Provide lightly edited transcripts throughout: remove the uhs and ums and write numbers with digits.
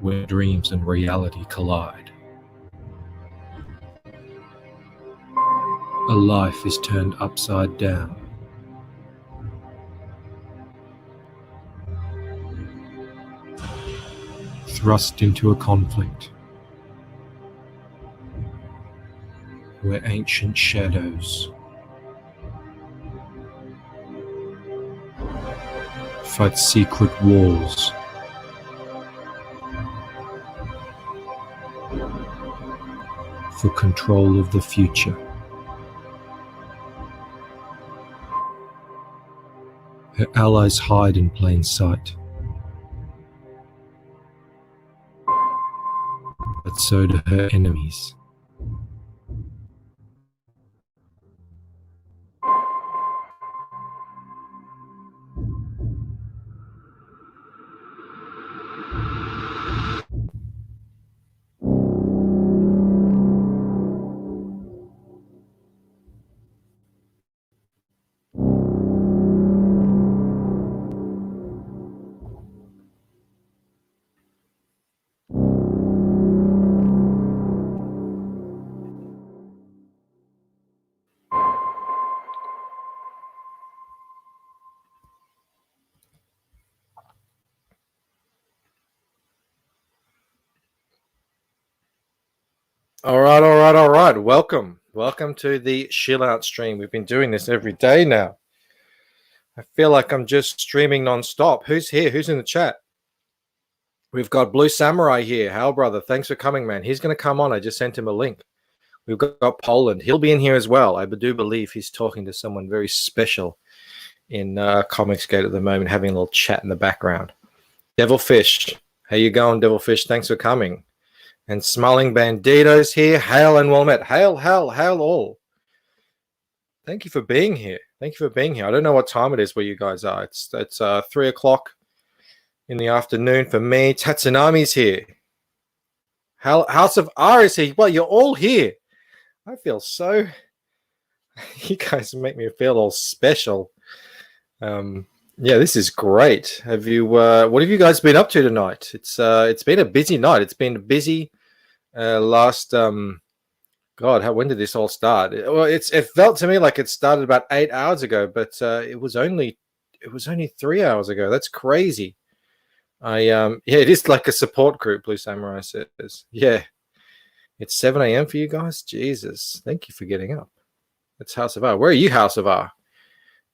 where dreams and reality collide. A life is turned upside down. Thrust into a conflict where ancient shadows fight secret wars. For control of the future. Her allies hide in plain sight. But so do her enemies. All right. Welcome to the Shill-out stream. We've been doing this every day now. I feel like I'm just streaming non-stop. Who's here? Who's in the chat? We've got Blue Samurai here. Hal, brother, thanks for coming, man. He's going to come on. I just sent him a link. We've got Poland. He'll be in here as well. I do believe he's talking to someone very special in Comicsgate at the moment, having a little chat in the background. Devilfish. How you going, Devilfish? Thanks for coming. And Smiling Bandito's here. Hail and well met. Hail all. Thank you for being here. I don't know what time it is where you guys are. It's 3 o'clock in the afternoon for me. Tatsu Nami's here. House of R is here. Well, you're all here. I feel so... You guys make me feel all special. Yeah, this is great. Have you? What have you guys been up to tonight? It's been a busy night. It's been busy. Last God, when did this all start? It felt to me like it started about 8 hours ago, but it was only 3 hours ago. That's crazy. Yeah, it is like a support group. Blue Samurai says, yeah, it's 7 a.m. for you guys. Jesus, thank you for getting up. It's House of R. Where are you, House of R?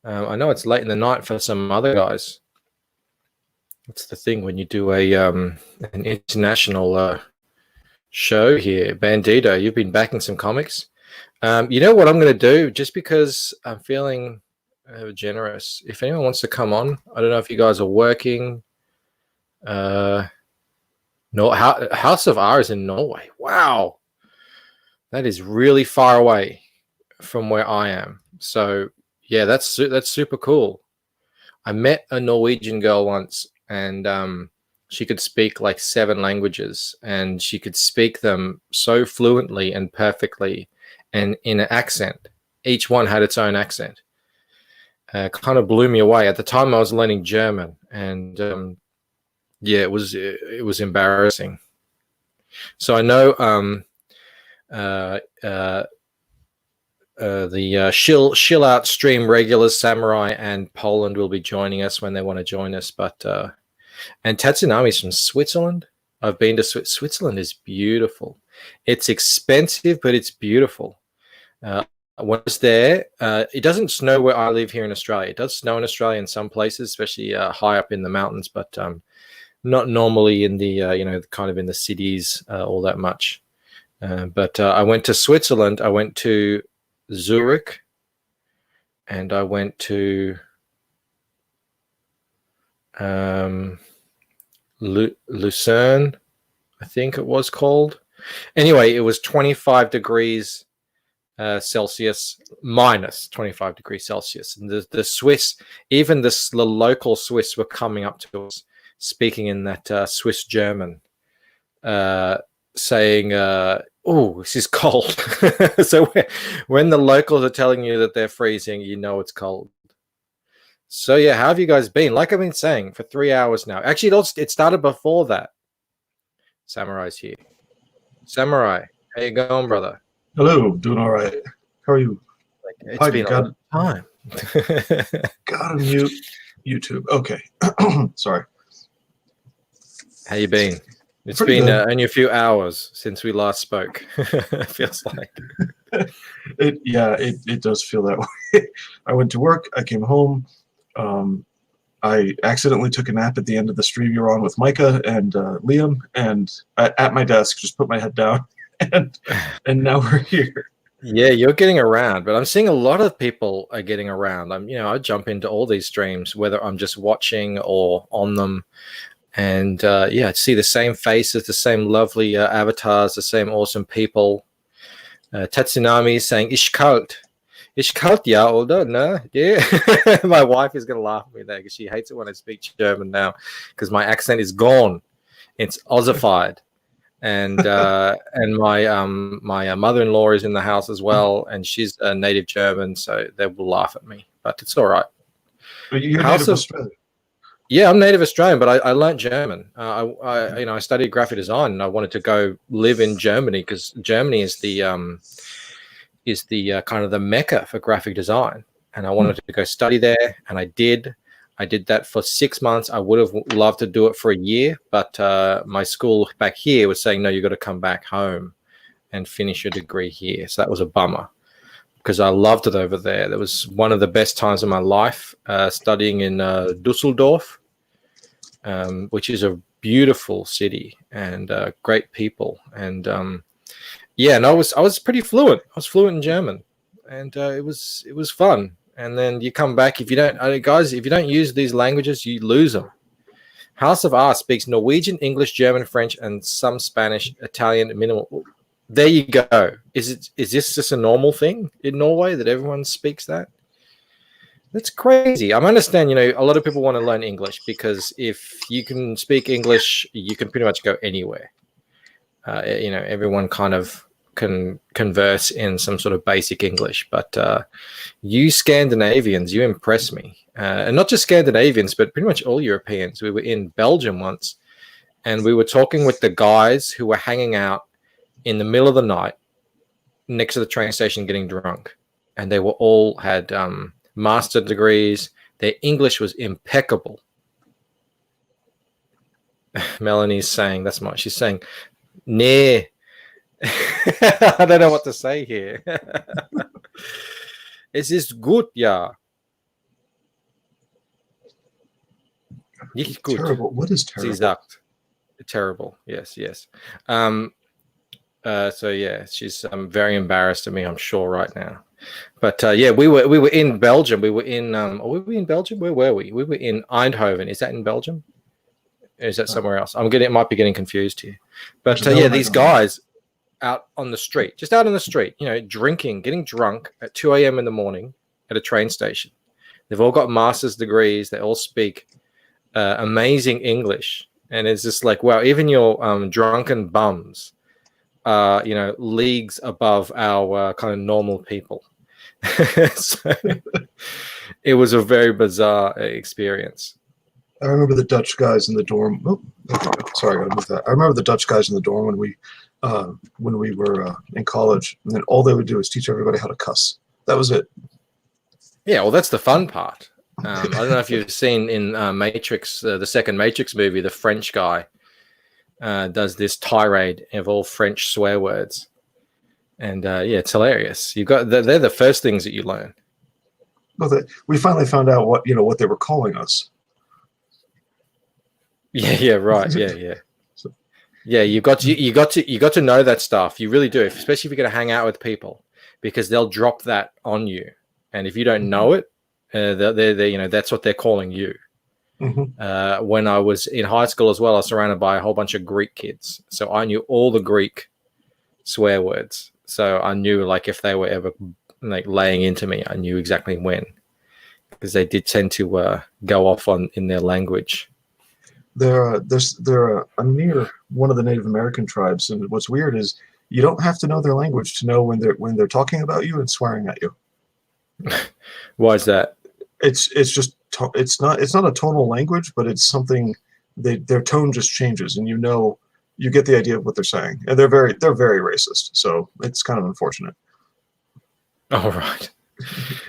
I know it's late in the night for some other guys. That's the thing when you do an international show here. Bandito, you've been backing some comics. You know what I'm going to do? Just because I'm feeling generous. If anyone wants to come on, I don't know if you guys are working. No, House of R is in Norway. Wow, that is really far away from where I am. So yeah, that's super cool. I met a Norwegian girl once, and she could speak like 7 languages, and she could speak them so fluently and perfectly, and in an accent. Each one had its own accent. Kind of blew me away. At the time, I was learning German, and yeah, it was embarrassing. So I know the Shill-out stream regulars, Samurai and Poland, will be joining us when they want to join us. But and Tatsu Nami's from Switzerland. I've been to Switzerland. Is beautiful. It's expensive, but it's beautiful. When I was there, it doesn't snow where I live here in Australia. It does snow in Australia in some places, especially high up in the mountains, but not normally in the kind of in the cities all that much. But I went to Switzerland. I went to Zurich, and I went to Lucerne, I think it was called. Anyway, it was 25 degrees Celsius, minus 25 degrees Celsius. And the Swiss, even the local Swiss, were coming up to us, speaking in that Swiss German, saying, oh, this is cold. So when the locals are telling you that they're freezing, you know it's cold. So yeah, how have you guys been? Like I've been saying for 3 hours now. Actually, it started before that. Samurai's here. Samurai, how you going, brother? Hello, doing all right. How are you? It's Hi, been a God. long time. Gotta mute YouTube. Okay. Sorry. How you been? It's Pretty been good. only a few hours since we last spoke. It feels like. It does feel that way. I went to work. I came home. I accidentally took a nap at the end of the stream you were on with Micah and Liam, and at my desk, just put my head down, and now we're here. Yeah, you're getting around, but I'm seeing a lot of people are getting around. I jump into all these streams, whether I'm just watching or on them, and I see the same faces, the same lovely avatars, the same awesome people. Tatsu Nami is saying, "Ish kalt. Ish kalt, ja, oder? No? Yeah." My wife is going to laugh at me there because she hates it when I speak German now because my accent is gone. It's Aussified. And my mother-in-law is in the house as well, and she's a native German, so they will laugh at me, but it's all right. But you're native Australian. Yeah, I'm native Australian, but I learned German. I studied graphic design, and I wanted to go live in Germany because Germany is the kind of the mecca for graphic design, and I wanted to go study there, and I did. I did that for 6 months. I would have loved to do it for a year, but my school back here was saying, no, you've got to come back home and finish your degree here. So that was a bummer because I loved it over there. That was one of the best times of my life, studying in Dusseldorf, which is a beautiful city and great people. And I was pretty fluent. I was fluent in German, and it was fun. And then you come back. If you don't use these languages, you lose them. House of Art speaks Norwegian, English, German, French, and some Spanish, Italian, minimal. There you go. Is this just a normal thing in Norway that everyone speaks that? That's crazy. I understand, a lot of people want to learn English because if you can speak English, you can pretty much go anywhere. Everyone kind of can converse in some sort of basic English, but you Scandinavians, you impress me, and not just Scandinavians, but pretty much all Europeans. We were in Belgium once, and we were talking with the guys who were hanging out in the middle of the night next to the train station getting drunk, and they were all had master degrees. Their English was impeccable. Melanie's saying she's saying, "Nah." I don't know what to say here. Es ist gut, ja. Nicht gut. Terrible. What is terrible? Sie sagt. Terrible. Yes. So yeah, she's very embarrassed of me, I'm sure, right now. But we were in Belgium. We were in were we in Belgium? Where were we? We were in Eindhoven. Is that in Belgium? Or is that somewhere else? Might be getting confused here. But these guys out on the street, drinking, getting drunk at 2 a.m. in the morning at a train station. They've all got master's degrees. They all speak amazing English. And it's just like, wow, even your drunken bums are, leagues above our kind of normal people. So it was a very bizarre experience. I remember the Dutch guys in the dorm. Oh, sorry, I gotta move that. I remember the Dutch guys in the dorm when we were in college, and then all they would do is teach everybody how to cuss. That was it. Yeah, well, that's the fun part. I don't know if you've seen in Matrix, the second Matrix movie, the French guy does this tirade of all French swear words, and it's hilarious. They're the first things that you learn. Well, we finally found out what they were calling us. Yeah, right. Yeah. Yeah, you got to know that stuff. You really do, especially if you're going to hang out with people, because they'll drop that on you, and if you don't know it, that's what they're calling you. Mm-hmm. When I was in high school as well, I was surrounded by a whole bunch of Greek kids, so I knew all the Greek swear words. So I knew, like, if they were ever like laying into me, I knew exactly when, because they did tend to go off in their language. They're near one of the Native American tribes, and what's weird is you don't have to know their language to know when they're talking about you and swearing at you. Why is that? It's not a tonal language, but it's something. Their tone just changes, and you get the idea of what they're saying, and they're very racist. So it's kind of unfortunate. All right.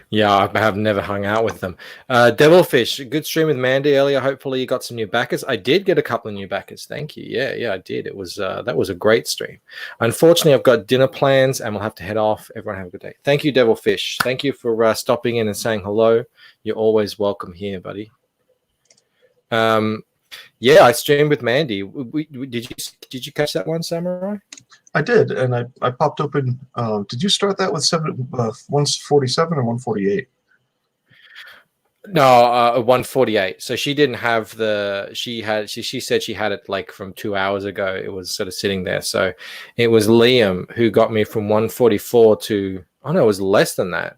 Yeah, I have never hung out with them. Devilfish, good stream with Mandy earlier. Hopefully you got some new backers. I did get a couple of new backers. Thank you. Yeah, I did. It was that was a great stream. Unfortunately, I've got dinner plans and we'll have to head off. Everyone have a good day. Thank you, Devilfish. Thank you for stopping in and saying hello. You're always welcome here, buddy. Yeah, I streamed with Mandy. Did you catch that one, Samurai? I did, and I popped open. Did you start that with 147 or 148? No, 148. So she didn't have the. She said she had it like from 2 hours ago. It was sort of sitting there. So it was Liam who got me from 144 to. Oh no, it was less than that.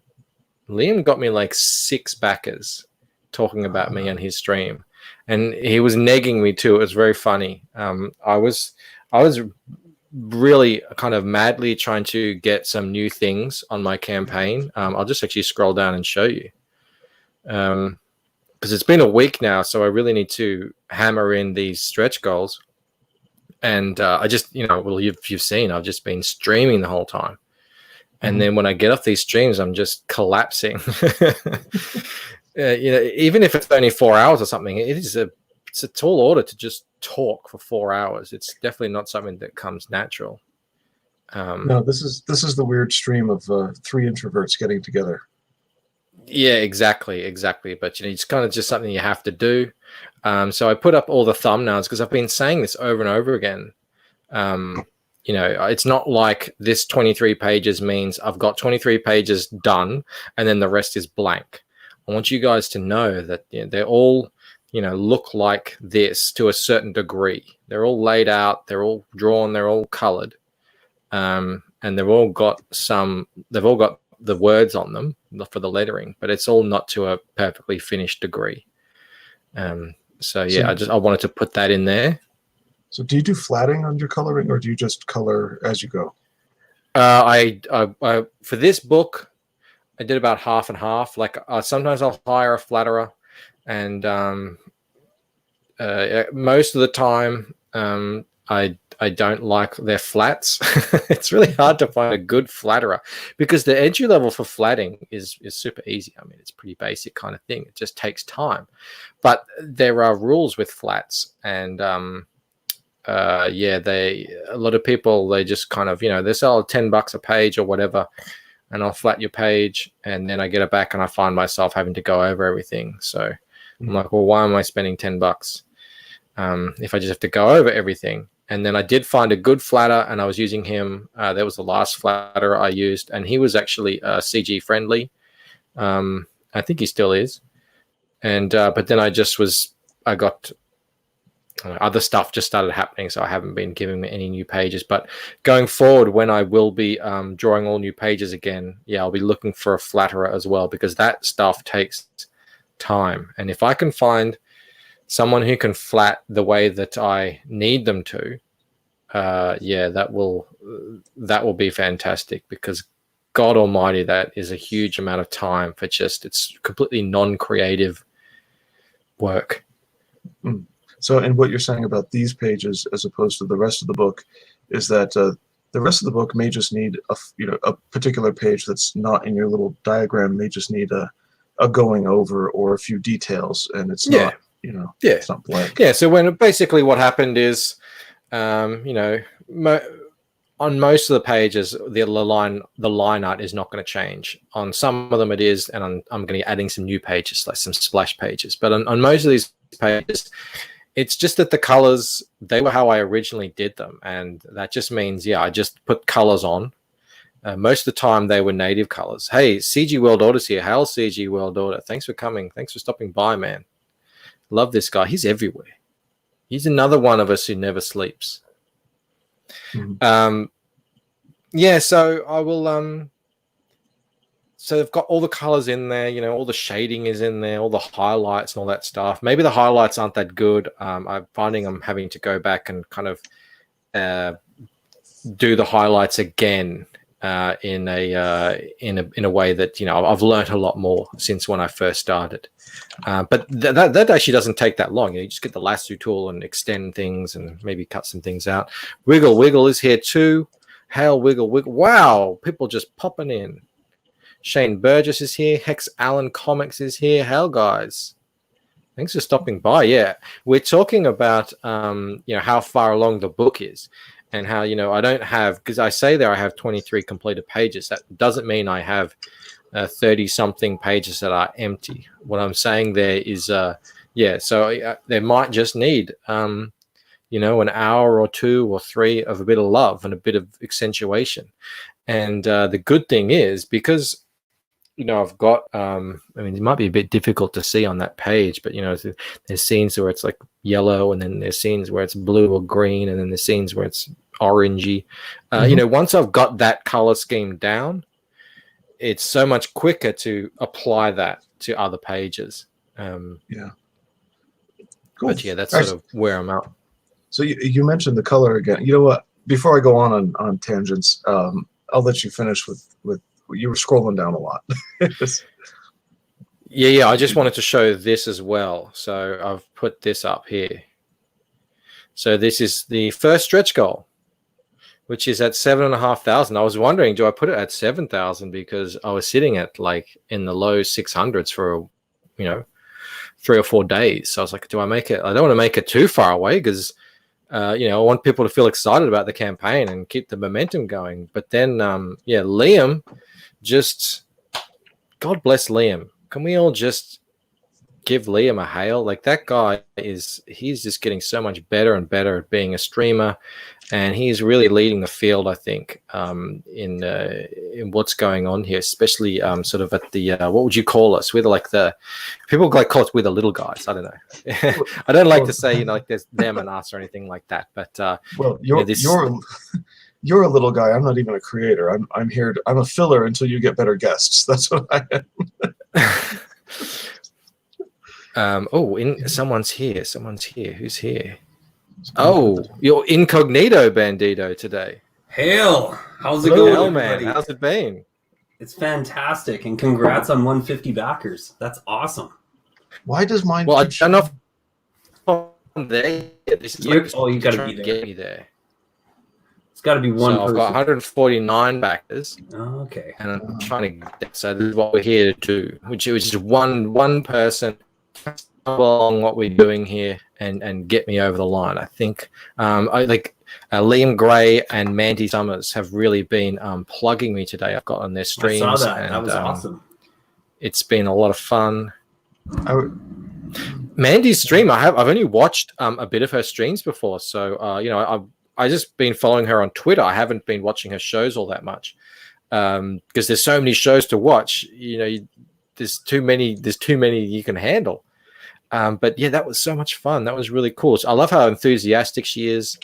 Liam got me like 6 backers talking about me on his stream, and he was negging me too. It was very funny. I was really kind of madly trying to get some new things on my campaign. I'll just actually scroll down and show you. Because it's been a week now, so I really need to hammer in these stretch goals. And I just, well, you've seen, I've just been streaming the whole time. And then when I get off these streams, I'm just collapsing. Even if it's only 4 hours or something, it's a tall order to just talk for 4 hours. It's definitely not something that comes natural. No, this is the weird stream of 3 introverts getting together. Yeah, exactly. But it's kind of just something you have to do. So I put up all the thumbnails because I've been saying this over and over again. It's not like this 23 pages means I've got 23 pages done and then the rest is blank. I want you guys to know that they're all, look like this to a certain degree. They're all laid out, they're all drawn, they're all colored. And they've all got the words on them for the lettering, but it's all not to a perfectly finished degree. I wanted to put that in there. So do you do flatting on your coloring, or do you just color as you go? I for this book, I did about half and half. Like sometimes I'll hire a flatterer, and most of the time I don't like their flats. It's really hard to find a good flatterer because the entry level for flatting is super easy. I mean, it's pretty basic kind of thing. It just takes time. But there are rules with flats, and a lot of people, they just kind of, they sell $10 a page or whatever, and I'll flat your page, and then I get it back and I find myself having to go over everything. So I'm like, well, why am I spending $10 if I just have to go over everything? And then I did find a good flatter, and I was using him. That was the last flatterer I used, and he was actually CG friendly. I think he still is. And but then I got other stuff just started happening, so I haven't been giving me any new pages. But going forward, when I will be drawing all new pages again, I'll be looking for a flatterer as well, because that stuff takes time. And if I can find someone who can flat the way that I need them to, that will be fantastic, because God Almighty, that is a huge amount of time for it's completely non-creative work. So, and what you're saying about these pages as opposed to the rest of the book is that the rest of the book may just need a particular page that's not in your little diagram, may just need a going over or a few details, and it's not. It's not blank. Yeah. So basically what happened is, on most of the pages, the line art is not going to change. On some of them it is, and I'm going to be adding some new pages, like some splash pages. But on most of these pages, it's just that the colors, they were how I originally did them, and that just means I just put colors on. Most of the time they were native colors. Hey, CG World Order's here. Hail, CG World Order. Thanks for coming. Thanks for stopping by, man. Love this guy. He's everywhere. He's another one of us who never sleeps. Mm-hmm. So I will so they've got all the colors in there, all the shading is in there, all the highlights and all that stuff. Maybe the highlights aren't that good. I'm finding I'm having to go back and kind of do the highlights again in a way that I've learned a lot more since when I first started. But that actually doesn't take that long. You just get the lasso tool and extend things and maybe cut some things out. Wiggle is here too. Hail Wiggle. Wow, people just popping in. Shane Burgess is here. Hex Allen Comics is here. Hail, guys. Thanks for stopping by. Yeah, we're talking about how far along the book is, and how I don't have, because I say there I have 23 completed pages. That doesn't mean I have 30 something pages that are empty. What I'm saying there is so they might just need an hour or 2 or 3 of a bit of love and a bit of accentuation. And the good thing is, because I've got it might be a bit difficult to see on that page, but there's scenes where it's like yellow, and then there's scenes where it's blue or green, and then there's scenes where it's orangey. Once I've got that color scheme down, it's so much quicker to apply that to other pages. Cool. But yeah, that's sort of where I'm at. So you mentioned the color again. You know what? Before I go on tangents, I'll let you finish with you were scrolling down a lot. Yeah. I just wanted to show this as well. So I've put this up here. So this is the first stretch goal, which is at 7,500. I was wondering, do I put it at 7,000, because I was sitting at like in the low 600s for 3 or 4 days. So I was like, do I make it? I don't want to make it too far away, because I want people to feel excited about the campaign and keep the momentum going. But then Liam, just God bless Liam. Can we all just give Liam a hail? Like, that guy he's just getting so much better and better at being a streamer, and he's really leading the field, I think, in what's going on here, especially sort of at the what would you call us? We're like the people like call us, we're the little guys. I don't know. I don't like to say like there's them and us or anything like that, but you're a little guy. I'm not even a creator. I'm here. I'm a filler until you get better guests. That's what I am. Someone's here. Who's here? Oh, you're incognito bandito today. Hail! How's it going, Hell, man. everybody? How's it been? It's fantastic, and congrats on 150 backers. That's awesome. Why does mine? Well, I don't know if I'm there. This is you got to be there. Get me there. It's got to be one. So I've got 149 backers. Oh, okay. And I'm trying to get. So this is what we're here to do, which is one person along what we're doing here and get me over the line. I think Liam Gray and Mandy Summers have really been plugging me today. I've got on their streams. I saw that. And, that was awesome. It's been a lot of fun. Mandy's stream, I've only watched a bit of her streams before, so I just been following her on Twitter. I haven't been watching her shows all that much because there's so many shows to watch. There's too many you can handle. But yeah, that was so much fun. That was really cool. So I love how enthusiastic she is,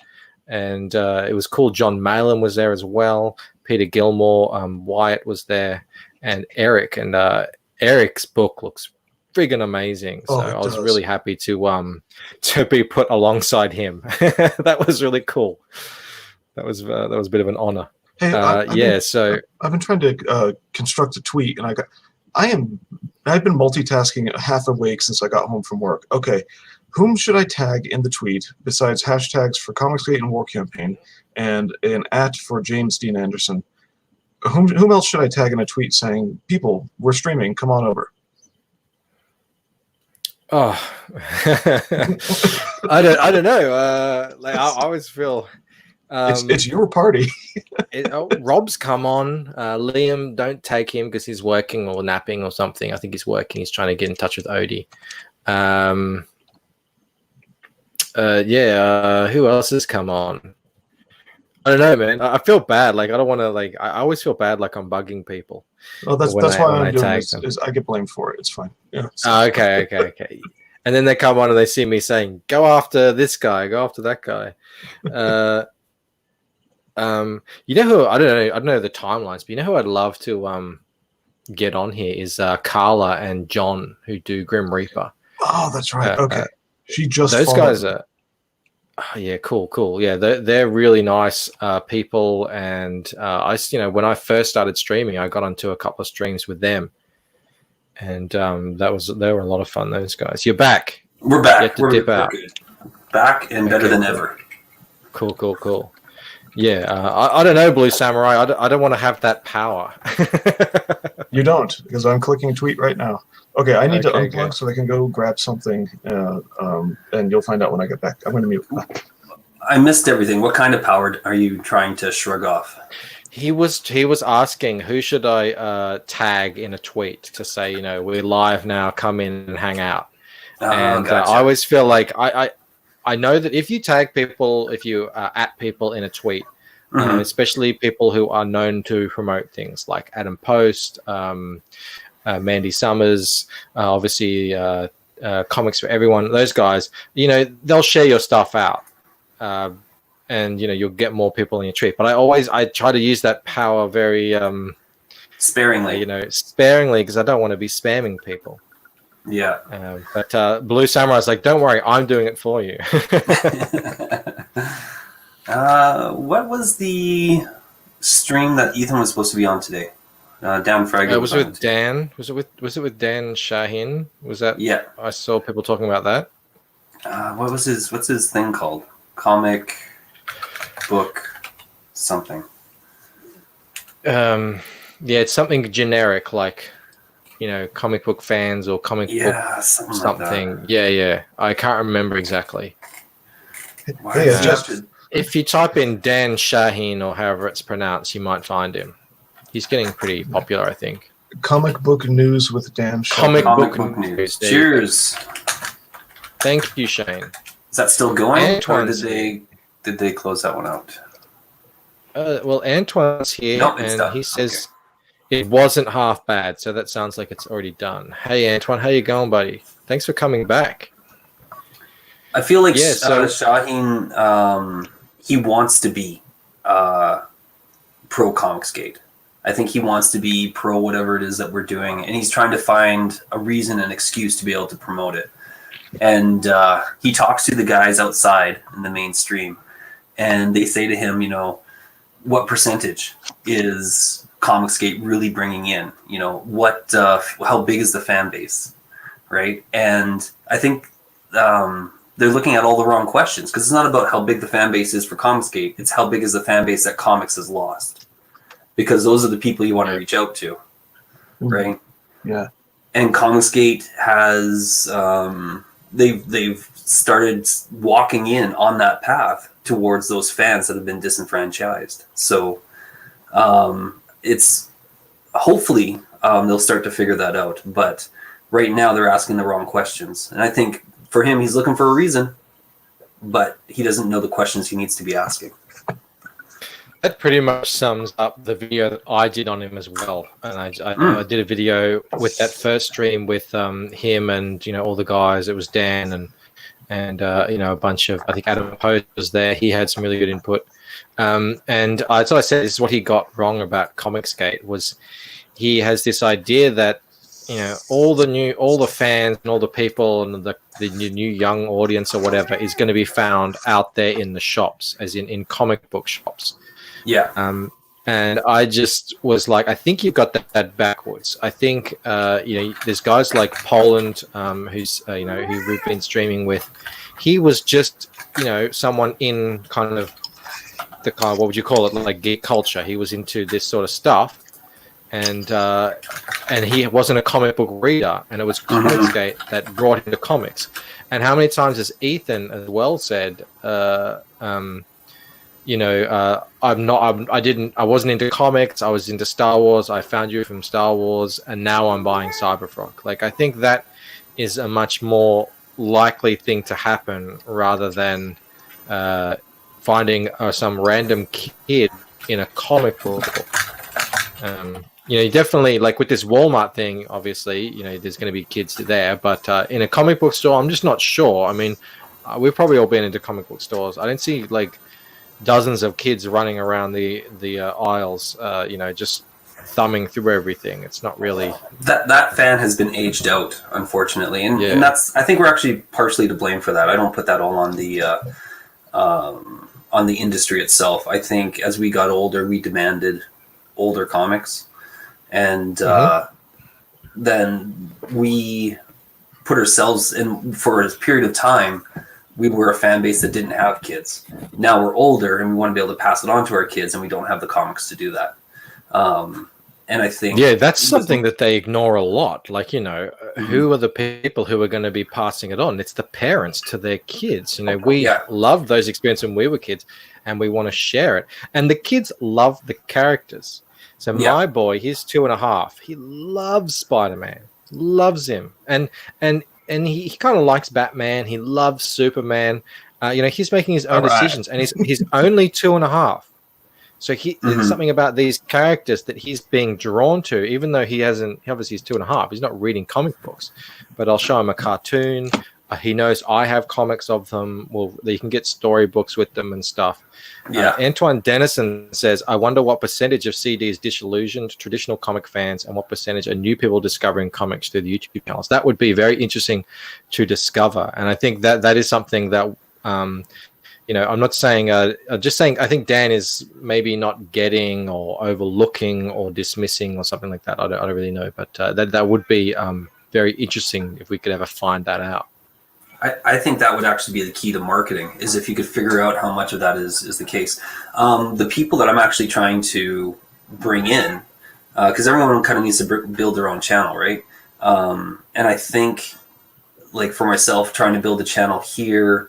and it was cool. John Malin was there as well. Peter Gilmore, Wyatt was there, and Eric. And Eric's book looks friggin' amazing. So I was really happy to be put alongside him. That was really cool. That was a bit of an honor. Hey, I've been trying to construct a tweet, and I've been multitasking half a week since I got home from work. Okay, whom should I tag in the tweet besides hashtags for Comicsgate and War Campaign and an @ for James Dean Anderson? Whom else should I tag in a tweet saying, people, we're streaming, come on over? Oh, I don't know. I always feel it's your party. Rob's come on. Liam, don't take him because he's working or napping or something. I think he's working. He's trying to get in touch with Odie. Who else has come on? I don't know, man. I feel bad. Like, I don't want to. I always feel bad. Like I'm bugging people. Well, that's why I'm doing this. Is I get blamed for it. It's fine. Yeah. Okay. And then they come on and they see me saying, "Go after this guy. Go after that guy." You know who? I don't know the timelines, but you know who I'd love to get on here is Carla and John, who do Grim Reaper. Oh, that's right. Okay. She just those guys are. Oh, yeah, cool. Yeah, they're really nice people, and when I first started streaming, I got onto a couple of streams with them, and they were a lot of fun. Those guys. You're back. We're You back. have to We're dip out. good. Back and better than ever. Cool. Yeah, I don't know, Blue Samurai. I don't want to have that power. You don't, because I'm clicking tweet right now. Okay, I need to Okay, unplug good. so I can go grab something, and you'll find out when I get back. I'm going to mute. I missed everything. What kind of power are you trying to shrug off? He was asking who should I tag in a tweet to say, we're live now, come in and hang out. And Gotcha. I always feel like I know that if you tag people, if you at people in a tweet, especially people who are known to promote things like Adam Post, Mandy Summers, obviously Comics for Everyone, those guys, they'll share your stuff out. And you'll get more people in your tweet. But I try to use that power very sparingly. Sparingly, because I don't want to be spamming people. Yeah. But Blue Samurai's like, don't worry, I'm doing it for you. What was the stream that Ethan was supposed to be on today? Dan Frager. Was it with Dan? Was it with Dan Shaheen? Was that? Yeah. I saw people talking about that. What's his thing called? Comic book something. Yeah, it's something generic like comic book fans or comic book something. Like yeah. I can't remember exactly. Hey, if you type in Dan Shaheen or however it's pronounced, you might find him. He's getting pretty popular, I think. Comic book news with Dan Shaheen. Comic book news. Cheers. Thank you, Shane. Is that still going? Antoine's or did they close that one out? Well, Antoine's here, and done. he says it wasn't half bad, so that sounds like it's already done. Hey, Antoine, how you going, buddy? Thanks for coming back. I feel like Shaheen, he wants to be pro Comicsgate. I think he wants to be pro whatever it is that we're doing, and he's trying to find a reason, an excuse to be able to promote it. And he talks to the guys outside in the mainstream, and they say to him, what percentage is Comicsgate really bringing in? How big is the fan base, right? And I think they're looking at all the wrong questions, because it's not about how big the fan base is for Comicsgate. It's how big is the fan base that comics has lost, because those are the people you want to reach out to, right? Yeah. And Comicsgate has they've started walking in on that path towards those fans that have been disenfranchised. So it's hopefully they'll start to figure that out. But right now they're asking the wrong questions. And I think for him, he's looking for a reason, but he doesn't know the questions he needs to be asking. That pretty much sums up the video that I did on him as well. And I did a video with that first stream with him and all the guys. It was Dan and a bunch of, I think Adam Post was there. He had some really good input. And as I said, this is what he got wrong about Comicsgate, was he has this idea that all the fans and all the people and the new young audience or whatever is going to be found out there in the shops, as in comic book shops. Yeah. And I just was like, I think you've got that backwards. I think there's guys like Poland, who's who we've been streaming with. He was just someone in kind of the what would you call it, like geek culture. He was into this sort of stuff, and he wasn't a comic book reader, and it was Comicsgate that brought him to comics. And how many times has Ethan as well said, I wasn't into comics. I was into Star Wars. I found you from Star Wars, and now I'm buying Cyberfrog. Like, I think that is a much more likely thing to happen rather than finding some random kid in a comic book. Definitely, like with this Walmart thing, obviously, there's going to be kids there, but in a comic book store, I'm just not sure. I mean, we've probably all been into comic book stores. I don't see like dozens of kids running around the aisles, just thumbing through everything. It's not really that fan has been aged out, unfortunately, and that's, I think we're actually partially to blame for that. I don't put that all on the on the industry itself. I think as we got older, we demanded older comics, and then we put ourselves in for a period of time. We were a fan base that didn't have kids. Now we're older and we want to be able to pass it on to our kids, and we don't have the comics to do that. And I think that's something that they ignore a lot. Like, who are the people who are going to be passing it on? It's the parents to their kids. We loved those experiences when we were kids, and we want to share it. And the kids love the characters. So my boy, he's 2.5. He loves Spider-Man, loves him, and he kind of likes Batman. He loves Superman. He's making his own decisions, and he's only 2.5. So there's something about these characters that he's being drawn to, even though obviously he's 2.5. He's not reading comic books, but I'll show him a cartoon. He knows I have comics of them. Well, you can get storybooks with them and stuff. Antoine Dennison says, I wonder what percentage of CDs disillusioned traditional comic fans and what percentage are new people discovering comics through the YouTube channels. That would be very interesting to discover. And I think that is something that, I'm not saying, just saying, I think Dan is maybe not getting or overlooking or dismissing or something like that. I don't really know, but that would be very interesting if we could ever find that out. I think that would actually be the key to marketing, is if you could figure out how much of that is the case. The people that I'm actually trying to bring in, because everyone kind of needs to build their own channel, right? And I think, like for myself, trying to build a channel here,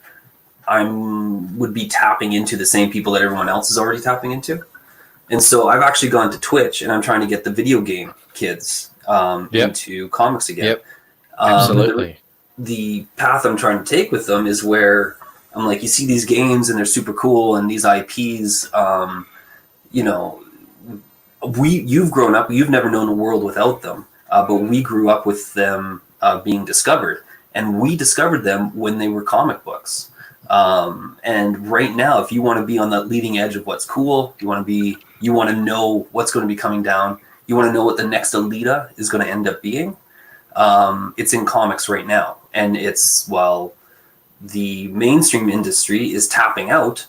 would be tapping into the same people that everyone else is already tapping into. And so I've actually gone to Twitch, and I'm trying to get the video game kids into comics again. Yep. Absolutely. The path I'm trying to take with them is where I'm like, you see these games and they're super cool, and these IPs, you've grown up, you've never known a world without them, but we grew up with them being discovered, and we discovered them when they were comic books. And right now, if you want to be on the leading edge of what's cool, you want to know what's going to be coming down, you want to know what the next Alita is going to end up being, it's in comics right now. And the mainstream industry is tapping out,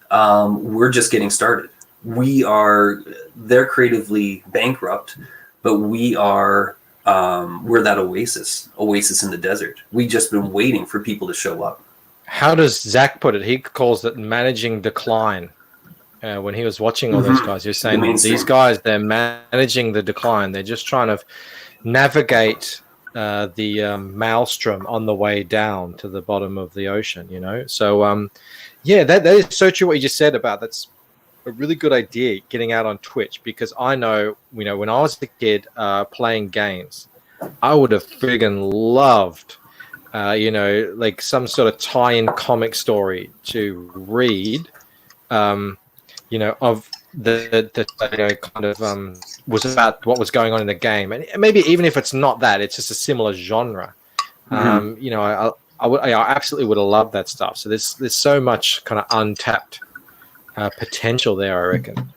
we're just getting started. They're creatively bankrupt, but we're that oasis in the desert. We've just been waiting for people to show up. How does Zach put it? He calls it managing decline. When he was watching all those guys, he was saying these guys, they're managing the decline. They're just trying to navigate the maelstrom on the way down to the bottom of the ocean, So, that is so true what you just said about that's a really good idea, getting out on Twitch, because I know, when I was a kid playing games, I would have friggin' loved like some sort of tie-in comic story to read, of the kind of was about what was going on in the game, and maybe even if it's not that, it's just a similar genre. I absolutely would have loved that stuff. So there's so much kind of untapped potential there, I reckon.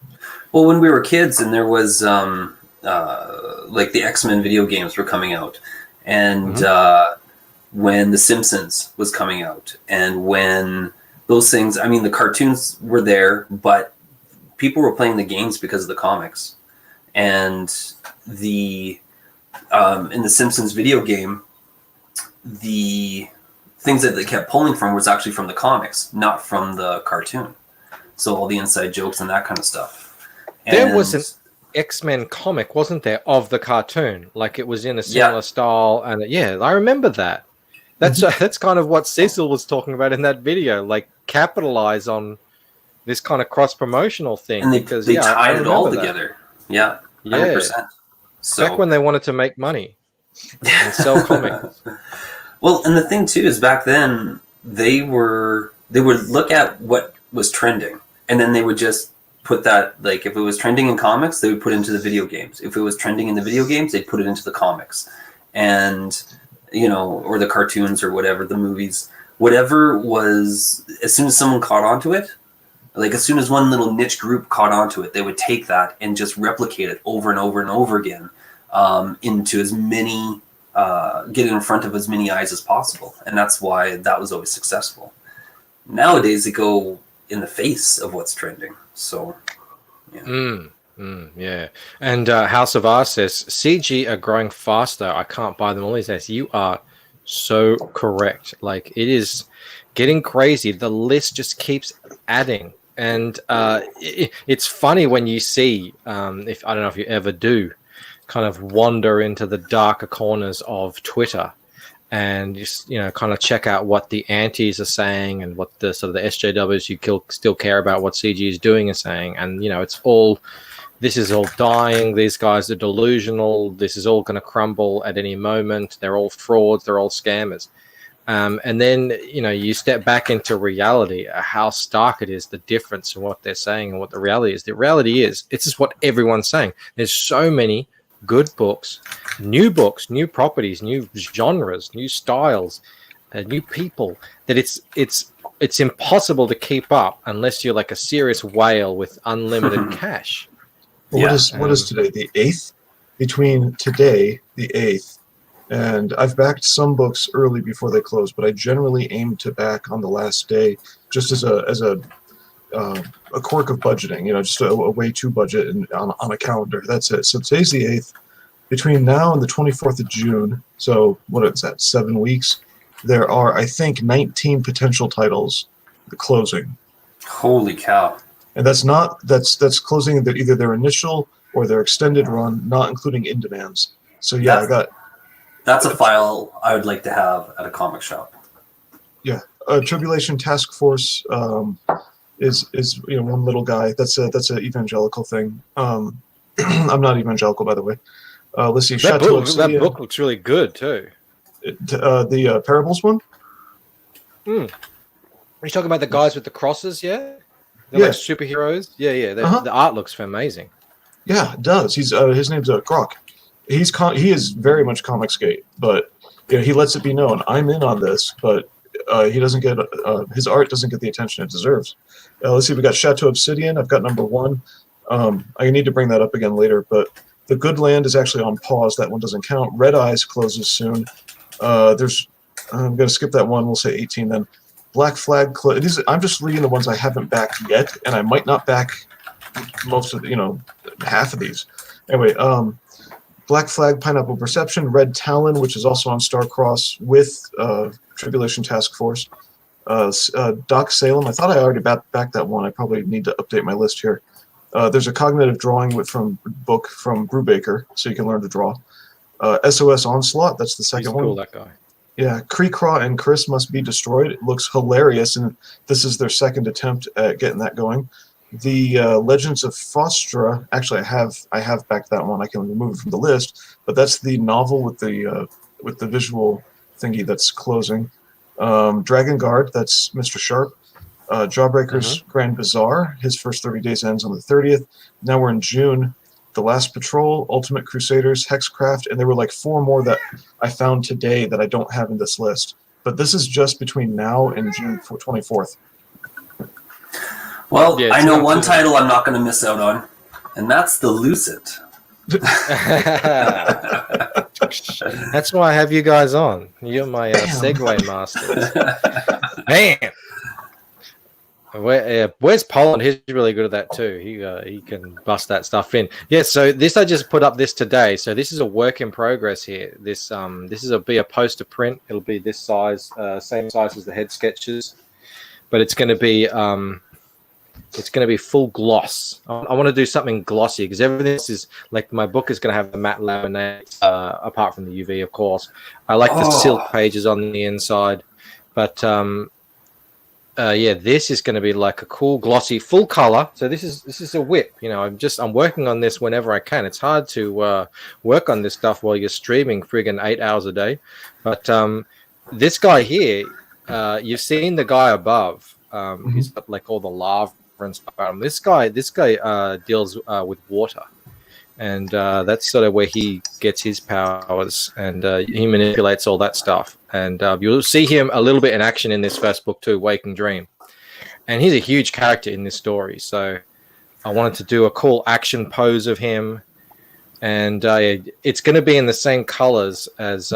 Well, when we were kids, and there was like the X-Men video games were coming out, and when The Simpsons was coming out, and when those things, I mean, the cartoons were there, but people were playing the games because of the comics. And in the Simpsons video game, the things that they kept pulling from was actually from the comics, not from the cartoon. So all the inside jokes and that kind of stuff. There was an X-Men comic, wasn't there, of the cartoon? Like it was in a similar style, and I remember that. That's kind of what Cecil was talking about in that video, like capitalize on this kind of cross-promotional thing. And they tied it all together. Yeah, 100%. So, back when they wanted to make money and sell comics. Well, and the thing too is back then they would look at what was trending, and then they would just put that, like if it was trending in comics, they would put it into the video games. If it was trending in the video games, they'd put it into the comics. And or the cartoons or whatever, the movies, whatever was, as soon as someone caught onto it, like as soon as one little niche group caught onto it, they would take that and just replicate it over and over and over again, into as many, get in front of as many eyes as possible. And that's why that was always successful. Nowadays, they go in the face of what's trending. So, yeah. Yeah. And House of R says, CG are growing faster. I can't buy them all these days. You are so correct. Like, it is getting crazy. The list just keeps adding. And it's funny when you see, if I don't know if you ever do, kind of wander into the darker corners of Twitter and just kind of check out what the antis are saying and what the sort of the SJWs who still care about what CG is doing are saying. And it's all, this is all dying. These guys are delusional. This is all going to crumble at any moment. They're all frauds. They're all scammers. And then, you step back into reality, how stark it is, the difference in what they're saying and what the reality is. The reality is, it's just what everyone's saying. There's so many good books, new properties, new genres, new styles, new people, that it's impossible to keep up unless you're like a serious whale with unlimited cash. Well, what is today? The 8th? Between today, the 8th, and I've backed some books early before they close, but I generally aim to back on the last day, just as a quirk of budgeting, just a way to budget and on a calendar. That's it. So today's the 8th. Between now and the 24th of June, so what is that, 7 weeks, there are, I think, 19 potential titles closing. Holy cow. And that's closing either their initial or their extended run, not including in-demands. So yeah, that's a file I would like to have at a comic shop. Yeah, Tribulation Task Force is one little guy. That's an evangelical thing. I'm not evangelical, by the way. Let's see. That book looks really good too. The Parables one. Are you talking about the guys with the crosses? Yeah, they're like superheroes. Yeah. The art looks amazing. Yeah, it does. He's his name's Grok. He is very much Comicsgate, but he lets it be known I'm in on this, but he doesn't get his art doesn't get the attention it deserves. Let's see, we got Chateau Obsidian. I've got number 1. I need to bring that up again later, but The Good Land is actually on pause. That one doesn't count. Red Eyes closes soon. I'm going to skip that one. We'll say 18 then. Black Flag. I'm just reading the ones I haven't backed yet, and I might not back most of half of these. Anyway, Black Flag, Pineapple Perception, Red Talon, which is also on Starcross with Tribulation Task Force. Doc Salem, I thought I already backed that one. I probably need to update my list here. There's a cognitive drawing book from Brubaker, so you can learn to draw. SOS Onslaught, that's the second one. Cool, that guy. Yeah, Kree-Craw and Chris Must Be Destroyed. It looks hilarious, and this is their second attempt at getting that going. The Legends of Fostra, actually, I have backed that one. I can remove it from the list, but that's the novel with the visual thingy that's closing. Dragon Guard, that's Mr. Sharp. Jawbreaker's Grand Bazaar, his first 30 days ends on the 30th. Now we're in June. The Last Patrol, Ultimate Crusaders, Hexcraft, and there were like 4 more that I found today that I don't have in this list. But this is just between now and June 24th. Well, I know one title I'm not going to miss out on, and that's The Lucid. That's why I have you guys on. You're my segue masters. Man. Where's Poland? He's really good at that too. He can bust that stuff in. Yeah. So this I just put up this today. So this is a work in progress here. This is be a poster print. It'll be this size, same size as the head sketches, but it's going to be full gloss. I want to do something glossy because everything else is like my book is going to have a matte laminate, apart from the UV, of course. I like the silk pages on the inside, but this is going to be like a cool glossy full color. So this is a whip. I'm working on this whenever I can. It's hard to work on this stuff while you're streaming friggin' 8 hours a day. But this guy here, you've seen the guy above. He's got like all the lava and stuff about him. This guy deals with water, and that's sort of where he gets his powers, and he manipulates all that stuff. And you'll see him a little bit in action in this first book too, Waking Dream. And he's a huge character in this story, so I wanted to do a cool action pose of him, and it's going to be in the same colors as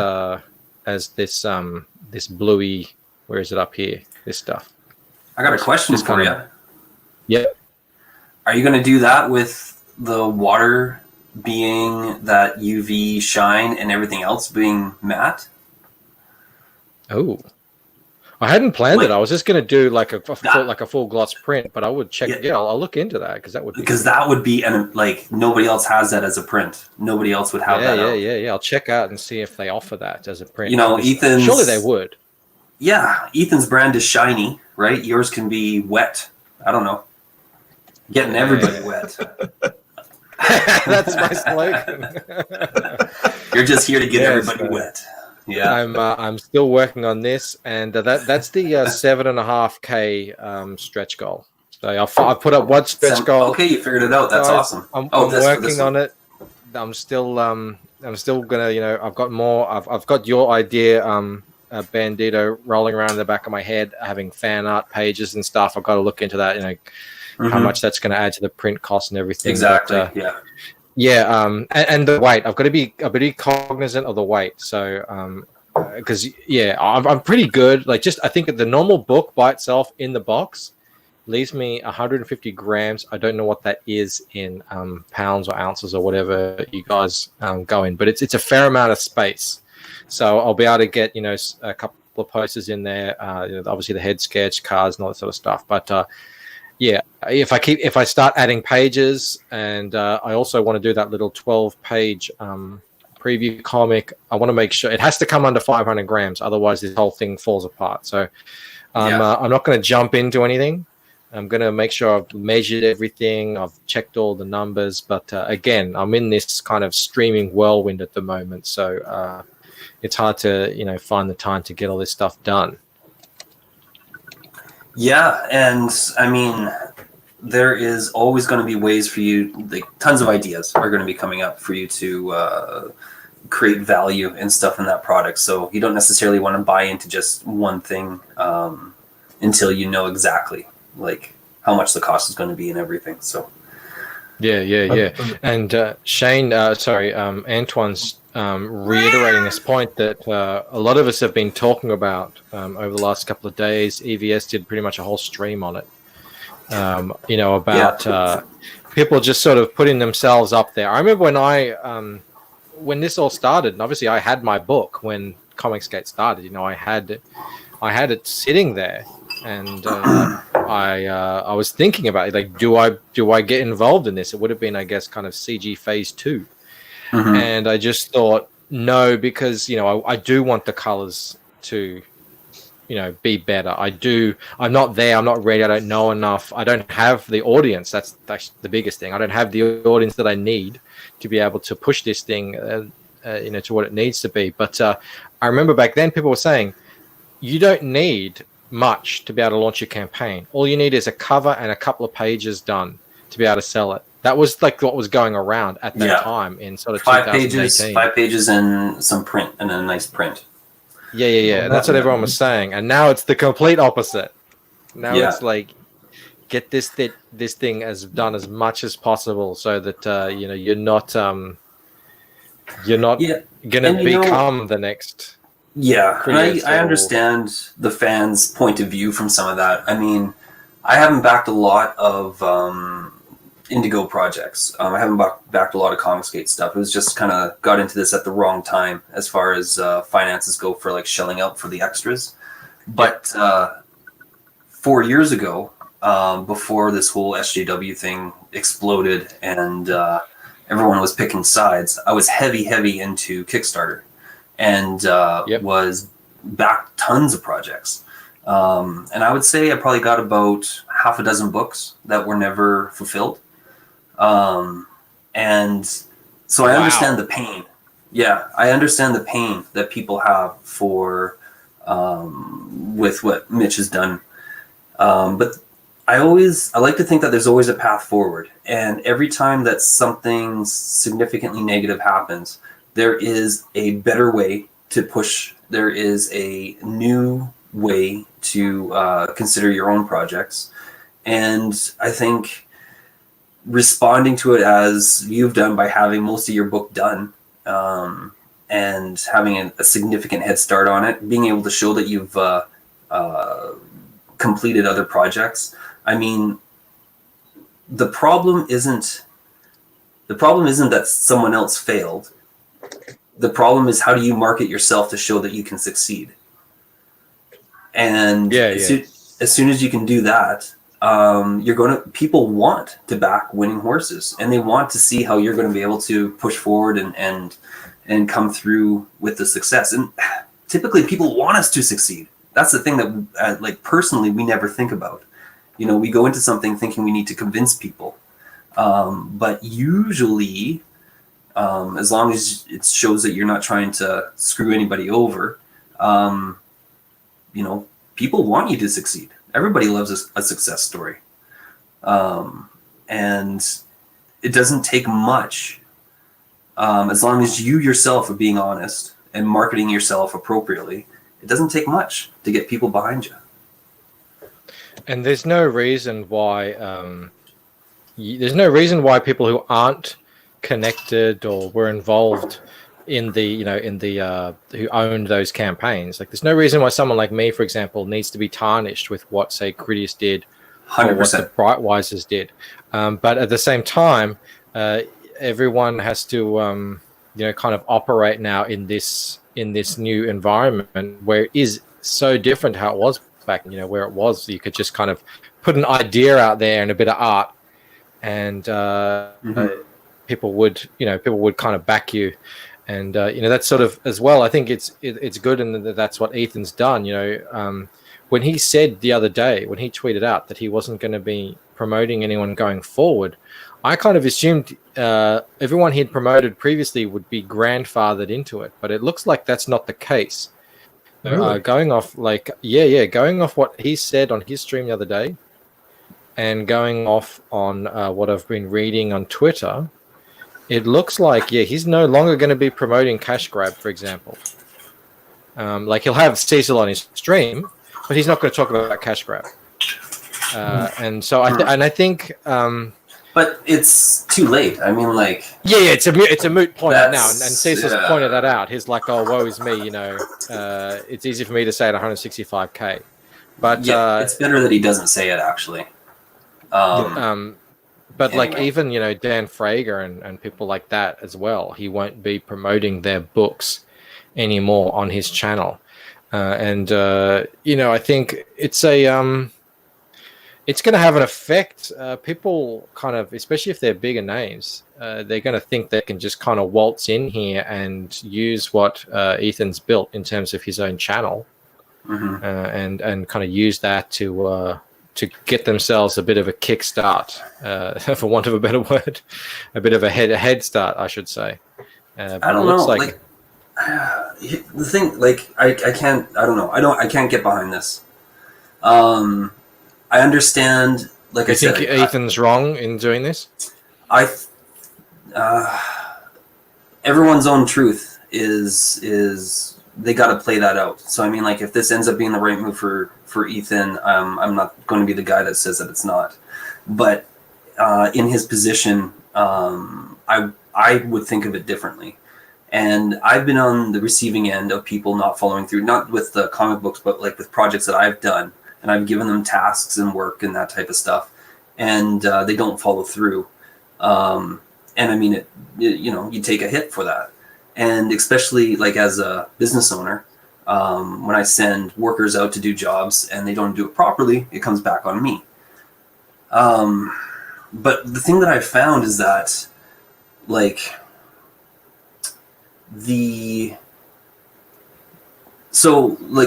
this bluey. Where is it up here? This stuff. I got a question Just for you. Yep. Are you going to do that with the water being that UV shine and everything else being matte? Oh, I hadn't planned Like- it. I was just going to do like a That- full gloss print, but I would check. Yeah. Yeah, I'll look into that because that would be. Because that would be, and like nobody else has that as a print. Nobody else would have that out. Yeah. I'll check out and see if they offer that as a print. You know, Ethan's. Surely they would. Yeah, Ethan's brand is shiny, right? Yours can be wet. I don't know. Getting everybody wet. That's my slogan. You're just here to get Yes, everybody wet. Yeah. I'm still working on this, and that's the 7.5K stretch goal. So I put up one stretch goal. Okay, you figured it out. That's awesome. I'm this working one. on it. I'm still gonna, you know, I've got more. I've got your idea, Bandito, rolling around in the back of my head, having fan art pages and stuff. I've got to look into that. You know, how much that's going to add to the print cost and everything. Exactly. But, yeah. Yeah. And the weight. I've got to be a bit cognizant of the weight. So because I'm pretty good. Like I think the normal book by itself in the box leaves me 150 grams. I don't know what that is in pounds or ounces or whatever you guys go in, but it's a fair amount of space. So I'll be able to get, you know, a couple of posters in there. You know, obviously the head sketch, cards, and all that sort of stuff. But yeah, if I start adding pages, and I also want to do that little 12-page preview comic, I want to make sure it has to come under 500 grams. Otherwise, this whole thing falls apart. So I'm not going to jump into anything. I'm going to make sure I've measured everything. I've checked all the numbers. But again, I'm in this kind of streaming whirlwind at the moment. So it's hard to, you know, find the time to get all this stuff done. Yeah, and I mean, there is always going to be ways for you. Like, tons of ideas are going to be coming up for you to create value and stuff in that product. So you don't necessarily want to buy into just one thing until you know exactly like how much the cost is going to be and everything. So yeah. And Antoine's reiterating this point that a lot of us have been talking about over the last couple of days. EVS did pretty much a whole stream on it. You know, about people just sort of putting themselves up there. I remember when this all started, and obviously I had my book when Comicsgate started. You know, I had it sitting there, and I was thinking about it, like, do I get involved in this? It would have been, I guess, kind of CG phase 2. And I just thought no, because, you know, I do want the colors to, you know, be better. I'm not there. I'm not ready. I don't know enough. I don't have the audience. That's the biggest thing. I don't have the audience that I need to be able to push this thing, you know, to what it needs to be. But I remember back then people were saying, you don't need much to be able to launch your campaign. All you need is a cover and a couple of pages done to be able to sell it. That was like what was going around at that time in sort of 2018. 5 pages and some print and a nice print. Yeah. That's what everyone was saying. And now it's the complete opposite. Now it's like, get this thing as done as much as possible so that you know, you're not going to become the next. Yeah, and I understand the fans' point of view from some of that. I mean, I haven't backed a lot of Indigo projects. I haven't backed a lot of Comicsgate stuff. It was just kind of got into this at the wrong time as far as finances go for like shelling out for the extras. But 4 years ago, before this whole SJW thing exploded and everyone was picking sides, I was heavy into Kickstarter and was backed tons of projects. And I would say I probably got about half a dozen books that were never fulfilled. And so I understand the pain. Yeah, I understand the pain that people have for with what Mitch has done. But I like to think that there's always a path forward. And every time that something significantly negative happens, there is a better way to push. There is a new way to consider your own projects. And I think responding to it as you've done by having most of your book done and having a significant head start on it, being able to show that you've completed other projects. I mean, the problem isn't that someone else failed. The problem is, how do you market yourself to show that you can succeed? And as soon as you can do that, people want to back winning horses, and they want to see how you're going to be able to push forward and come through with the success. And typically people want us to succeed. That's the thing that like personally, we never think about. You know, we go into something thinking we need to convince people. But usually, as long as it shows that you're not trying to screw anybody over, you know, people want you to succeed. Everybody loves a success story. And it doesn't take much, as long as you yourself are being honest and marketing yourself appropriately. It doesn't take much to get people behind you. And there's no reason why people who aren't connected or were involved in the who owned those campaigns, like there's no reason why someone like me, for example, needs to be tarnished with what, say, Critias did 100%. or what the Brightwisers did. But at the same time, everyone has to kind of operate now in this new environment where it is so different how it was back, where it was you could just kind of put an idea out there and a bit of art, and people would kind of back you. And that's sort of as well. I think it's good, and that's what Ethan's done. When he said the other day, when he tweeted out that he wasn't going to be promoting anyone going forward, I kind of assumed everyone he'd promoted previously would be grandfathered into it, but it looks like that's not the case. Really? Going off what he said on his stream the other day, and going off on what I've been reading on Twitter, it looks like, he's no longer going to be promoting Cash Grab, for example. Like he'll have Cecil on his stream, but he's not going to talk about Cash Grab. And so I think. But it's too late. I mean, like. It's a moot point now, and Cecil's pointed that out. He's like, "Oh, woe is me," It's easy for me to say at 165K, but it's better that he doesn't say it actually. But anyway. Like even Dan Frager and people like that as well, he won't be promoting their books anymore on his channel, and I think it's it's going to have an effect. People kind of, especially if they're bigger names, they're going to think they can just kind of waltz in here and use what Ethan's built in terms of his own channel, and kind of use that to get themselves a bit of a kickstart, for want of a better word, a bit of a head start, I should say. I don't know. Like the thing, like I can't. I don't know. I can't get behind this. I understand. Like I said, you think Ethan's wrong in doing this? Everyone's own truth is they got to play that out. So I mean, like if this ends up being the right move for Ethan, I'm not going to be the guy that says that it's not. But in his position, I would think of it differently. And I've been on the receiving end of people not following through, not with the comic books, but like with projects that I've done. And I've given them tasks and work and that type of stuff, and they don't follow through. And I mean, you take a hit for that. And especially like as a business owner, when I send workers out to do jobs and they don't do it properly, it comes back on me. But the thing that I've found is that, like,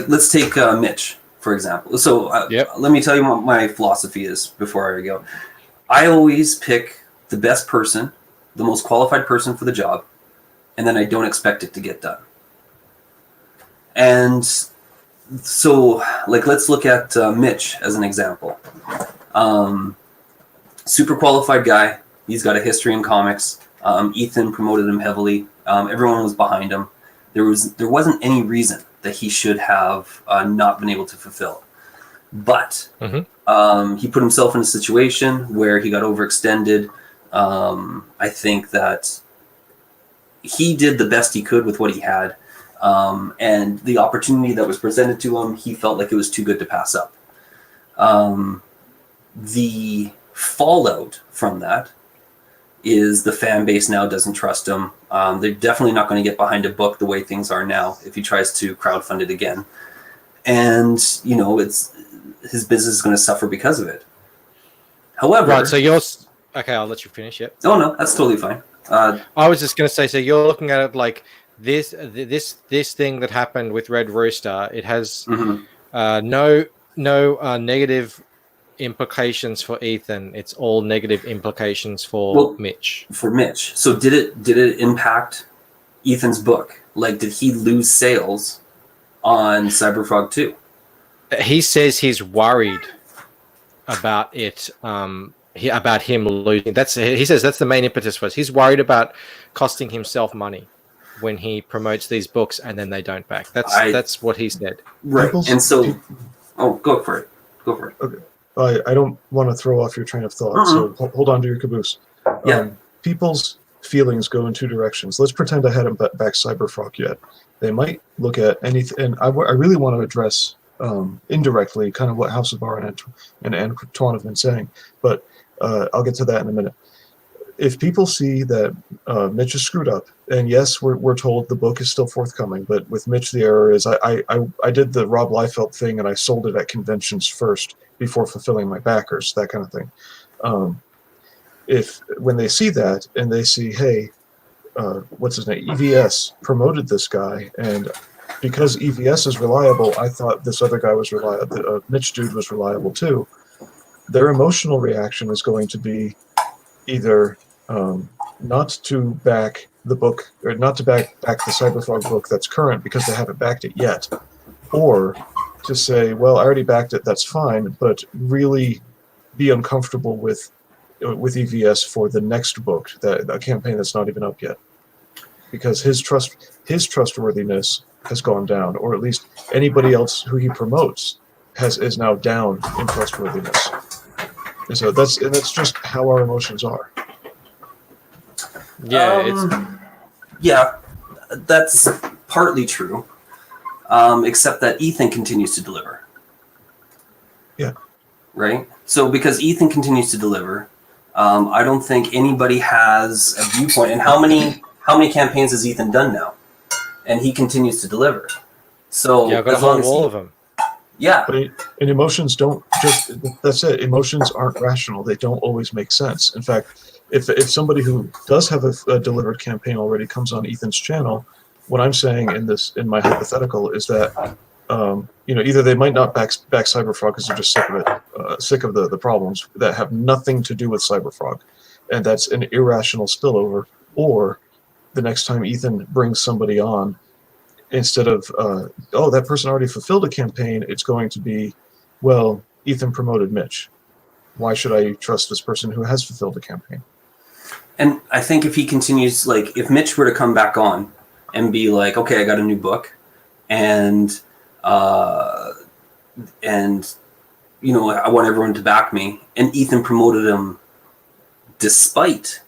let's take Mitch, for example. So let me tell you what my philosophy is before I go. I always pick the best person, the most qualified person for the job, and then I don't expect it to get done. And so, like, let's look at Mitch as an example. Super qualified guy. He's got a history in comics. Ethan promoted him heavily. Everyone was behind him. There wasn't any reason that he should have not been able to fulfill. But he put himself in a situation where he got overextended. I think that he did the best he could with what he had. And the opportunity that was presented to him, he felt like it was too good to pass up. The fallout from that is the fan base now doesn't trust him. They're definitely not going to get behind a book the way things are now if he tries to crowdfund it again. And, it's his business is going to suffer because of it. However... Right, so you're... Okay, I'll let you finish, yep. Oh, no, that's totally fine. I was just going to say, so you're looking at it like this thing that happened with Red Rooster, it has no negative implications for Ethan. It's all negative implications for Mitch. For Mitch. So did it impact Ethan's book? Like, did he lose sales on Cyberfrog 2? He says he's worried about it. About him losing. He says that's the main impetus for us. He's worried about costing himself money when he promotes these books and then they don't back. That's what he said. Right. And so, go for it. Okay. I don't want to throw off your train of thought, so hold on to your caboose. Yeah. People's feelings go in two directions. Let's pretend I hadn't back Cyberfrog yet. They might look at anything, and I really want to address indirectly kind of what House of Bar and Antoine have been saying, but I'll get to that in a minute. If people see that Mitch is screwed up, and yes, we're told the book is still forthcoming, but with Mitch the error is I did the Rob Liefeld thing and I sold it at conventions first before fulfilling my backers, that kind of thing. When they see that and they see, hey, what's his name, EVS promoted this guy, and because EVS is reliable, I thought this other guy was reliable, Mitch dude was reliable too. Their emotional reaction is going to be either not to back the book, or not to back the Cyberfrog book that's current because they haven't backed it yet, or to say, well, I already backed it, that's fine, but really be uncomfortable with EVS for the next book, a campaign that's not even up yet, because his trustworthiness has gone down, or at least anybody else who he promotes is now down in trustworthiness. And so that's just how our emotions are. Yeah, that's partly true, except that Ethan continues to deliver. Yeah. Right? So because Ethan continues to deliver, I don't think anybody has a viewpoint. And how many campaigns has Ethan done now? And he continues to deliver. So I've got a whole wall of them. Yeah. And emotions don't just, that's it. Emotions aren't rational. They don't always make sense. In fact, if somebody who does have a delivered campaign already comes on Ethan's channel, what I'm saying in my hypothetical is that, either they might not back Cyberfrog because they're just sick of it, sick of the problems that have nothing to do with Cyberfrog. And that's an irrational spillover. Or the next time Ethan brings somebody on, instead of, that person already fulfilled a campaign, it's going to be, well, Ethan promoted Mitch. Why should I trust this person who has fulfilled a campaign? And I think if he continues, like, if Mitch were to come back on and be like, okay, I got a new book, and I want everyone to back me, and Ethan promoted him despite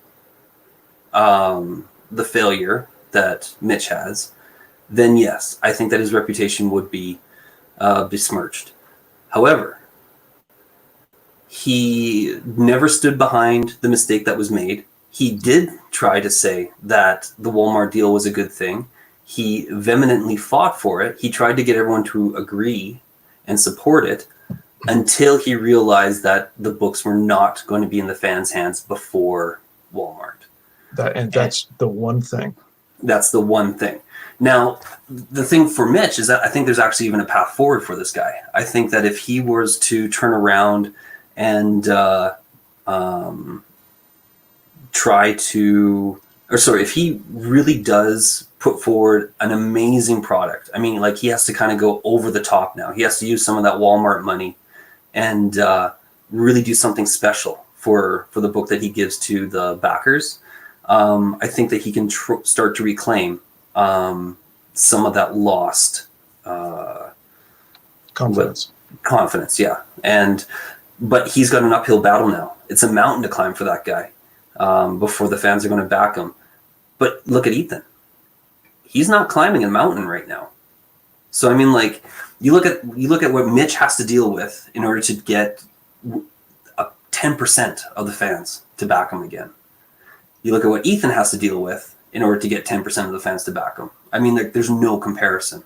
the failure that Mitch has, then yes, I think that his reputation would be besmirched. However, he never stood behind the mistake that was made. He did try to say that the Walmart deal was a good thing. He vehemently fought for it. He tried to get everyone to agree and support it until he realized that the books were not going to be in the fans' hands before Walmart. That's the one thing. That's the one thing. Now, the thing for Mitch is that I think there's actually even a path forward for this guy. I think that if he was to turn around and if he really does put forward an amazing product, I mean, like, he has to kind of go over the top now. He has to use some of that Walmart money and really do something special for the book that he gives to the backers. I think that he can start to reclaim some of that lost confidence, yeah. But he's got an uphill battle now. It's a mountain to climb for that guy before the fans are going to back him. But look at Ethan. He's not climbing a mountain right now. So I mean, like, you look at what Mitch has to deal with in order to get 10% of the fans to back him again. You look at what Ethan has to deal with in order to get 10% of the fans to back him. I mean, like, there's no comparison.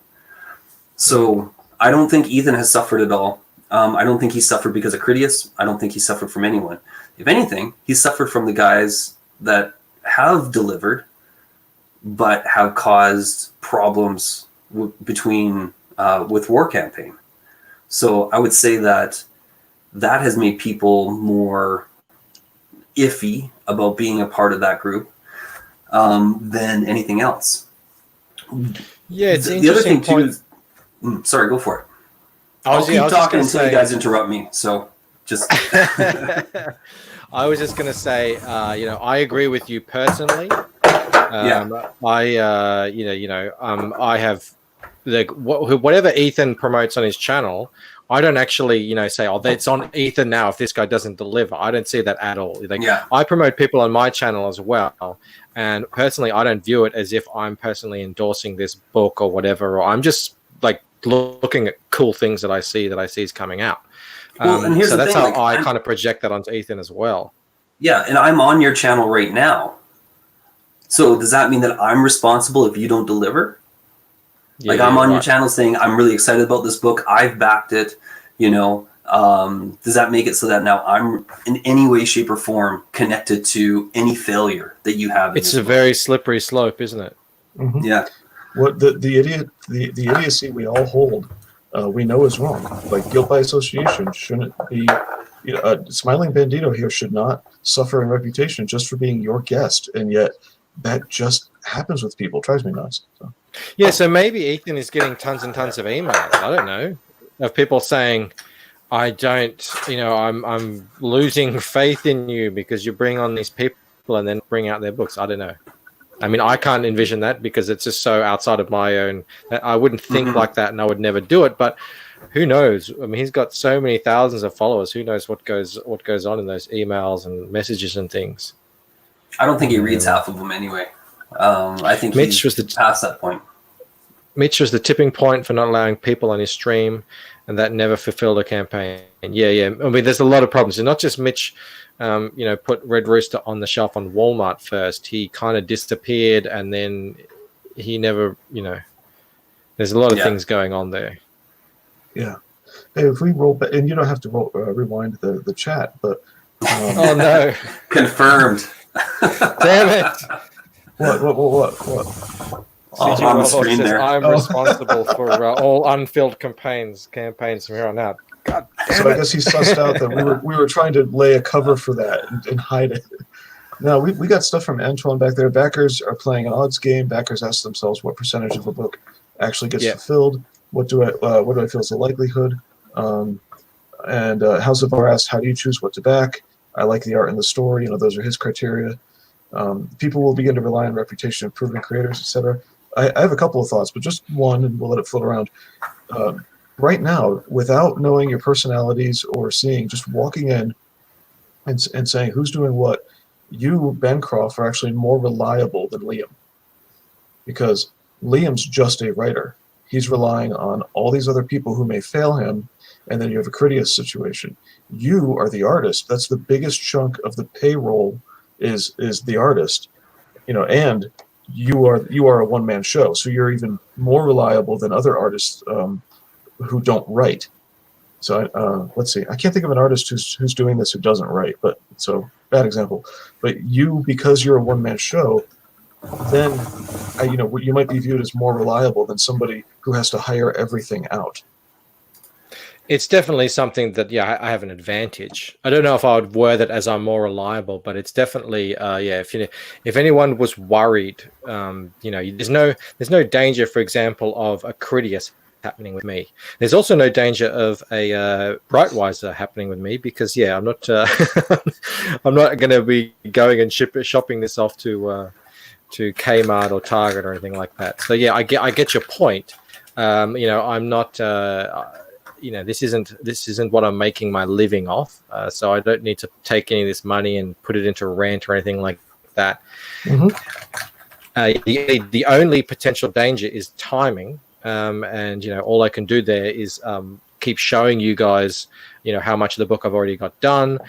So I don't think Ethan has suffered at all. I don't think he suffered because of Critias. I don't think he suffered from anyone. If anything, he suffered from the guys that have delivered, but have caused problems between with War Campaign. So I would say that has made people more iffy about being a part of that group than anything else. Yeah, it's the other thing point. too. Sorry, go for it. I'll keep talking until you guys interrupt me. So just. I was just going to say, I agree with you personally. I have whatever Ethan promotes on his channel. I don't actually, say, it's on Ethan now if this guy doesn't deliver. I don't see that at all. I promote people on my channel as well. And personally, I don't view it as if I'm personally endorsing this book or whatever, or I'm just like looking at cool things that I see is coming out. And here's so the that's thing, how I kind of project that onto Ethan as well. Yeah, and I'm on your channel right now. So does that mean that I'm responsible if you don't deliver? Like, I'm on your channel saying I'm really excited about this book. I've backed it. Does that make it so that now I'm in any way, shape, or form connected to any failure that you have? It's a very slippery slope, isn't it? Mm-hmm. Yeah. What the idiocy we all hold, we know is wrong. Like, guilt by association shouldn't be. Smiling Bandito here should not suffer in reputation just for being your guest, and yet that just happens with people. It drives me nuts. So. Yeah, so maybe Ethan is getting tons and tons of emails. I don't know, of people saying, "I don't, I'm losing faith in you because you bring on these people and then bring out their books." I don't know. I mean, I can't envision that because it's just so outside of my own. I wouldn't think like that, and I would never do it. But who knows? I mean, he's got so many thousands of followers. Who knows what goes on in those emails and messages and things? I don't think he reads half of them anyway. I think Mitch was past that point. Mitch was the tipping point for not allowing people on his stream, and that never fulfilled a campaign. Yeah. I mean, there's a lot of problems. And not just Mitch, put Red Rooster on the shelf on Walmart first. He kind of disappeared, and then he never, there's a lot of things going on there. Yeah. Hey, if we roll back, and you don't have to rewind the chat, but. Oh, no. Confirmed. Damn it. What? On the screen there. I'm responsible for all unfilled campaigns from here on out. God damn so it. I guess he sussed out that we were trying to lay a cover for that and hide it. Now, we got stuff from Antoine back there. Backers are playing an odds game. Backers ask themselves what percentage of the book actually gets fulfilled. What do I feel is the likelihood? And House of Bar asked, how do you choose what to back? I like the art and the story. Those are his criteria. People will begin to rely on reputation of proven creators, etc. I have a couple of thoughts, but just one, and we'll let it float around. Right now, without knowing your personalities or seeing, just walking in and saying who's doing what, you, Bancroft, are actually more reliable than Liam. Because Liam's just a writer. He's relying on all these other people who may fail him, and then you have a Critias situation. You are the artist. That's the biggest chunk of the payroll is the artist. And you are a one-man show, so you're even more reliable than other artists who don't write. So let's see. I can't think of an artist who's doing this who doesn't write, but so bad example. But you, because you're a one-man show, then you might be viewed as more reliable than somebody who has to hire everything out. It's definitely something that, I have an advantage. I don't know if I would word it as I'm more reliable, but it's definitely, if anyone was worried, there's no danger, for example, of a Critias happening with me. There's also no danger of a Brightwiser happening with me because, I'm not, I'm not going to be going and shopping this off to Kmart or Target or anything like that. So I get your point. I'm not. This isn't what I'm making my living off. So I don't need to take any of this money and put it into rent or anything like that. Mm-hmm. The only potential danger is timing. and all I can do there is keep showing you guys, how much of the book I've already got done,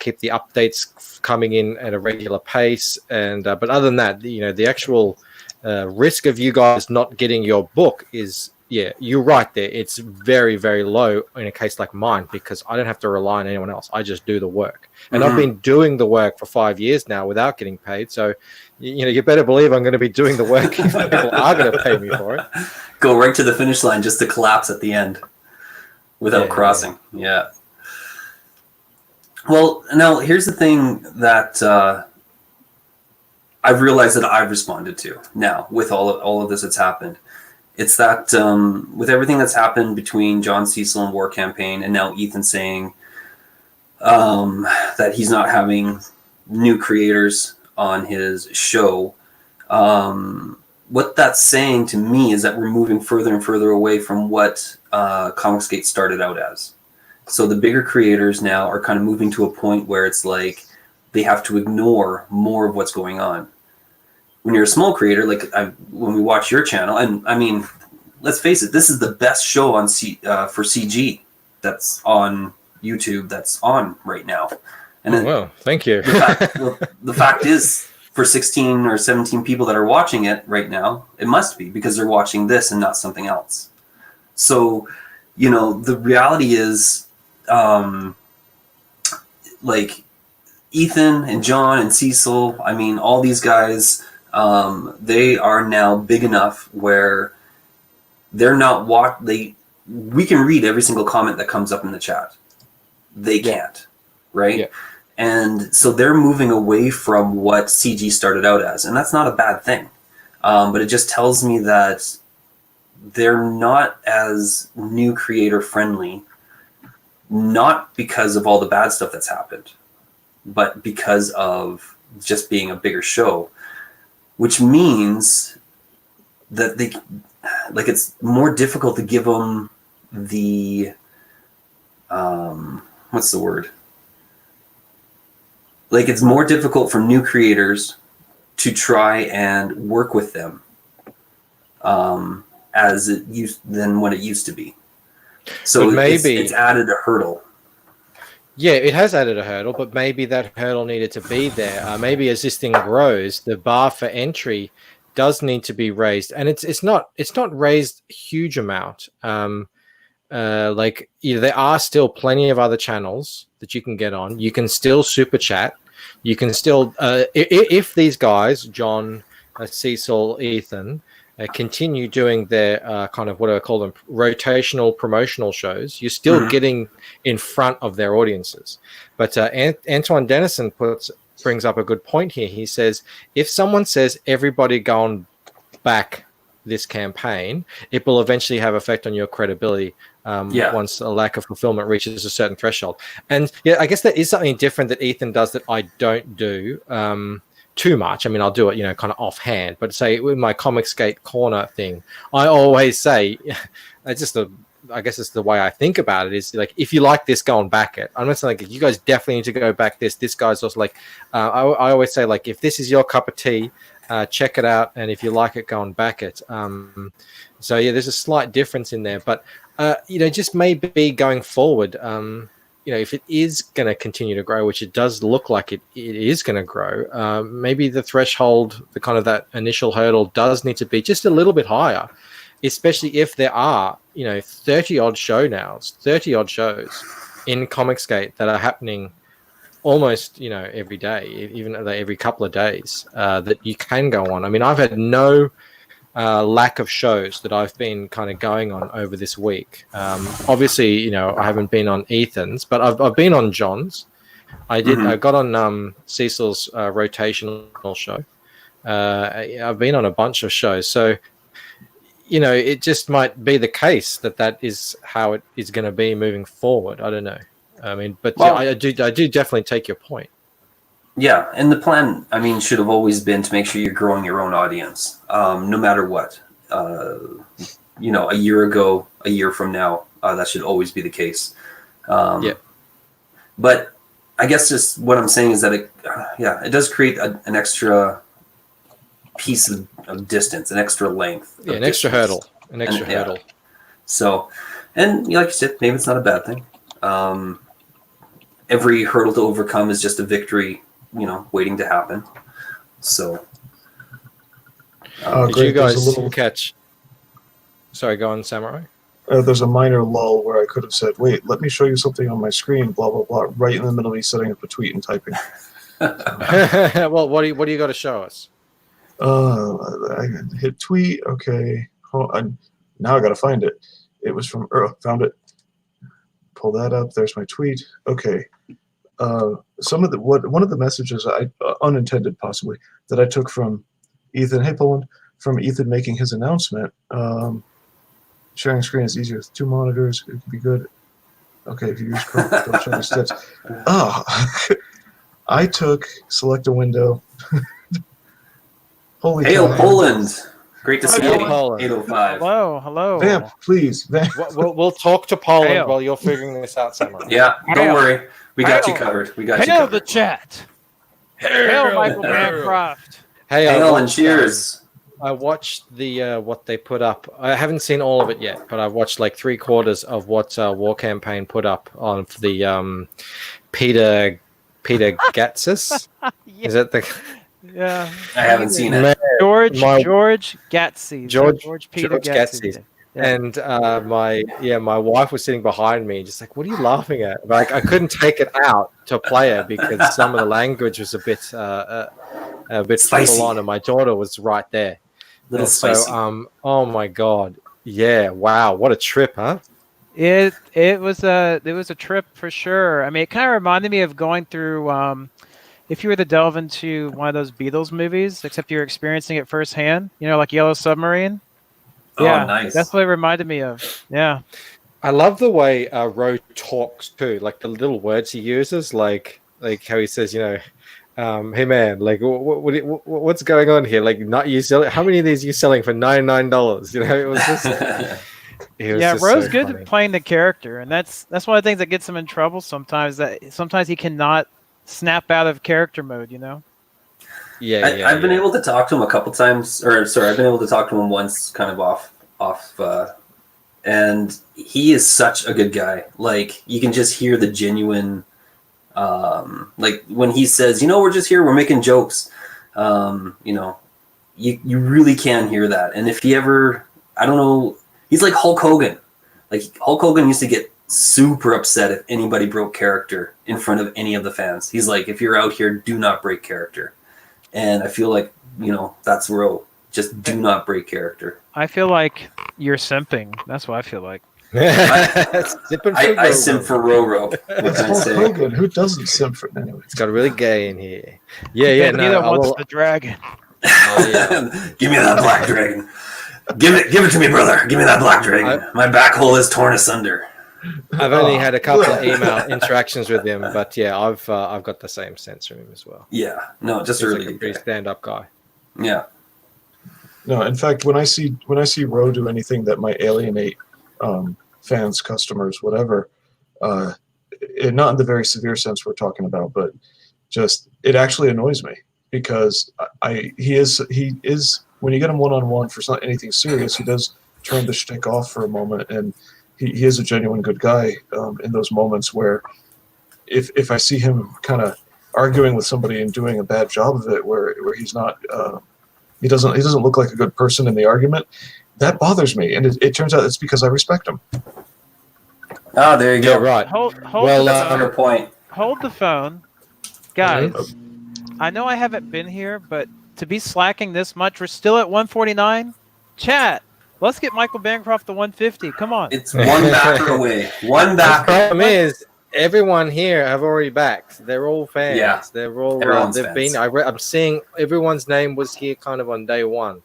keep the updates coming in at a regular pace, and but other than that, the actual risk of you guys not getting your book is, yeah, you're right there. It's very, very low in a case like mine because I don't have to rely on anyone else. I just do the work. And I've been doing the work for 5 years now without getting paid. So, you better believe I'm going to be doing the work if people are going to pay me for it. Go right to the finish line just to collapse at the end without crossing. Yeah. Well, now here's the thing that I've realized that I've responded to now with all of this that's happened. It's that with everything that's happened between John Cecil and War Campaign, and now Ethan saying that he's not having new creators on his show, what that's saying to me is that we're moving further and further away from what Comicsgate started out as. So the bigger creators now are kind of moving to a point where it's like they have to ignore more of what's going on. When you're a small creator, like when we watch your channel, and I mean, let's face it, this is the best show on for CG that's on YouTube that's on right now. And well, thank you. The fact is, for 16 or 17 people that are watching it right now, it must be because they're watching this and not something else. So, the reality is, like Ethan and John and Cecil, I mean, all these guys, they are now big enough where they're not we can read every single comment that comes up in the chat. They can't, right? Yeah. And so they're moving away from what CG started out as, and that's not a bad thing. But it just tells me that they're not as new creator friendly, not because of all the bad stuff that's happened, but because of just being a bigger show, which means that it's more difficult to give them the, what's the word? Like, it's more difficult for new creators to try and work with them than what it used to be. So maybe it's added a hurdle. Yeah, it has added a hurdle, but maybe that hurdle needed to be there. Maybe as this thing grows, the bar for entry does need to be raised, and it's not raised a huge amount. There are still plenty of other channels that you can get on. You can still super chat. You can still, if these guys, John, Cecil, Ethan, continue doing their kind of, what do I call them, rotational promotional shows, you're still getting in front of their audiences. But Antoine Dennison brings up a good point here. He says, if someone says everybody go and back this campaign, it will eventually have effect on your credibility once a lack of fulfillment reaches a certain threshold. And yeah, I guess that is something different that Ethan does that I don't do too much. I mean, I'll do it, kind of offhand, but say with my Comicsgate corner thing, I always say, I guess it's the way I think about it, is like, if you like this, go and back it. I'm not saying like, you guys definitely need to go back this. This guy's also like, I always say, like, if this is your cup of tea, check it out, and if you like it, go and back it. So yeah, there's a slight difference in there, but just maybe going forward, if it is going to continue to grow, which it does look like it is going to grow, maybe the threshold, the kind of that initial hurdle, does need to be just a little bit higher, especially if there are 30 odd shows in Comicsgate that are happening almost every day, even every couple of days, that you can go on. I mean, I've had no lack of shows that I've been kind of going on over this week. Obviously, I haven't been on Ethan's, but I've been on John's. I got on Cecil's rotational show. I've been on a bunch of shows, so it just might be the case that is how it is going to be moving forward. I don't know. I mean, but I do definitely take your point. Yeah, and the plan, I mean, should have always been to make sure you're growing your own audience, no matter what. A year ago, a year from now, that should always be the case. But I guess just what I'm saying is that it does create an extra piece of distance, an extra length. Yeah, an extra hurdle. An extra And, yeah. hurdle. So, and like you said, maybe it's not a bad thing. Every hurdle to overcome is just a victory, waiting to happen. So, did great. you guys There's a little- catch? Sorry, go on, Samurai. There's a minor lull where I could have said, "Wait, let me show you something on my screen." Blah blah blah. Right in the middle of me setting up a tweet and typing. Well, what do you got to show us? I hit tweet. Okay. Now I got to find it. It was from found it. Pull that up. There's my tweet. Okay. One of the messages unintended possibly that I took from Ethan. Hey, Poland. From Ethan making his announcement. Sharing screen is easier with 2 monitors. It could be good. Okay, if you use Chrome, don't show the steps. I took select a window. Holy Hail cow. Poland! Great to see Hail you. Poland. 805. Hello. Vamp, please. Vamp. We'll talk to Poland Hail. while you're figuring this out, Samurai. Yeah, don't Hail. worry. We got you Hail. covered. We got you Hail the covered. chat. Hail Michael Bancroft. Hey, Hail and cheers. I watched the what they put up. I haven't seen all of it yet, but I've watched like 3/4 of what War Campaign put up on the Peter Gatsis. Is that the Yeah. I haven't seen it. Man, George my- Gatsey. George Peter Gatsey. Gatsey. And my wife was sitting behind me, just like, "What are you laughing at?" Like, I couldn't take it out to play it because some of the language was a bit Spicy. full on, and my daughter was right there. Little And so, spicy. oh my god, yeah, wow, what a trip, huh? It was a trip for sure. I mean, it kind of reminded me of going through if you were to delve into one of those Beatles movies, except you're experiencing it firsthand. Like Yellow Submarine. Oh, Yeah, nice. that's what it reminded me of. Yeah. I love the way Ro talks too, like the little words he uses, like how he says, hey man, like what's going on here? Like, not you selling? How many of these are you selling for $99? It was just. Ro's so good funny. at playing the character, and that's one of the things that gets him in trouble sometimes. That sometimes he cannot snap out of character mode. I've been able to talk to him a couple times, I've been able to talk to him once, kind of off, and he is such a good guy. Like, you can just hear the genuine, like when he says, we're just here, we're making jokes. You really can hear that. And if he ever, I don't know, he's like Hulk Hogan. Like, Hulk Hogan used to get super upset if anybody broke character in front of any of the fans. He's like, if you're out here, do not break character. And I feel like, that's Ro. Just do not break character. I feel like you're simping. That's what I feel like. I simp for Ro. What It's can I Hulk say? Hogan. Who doesn't simp for anyway? It's got really gay in here. Yeah. Neither No, wants the dragon. Give me that black dragon. Give it to me, brother. Give me that black dragon. My back hole is torn asunder. I've only had a couple of email interactions with him, but yeah, I've got the same sense from him as well. Yeah. No, just He's a like really a pretty good guy. stand-up guy. Yeah. No, in fact, when I see Ro do anything that might alienate fans, customers, whatever, not in the very severe sense we're talking about, but just it actually annoys me because he is when you get him one-on-one for anything serious, he does turn the shtick off for a moment, and he is a genuine good guy in those moments where if I see him kind of arguing with somebody and doing a bad job of it, where he's not. He doesn't look like a good person in the argument. That bothers me, and it turns out it's because I respect him. Oh, there you go. Yeah, right. Hold Well, the That's phone. 100 point. Hold the phone, guys. I know I haven't been here, but to be slacking this much, we're still at 149. Chat. Let's get Michael Bancroft to 150. Come on. It's one backer away. One The backer. problem is, everyone here have already backed. They're all fans. Yeah. They're all. Everyone's They've fans. been. I'm seeing everyone's name was here kind of on day one.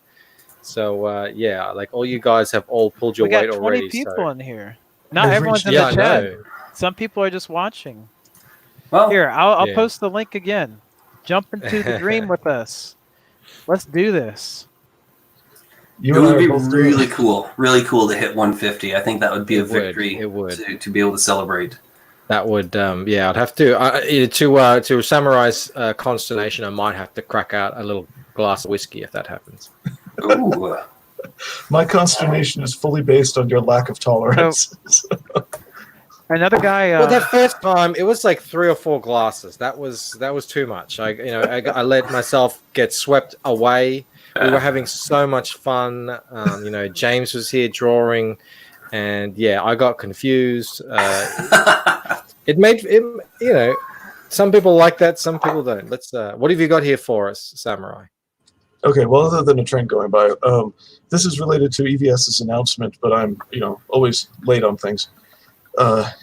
So yeah, like all you guys have all pulled your We got weight 20 already. people so. in here. Not They've everyone's in reached- Yeah, I the chat. know. Some people are just watching. Well, Here, I'll Yeah. post the link again. Jump into the dream with us. Let's do this. You it and I would are be both doing really it. cool to hit 150. I think that would be a It would, victory it would. to be able to celebrate. That would, yeah, I'd have to to Samurai's consternation. I might have to crack out a little glass of whiskey if that happens. Ooh. My consternation is fully based on your lack of tolerance. Another guy. Well, that first time it was like 3 or 4 glasses. That was too much. I let myself get swept away. We were having so much fun. James was here drawing, and yeah, I got confused. It made it. Some people like that, some people don't. Let's. What have you got here for us, Samurai? Okay, well, other than a train going by, this is related to EVS's announcement, but I'm, always late on things.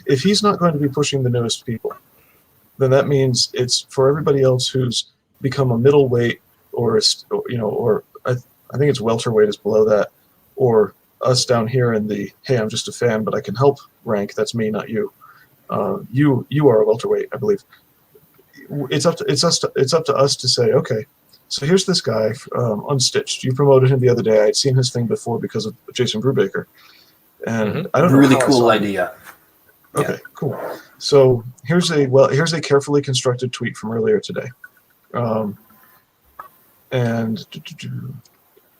If he's not going to be pushing the newest people, then that means it's for everybody else who's become a middleweight or I think it's welterweight is below that, or us down here in the hey, I'm just a fan, but I can help rank. That's me, not you. You are a welterweight, I believe. It's up to us to say, okay, so here's this guy, Unstitched. You promoted him the other day. I'd seen his thing before because of Jason Brubaker, and I don't know. Really cool idea. Okay, cool. So here's a carefully constructed tweet from earlier today, and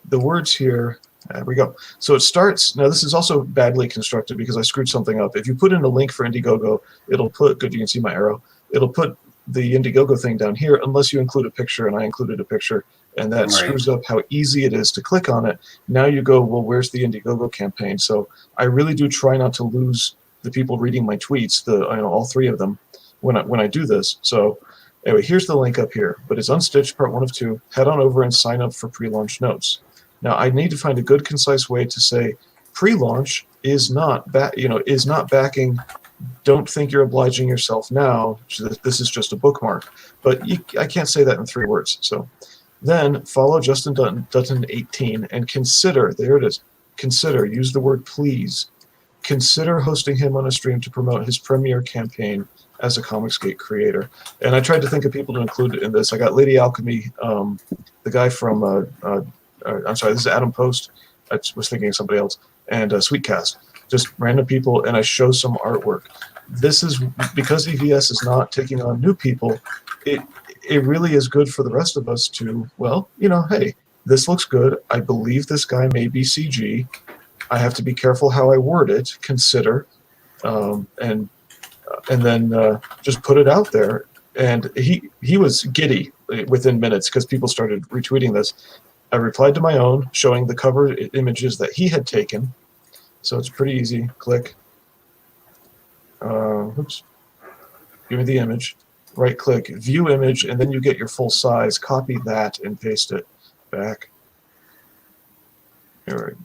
the words here. There we go. So it starts. Now this is also badly constructed because I screwed something up. If you put in a link for Indiegogo, it'll put. Good, you can see my arrow. It'll put the Indiegogo thing down here unless you include a picture, and I included a picture, and that screws up how easy it is to click on it. Now you go, well, where's the Indiegogo campaign? So I really do try not to lose the people reading my tweets, all 3 of them, when I do this. So anyway, here's the link up here, but it's Unstitched Part 1 of 2. Head on over and sign up for pre-launch notes. Now I need to find a good, concise way to say pre-launch is not backing. Don't think you're obliging yourself now. This is just a bookmark. But I can't say that in 3 words. So then follow Justin Dutton 18 and consider, there it is, consider, use the word please, consider hosting him on a stream to promote his premiere campaign as a Comicsgate creator. And I tried to think of people to include in this. I got Lady Alchemy, the guy from, I'm sorry, this is Adam Post. I was thinking of somebody else. And Sweetcast. Just random people, and I show some artwork. This is because EVS is not taking on new people. It really is good for the rest of us to, hey, this looks good. I believe this guy may be CG. I have to be careful how I word it. Consider, and then just put it out there. And he was giddy within minutes because people started retweeting this. I replied to my own, showing the cover images that he had taken. So it's pretty easy. Click. Oops. Give me the image. Right click, view image, and then you get your full size. Copy that and paste it back. Here,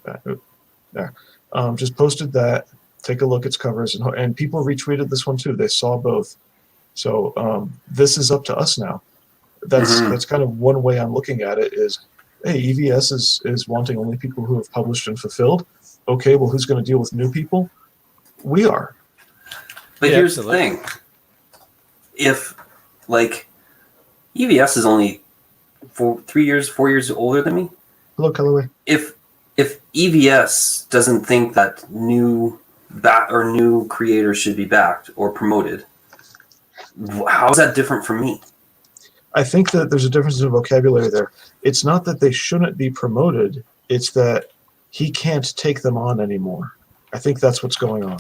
there. Just posted that. Take a look at its covers, and people retweeted this one too. They saw both. So this is up to us now. That's kind of one way I'm looking at it. Is hey, EVS is wanting only people who have published and fulfilled. Okay, well, who's going to deal with new people? We are. But here's the thing. If, EVS is only 4 years older than me. Hello, Callaway. If EVS doesn't think that new creators should be backed or promoted, how is that different from me? I think that there's a difference in vocabulary there. It's not that they shouldn't be promoted. It's that he can't take them on anymore. I think that's what's going on.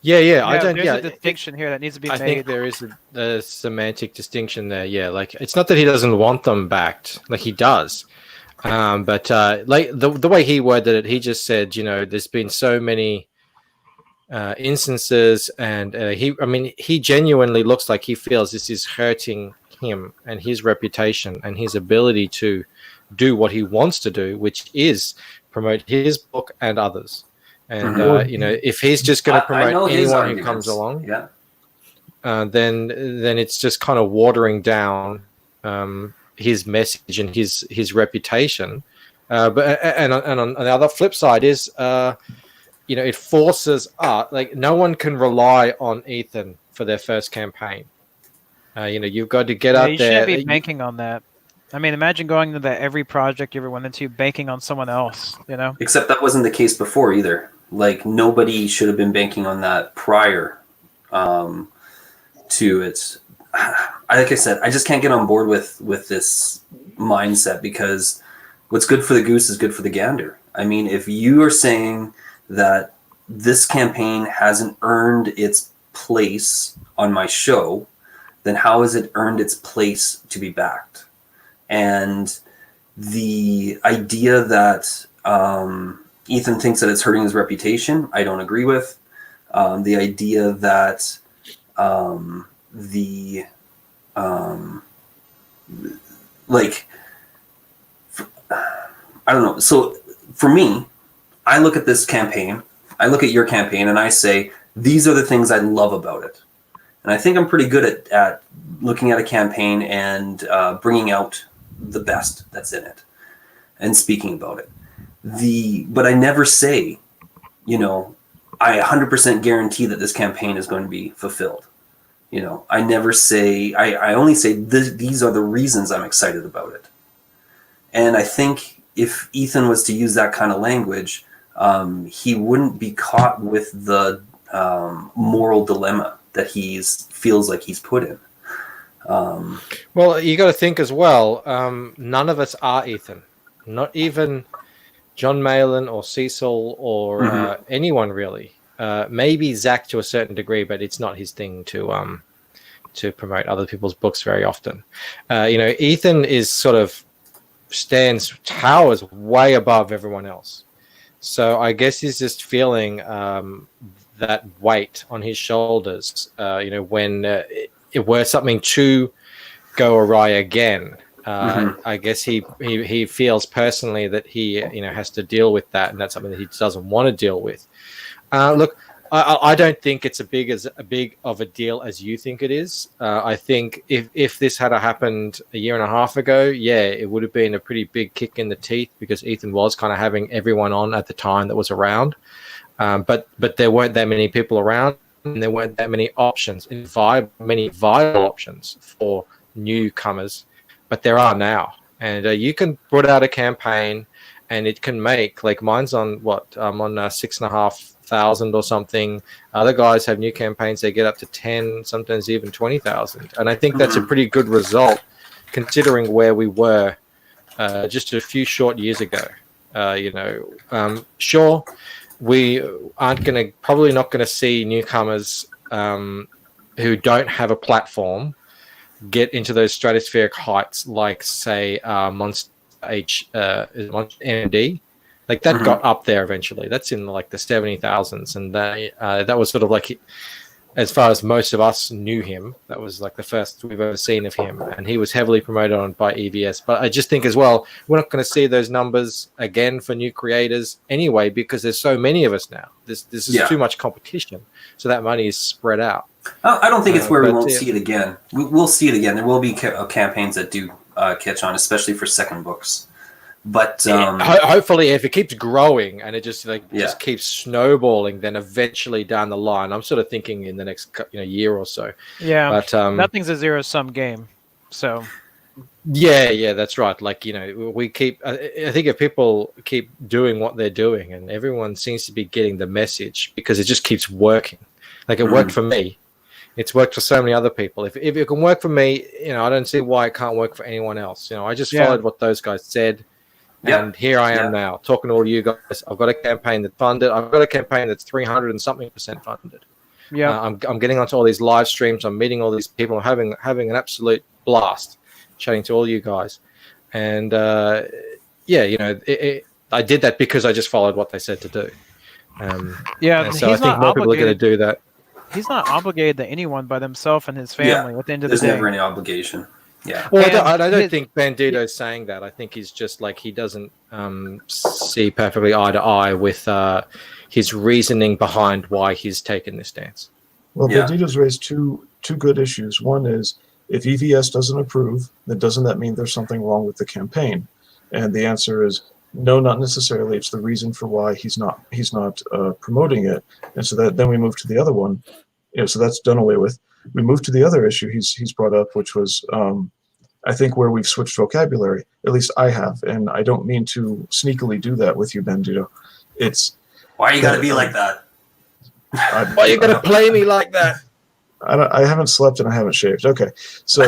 Yeah. There's a distinction here that needs to be made. I think there is a semantic distinction there. Yeah, it's not that he doesn't want them backed. He does. But the way he worded it, he just said, there's been so many instances, and he genuinely looks like he feels this is hurting him and his reputation and his ability to do what he wants to do, which is promote his book and others. And if he's just going to promote anyone who comes along, then it's just kind of watering down his message and his reputation. But on the other flip side is, it forces art. No one can rely on Ethan for their first campaign. You've got to get out there. You shouldn't be banking on that. I mean, imagine going into every project you ever went into, banking on someone else, Except that wasn't the case before either. Nobody should have been banking on that prior to it. Like I said, I just can't get on board with this mindset because what's good for the goose is good for the gander. I mean, if you are saying that this campaign hasn't earned its place on my show, then how has it earned its place to be backed? And the idea that Ethan thinks that it's hurting his reputation, I don't agree with. The idea that I don't know. So for me, I look at this campaign, I look at your campaign, and I say, these are the things I love about it. And I think I'm pretty good at looking at a campaign and bringing out the best that's in it and speaking about it. But I never say, I 100% guarantee that this campaign is going to be fulfilled. I never say, I only say these are the reasons I'm excited about it. And I think if Ethan was to use that kind of language, he wouldn't be caught with the moral dilemma that he feels like he's put in. Well, you got to think as well. None of us are Ethan. Not even John Malin or Cecil or anyone really. Maybe Zach to a certain degree, but it's not his thing to promote other people's books very often. Ethan is sort of towers way above everyone else. So I guess he's just feeling that weight on his shoulders. When it were something to go awry again, I guess he feels personally that he has to deal with that, and that's something that he doesn't want to deal with. Look, I don't think it's as big of a deal as you think it is. I think if this had happened a year and a half ago, it would have been a pretty big kick in the teeth, because Ethan was kind of having everyone on at the time that was around. But there weren't that many people around, and there weren't that many options, many viable options for newcomers. But there are now, and you can put out a campaign, and it can make, like, mine's on I'm on 6,500 or something. Other guys have new campaigns; they get up to 10, sometimes even 20,000, and I think that's a pretty good result, considering where we were just a few short years ago. Sure, we aren't probably not gonna see newcomers who don't have a platform get into those stratospheric heights, like say Monster MD. Like that got up there eventually. That's in like the 70,000s, and that was sort of like, as far as most of us knew him, that was like the first we've ever seen of him, and he was heavily promoted on by EVS. But I just think as well, we're not going to see those numbers again for new creators anyway, because there's so many of us now. This is too much competition, so that money is spread out. I don't think it's where we won't see it again. We'll see it again. There will be campaigns that do catch on, especially for second books. But hopefully, if it keeps growing and it just keeps snowballing, then eventually down the line, I'm sort of thinking in the next year or so. Yeah, but nothing's a zero-sum game. So yeah, that's right. Like we keep. I think if people keep doing what they're doing, and everyone seems to be getting the message, because it just keeps working. Like it worked for me. It's worked for so many other people. If it can work for me, I don't see why it can't work for anyone else. I just followed what those guys said. And here I am now talking to all you guys. I've got a campaign that's funded. I've got a campaign that's 300 and something % funded. Yeah, I'm getting onto all these live streams. I'm meeting all these people. I'm having an absolute blast, chatting to all you guys. And I did that because I just followed what they said to do. So I think more people are going to do that. He's not obligated to anyone but himself and his family at the end of the day. There's never any obligation. Yeah. Well, I don't think Bandito's saying that. I think he's just like, he doesn't see perfectly eye to eye with his reasoning behind why he's taken this stance. Well, Bandito's raised two good issues. One is, if EVS doesn't approve, then doesn't that mean there's something wrong with the campaign? And the answer is no, not necessarily. It's the reason for why he's not promoting it. And so then we move to the other one. So that's done away with. We move to the other issue he's brought up, which was I think where we've switched vocabulary. At least I have, and I don't mean to sneakily do that with you, Bandito. It's why you got to be like that. Why you got to play me like that? I haven't slept and I haven't shaved. Okay, so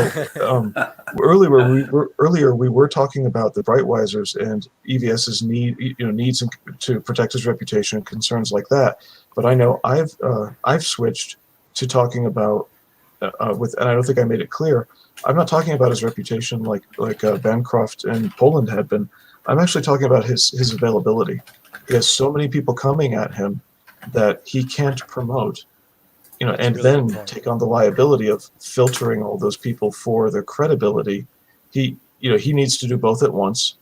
earlier we were talking about the Brightwisers and EVS's needs to protect his reputation and concerns like that. But I know I've switched to talking about and I don't think I made it clear. I'm not talking about his reputation like Bancroft and Poland had been. I'm actually talking about his availability. He has so many people coming at him that he can't promote. And then take on the liability of filtering all those people for their credibility. He needs to do both at once,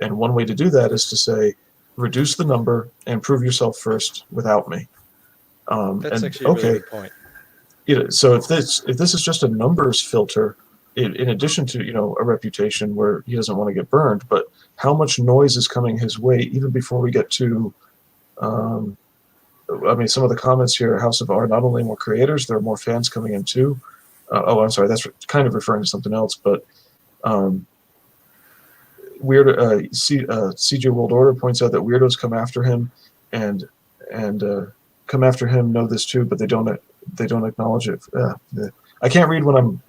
and one way to do that is to say, reduce the number and prove yourself first without me. That's actually a really good point. So if this is just a numbers filter, in addition to a reputation where he doesn't want to get burned, but how much noise is coming his way even before we get to. Some of the comments here, House of R, not only more creators, there are more fans coming in too. I'm sorry, that's kind of referring to something else, but CJ World Order points out that weirdos come after him and come after him know this too, but they don't acknowledge it. I can't read when I'm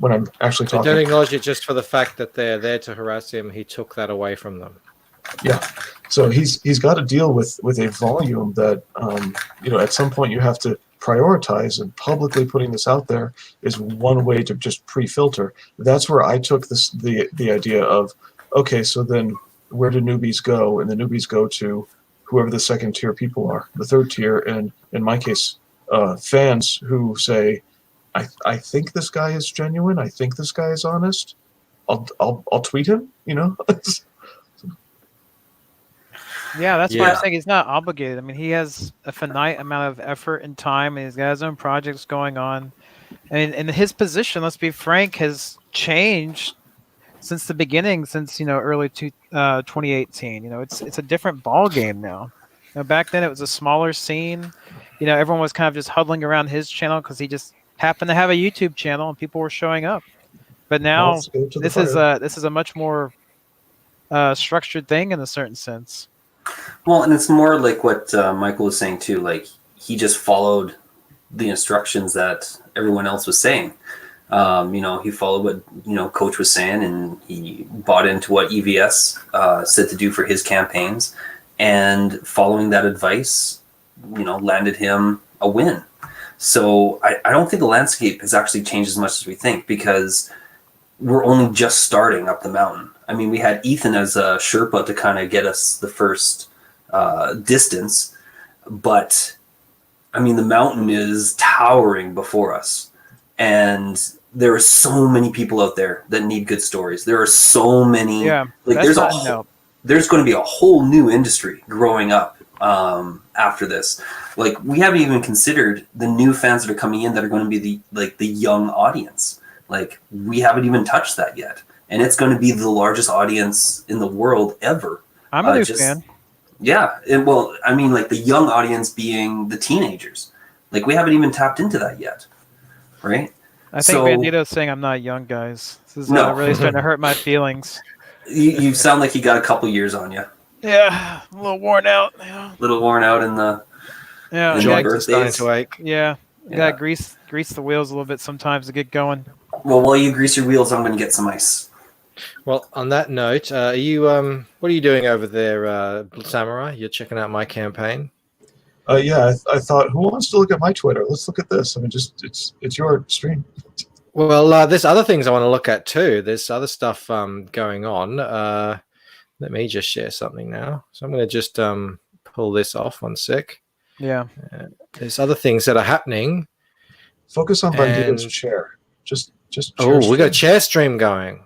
actually They talking. don't acknowledge it just for the fact that they're there to harass him. He took that away from them. Yeah, so he's got to deal with a volume that at some point you have to prioritize, and publicly putting this out there is one way to just pre-filter. That's where I took the idea of, okay, so then where do newbies go? And the newbies go to whoever the second tier people are, the third tier, and in my case, fans who say, I think this guy is genuine. I think this guy is honest. I'll tweet him. Yeah, that's why I'm saying he's not obligated. I mean, he has a finite amount of effort and time, and he's got his own projects going on. And his position, let's be frank, has changed since the beginning, since early 2018. It's a different ball game now. Back then it was a smaller scene. Everyone was kind of just huddling around his channel because he just happened to have a YouTube channel and people were showing up. But now this is a much more structured thing in a certain sense. Well, and it's more like what Michael was saying too. Like he just followed the instructions that everyone else was saying. He followed what Coach was saying, and he bought into what EVS said to do for his campaigns. And following that advice, landed him a win. So I don't think the landscape has actually changed as much as we think, because we're only just starting up the mountain. I mean, we had Ethan as a Sherpa to kind of get us the first distance, but I mean, the mountain is towering before us, and there are so many people out there that need good stories. There are so many. Yeah, there's going to be a whole new industry growing up after this. Like, we haven't even considered the new fans that are coming in that are going to be the young audience. Like, we haven't even touched that yet. And it's going to be the largest audience in the world ever. I'm a new fan. Yeah. The young audience being the teenagers. Like, we haven't even tapped into that yet. Right? I think Bandito's saying I'm not young, guys. This is really starting to hurt my feelings. You sound like you got a couple years on you. Yeah. A little worn out. Yeah. A little worn out in the joints are starting to ache. Yeah. You got to grease the wheels a little bit sometimes to get going. Well, while you grease your wheels, I'm going to get some ice. Well, on that note, what are you doing over there, Samurai? You're checking out my campaign. I thought, who wants to look at my Twitter? Let's look at this. I mean, it's your stream. Well, there's other things I want to look at too. There's other stuff going on. Let me just share something now. So I'm going to just pull this off 1 sec. Yeah. There's other things that are happening. Focus on Bandito's chair. Just. We got a chair stream going.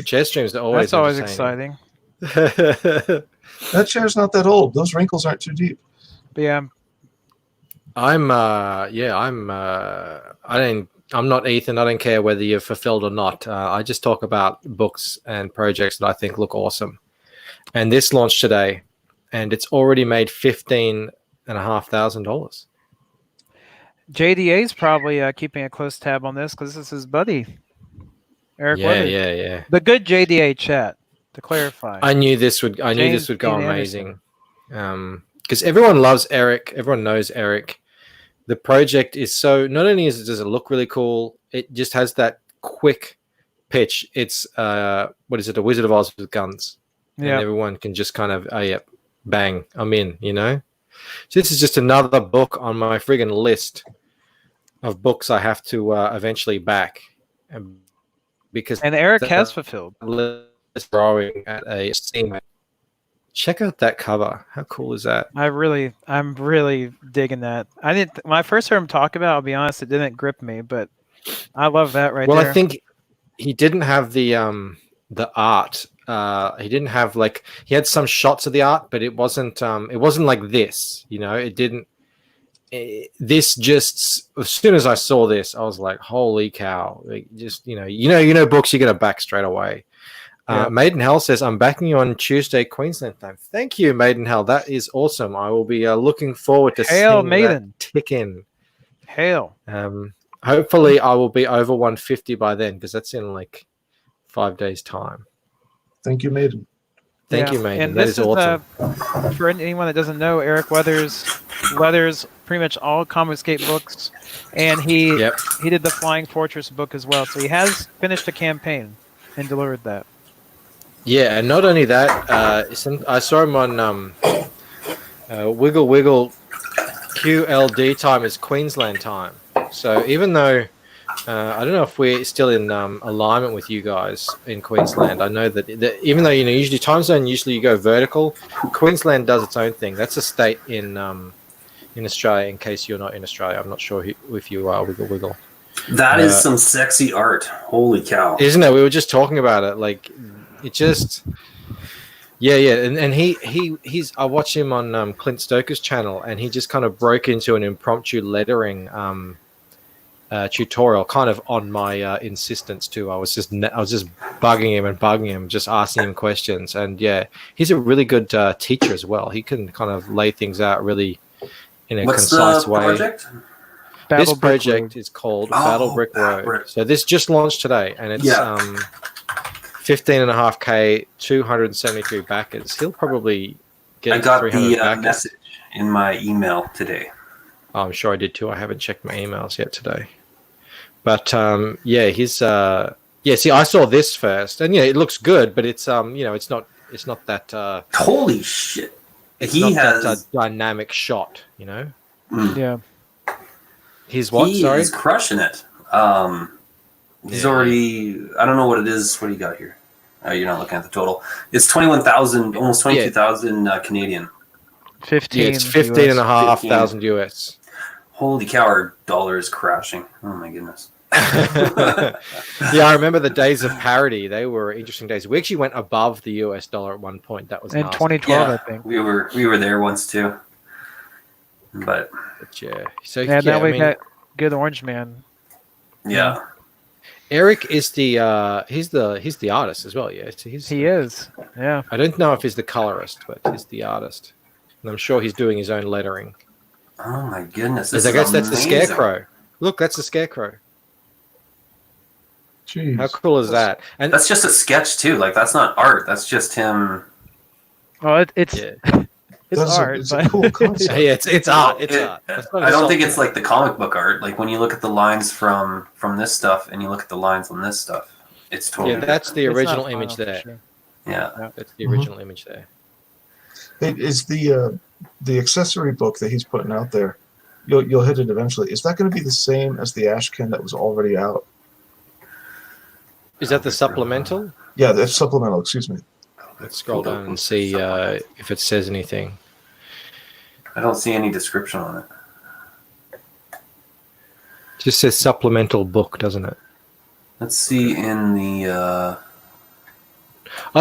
Chair streams are always. That's always exciting. That chair's not that old. Those wrinkles aren't too deep. But yeah. I'm not Ethan. I don't care whether you're fulfilled or not. I just talk about books and projects that I think look awesome. And this launched today, and it's already made $15,500. JDA's probably keeping a close tab on this because this is his buddy, Eric. Yeah. The good JDA chat, to clarify. I knew this would go amazing. Because everyone loves Eric. Everyone knows Eric. the project is so. Not only does it look really cool, it just has that quick pitch. It's what is it? A Wizard of Oz with guns, and everyone can just kind of, oh yeah, bang, I'm in. So this is just another book on my friggin' list of books I have to eventually back, because Eric has fulfilled. List growing at a steam. Check out that cover. How cool is that? I'm really digging that. I didn't when I first heard him talk about it, I'll be honest, it didn't grip me, but I love that right there. Well, I think he didn't have the art. He didn't have he had some shots of the art, but it wasn't like this. It didn't. This just as soon as I saw this, I was like, "Holy cow!" Just books you're gonna back straight away. Maidenhell says, "I'm backing you on Tuesday, Queensland time." Thank you, Maidenhell. That is awesome. I will be looking forward to seeing that tick in. Hail. Hopefully, I will be over 150 by then, because that's in 5 days' time. Thank you, Maiden. Thank you, Maiden. And that is awesome. For anyone that doesn't know, Eric leathers pretty much all Comic Escape books, and he did the Flying Fortress book as well. So he has finished a campaign and delivered that. Yeah, and not only that, I saw him on Wiggle Wiggle. QLD time is Queensland time. So even though I don't know if we're still in alignment with you guys in Queensland, I know that even though usually time zone you go vertical, Queensland does its own thing. That's a state in Australia. In case you're not in Australia, I'm not sure if you are. Wiggle Wiggle. That is some sexy art. Holy cow! Isn't it? We were just talking about it. It just. Yeah, and he's. I watch him on Clint Stoker's channel, and he just kind of broke into an impromptu lettering tutorial, kind of on my insistence too. I was just bugging him, just asking him questions, and yeah, he's a really good teacher as well. He can kind of lay things out really in a concise way. Project? This project is called Battle Brick Road. So this just launched today, and it's 15.5K, 273 backers. He'll probably get. I got 300 the backers. message in my email today. Oh, I'm sure I did too. I haven't checked my emails yet today, but he's see, I saw this first, and it looks good, but it's it's not that. Holy shit! He has that dynamic shot, Yeah. He's what? Sorry, he's crushing it. He's already. I don't know what it is. What do you got here? You're not looking at the total. It's 21,000, almost 22,000 Canadian. 15. Yeah, it's 15,500 US. Holy cow! Our dollar is crashing. Oh my goodness. Yeah, I remember the days of parity. They were interesting days. We actually went above the US dollar at one point. That was in nasty. 2012, I think. We were there once too. But yeah, so now we got good Orange Man. Yeah. Eric is he's the artist as well. Yeah, he is. Yeah. I don't know if he's the colorist, but he's the artist, and I'm sure he's doing his own lettering. Oh my goodness! I guess that's the Scarecrow. Look, that's the Scarecrow. Jeez. How cool is that? And that's just a sketch too. That's not art. That's just him. Well, it's art. It's a cool concept. Yeah, it's art. It's art. I don't think it's like the comic book art. Like when you look at the lines from this stuff and you look at the lines on this stuff, it's totally. Yeah, that's the original image there. Sure. Yeah, that's the original image there. It is the accessory book that he's putting out there. You'll hit it eventually. Is that going to be the same as the Ashcan that was already out? Is that the supplemental? Yeah, that's supplemental. Excuse me. Let's scroll down and see if it says anything. I don't see any description on it. It just says supplemental book, doesn't it? Let's see in the.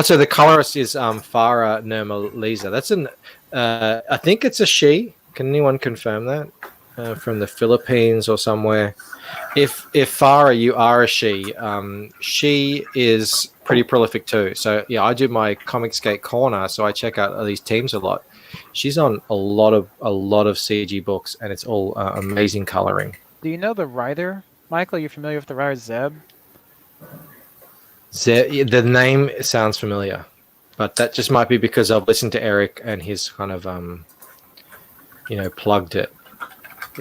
So the colorist is Farah Nirma Lisa. That's I think it's a she. Can anyone confirm that? From the Philippines or somewhere. If Farah, you are a she, she is pretty prolific too. So yeah, I do my Comicsgate corner, so I check out these teams a lot. She's on a lot of CG books, and it's all amazing coloring. Do you know the writer, Michael? Are you familiar with the writer Zeb? The name sounds familiar, but that just might be because I've listened to Eric and he's kind of plugged it.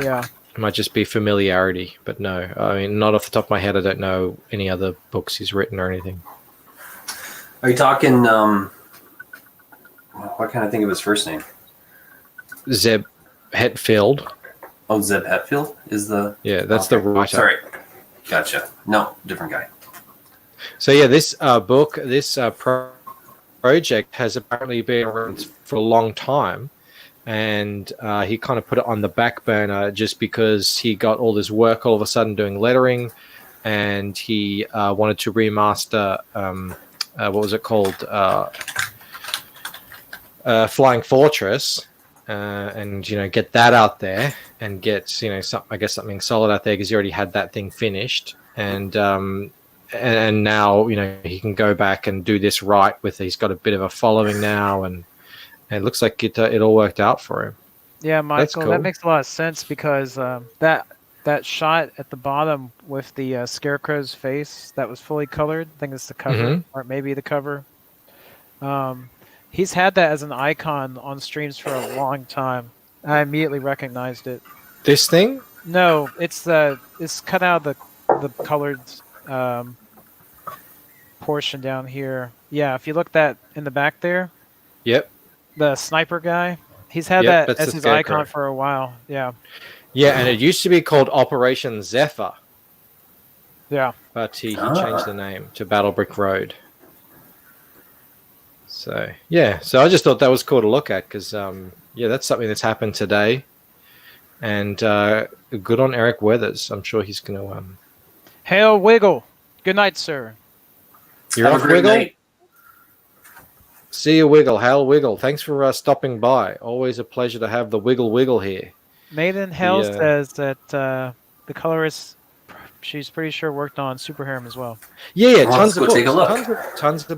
Yeah. It might just be familiarity, but no. I mean, not off the top of my head, I don't know any other books he's written or anything. Are you talking? Why can't I think of his first name? Zeb Hetfield. Oh, Zeb Hetfield is the. Yeah, that's the writer. Sorry, gotcha. No, different guy. So yeah, this book, this project has apparently been around for a long time, and he kind of put it on the back burner just because he got all this work all of a sudden doing lettering, and he wanted to remaster what was it called, Flying Fortress, and get that out there and get something solid out there because he already had that thing finished, and now he can go back and do this right with. He's got a bit of a following now, and it looks like it all worked out for him. Yeah, Michael, cool. that makes a lot of sense because that shot at the bottom with the scarecrow's face that was fully colored. I think it's the cover, or maybe the cover. He's had that as an icon on streams for a long time. I immediately recognized it. This thing? No, it's cut out of the colored portion down here. Yeah, if you look that in the back there. Yep. The sniper guy. He's had that as his icon for a while. Yeah. Yeah, and it used to be called Operation Zephyr. Yeah. But he changed the name to Battle Brick Road. So, yeah. So I just thought that was cool to look at because, that's something that's happened today. And good on Eric Weathers. I'm sure he's going to... Hail Wiggle. Good night, sir. You're Have off, a great Wiggle? night. See you, Wiggle. Hail Wiggle. Thanks for stopping by. Always a pleasure to have the Wiggle here. Maiden Hell says that the colorist, she's pretty sure worked on Super Harem as well. Yeah, Well, tons of let's books. go take a look. Tons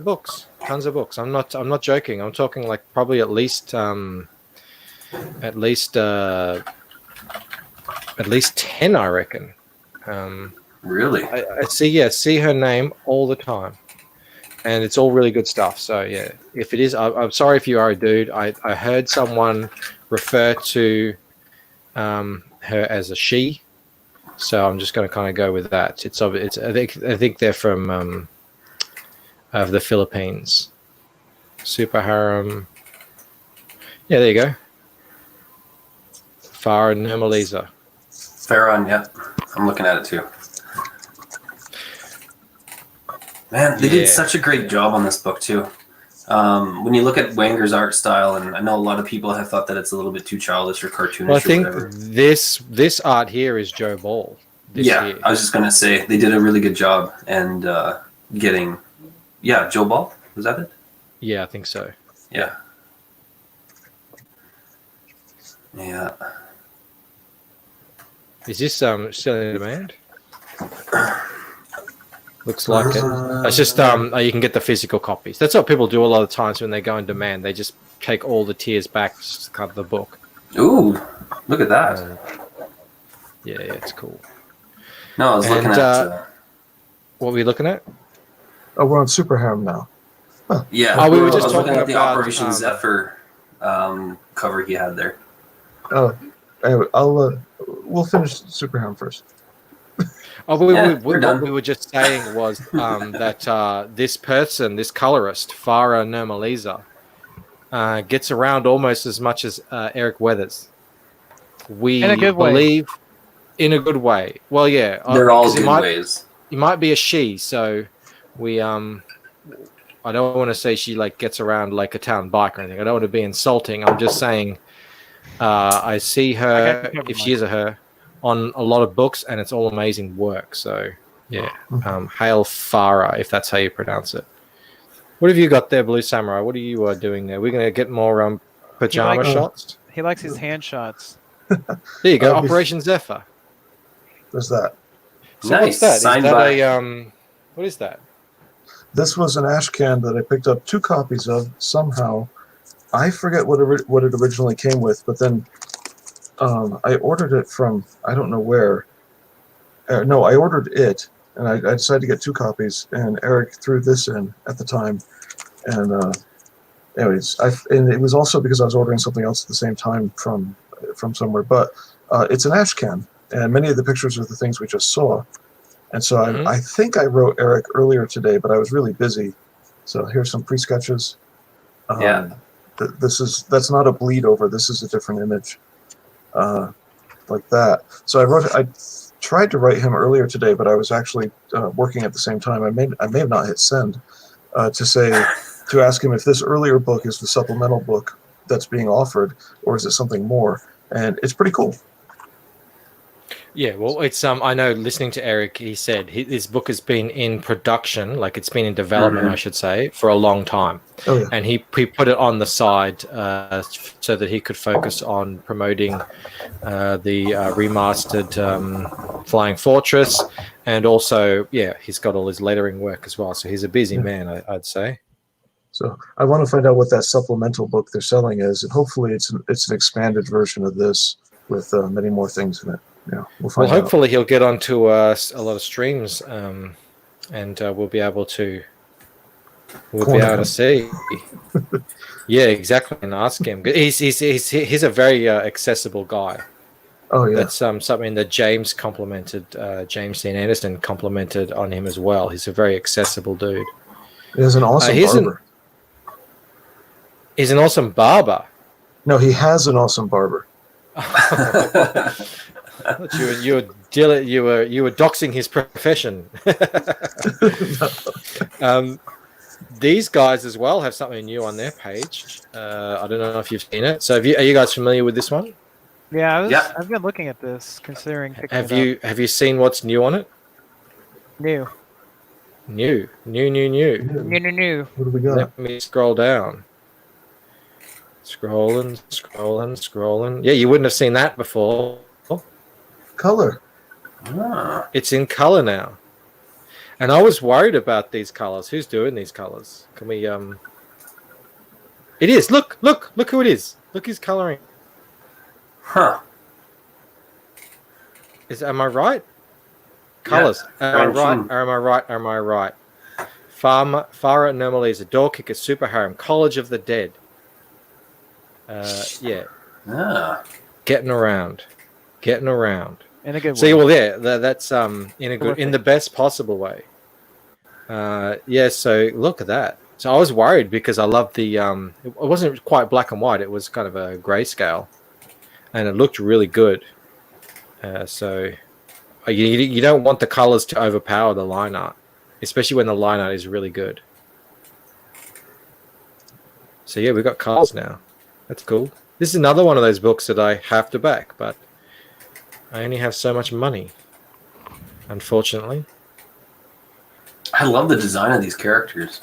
of books. I'm not joking. I'm talking like probably at least 10, I reckon. Really? I see her name all the time, and it's all really good stuff. So yeah, if it is, I'm sorry if you are a dude. I heard someone refer to her as a she, so I'm just going to kind of go with that. I think they're from the Philippines. Super Harem. Yeah, there you go. Farah Nurmaliza. Farron, yeah. I'm looking at it too. Man, they did such a great job on this book too. When you look at Wanger's art style, and I know a lot of people have thought that it's a little bit too childish or cartoonish. Well, I think or whatever. this art here is Joe Ball. I was just gonna say they did a really good job and getting. Yeah, Joe Ball, was that it? Yeah, I think so. Yeah. Yeah. Is this still in demand? Looks like it. It's just you can get the physical copies. That's what people do a lot of times when they go in demand. They just take all the tiers back, just cut the book. Ooh, look at that. Yeah, it's cool. No, I was looking at. What were we looking at? Oh, we're on Super Harem now. Yeah. Oh, we were just I was looking talking at the about, Operation Zephyr cover he had there. Oh, anyway, we'll finish Super Harem first. Oh, we're done. what we were just saying was that this person, this colorist, Farah Nurmaliza, gets around almost as much as Eric Weathers. We In a good way. believe in a good way. Well, yeah. They're all 'cause good ways. It might be a she, so we I don't want to say she like gets around like a town bike or anything. I don't want to be insulting. I'm just saying I see her, if she is a her, on a lot of books, and it's all amazing work. So yeah, hail Farah, if that's how you pronounce it. What have you got there, Blue Samurai? What are you doing there? We're gonna get more pajama shots. He likes his hand shots. There you go, Operation Zephyr. There's that. So Nice. what's that? Signed is that by... a what is that? This was an ash can that I picked up 2 copies of somehow. I forget what it originally came with, but then I ordered it from I don't know where. No, I ordered it, and I decided to get 2 copies. And Eric threw this in at the time, and anyways, and it was also because I was ordering something else at the same time from somewhere. But it's an ash can, and many of the pictures are the things we just saw. And so Mhm. I think I wrote Eric earlier today, but I was really busy. So here's some pre-sketches. Yeah. That's not a bleed over. This is a different image, like that. So I tried to write him earlier today, but I was actually working at the same time. I may have not hit send to ask him if this earlier book is the supplemental book that's being offered, or is it something more? And it's pretty cool. Yeah, well, it's I know listening to Eric, he said his book has been in production, like it's been in development, I should say, for a long time. Oh yeah. And he put it on the side so that he could focus on promoting the remastered Flying Fortress, and also, yeah, he's got all his lettering work as well. So he's a busy man, I'd say. So I want to find out what that supplemental book they're selling is, and hopefully it's an expanded version of this with many more things in it. Yeah, we'll find out. Hopefully he'll get onto a lot of streams, and we'll be able to see. Yeah, exactly, and ask him. He's a very accessible guy. Oh yeah, That's something that James Dean Anderson complimented on him as well. He's a very accessible dude. he has an awesome barber. He's an awesome barber. No, he has an awesome barber. You were doxing his profession. These guys as well have something new on their page. I don't know if you've seen it. So are you guys familiar with this one? Yeah, I've been looking at this, considering picking it up. Have you seen what's new on it? New. New. What do we got? Let me scroll down. Scrolling. Yeah, you wouldn't have seen that before. Color. It's in color now. And I was worried about these colors. Who's doing these colors? Can we It is. Look who it is. Look who's coloring. Huh. Am I right? Colors. Yeah. Am I right? Farah Anomaly is a door kicker, super harem, College of the Dead. Yeah. Getting around. In a good way. See, well, that's in the best possible way. Yeah. So look at that. So I was worried because I loved the. It wasn't quite black and white. It was kind of a grayscale, and it looked really good. So you don't want the colors to overpower the line art, especially when the line art is really good. So yeah, we've got colors now. That's cool. This is another one of those books that I have to back, but I only have so much money, unfortunately. I love the design of these characters.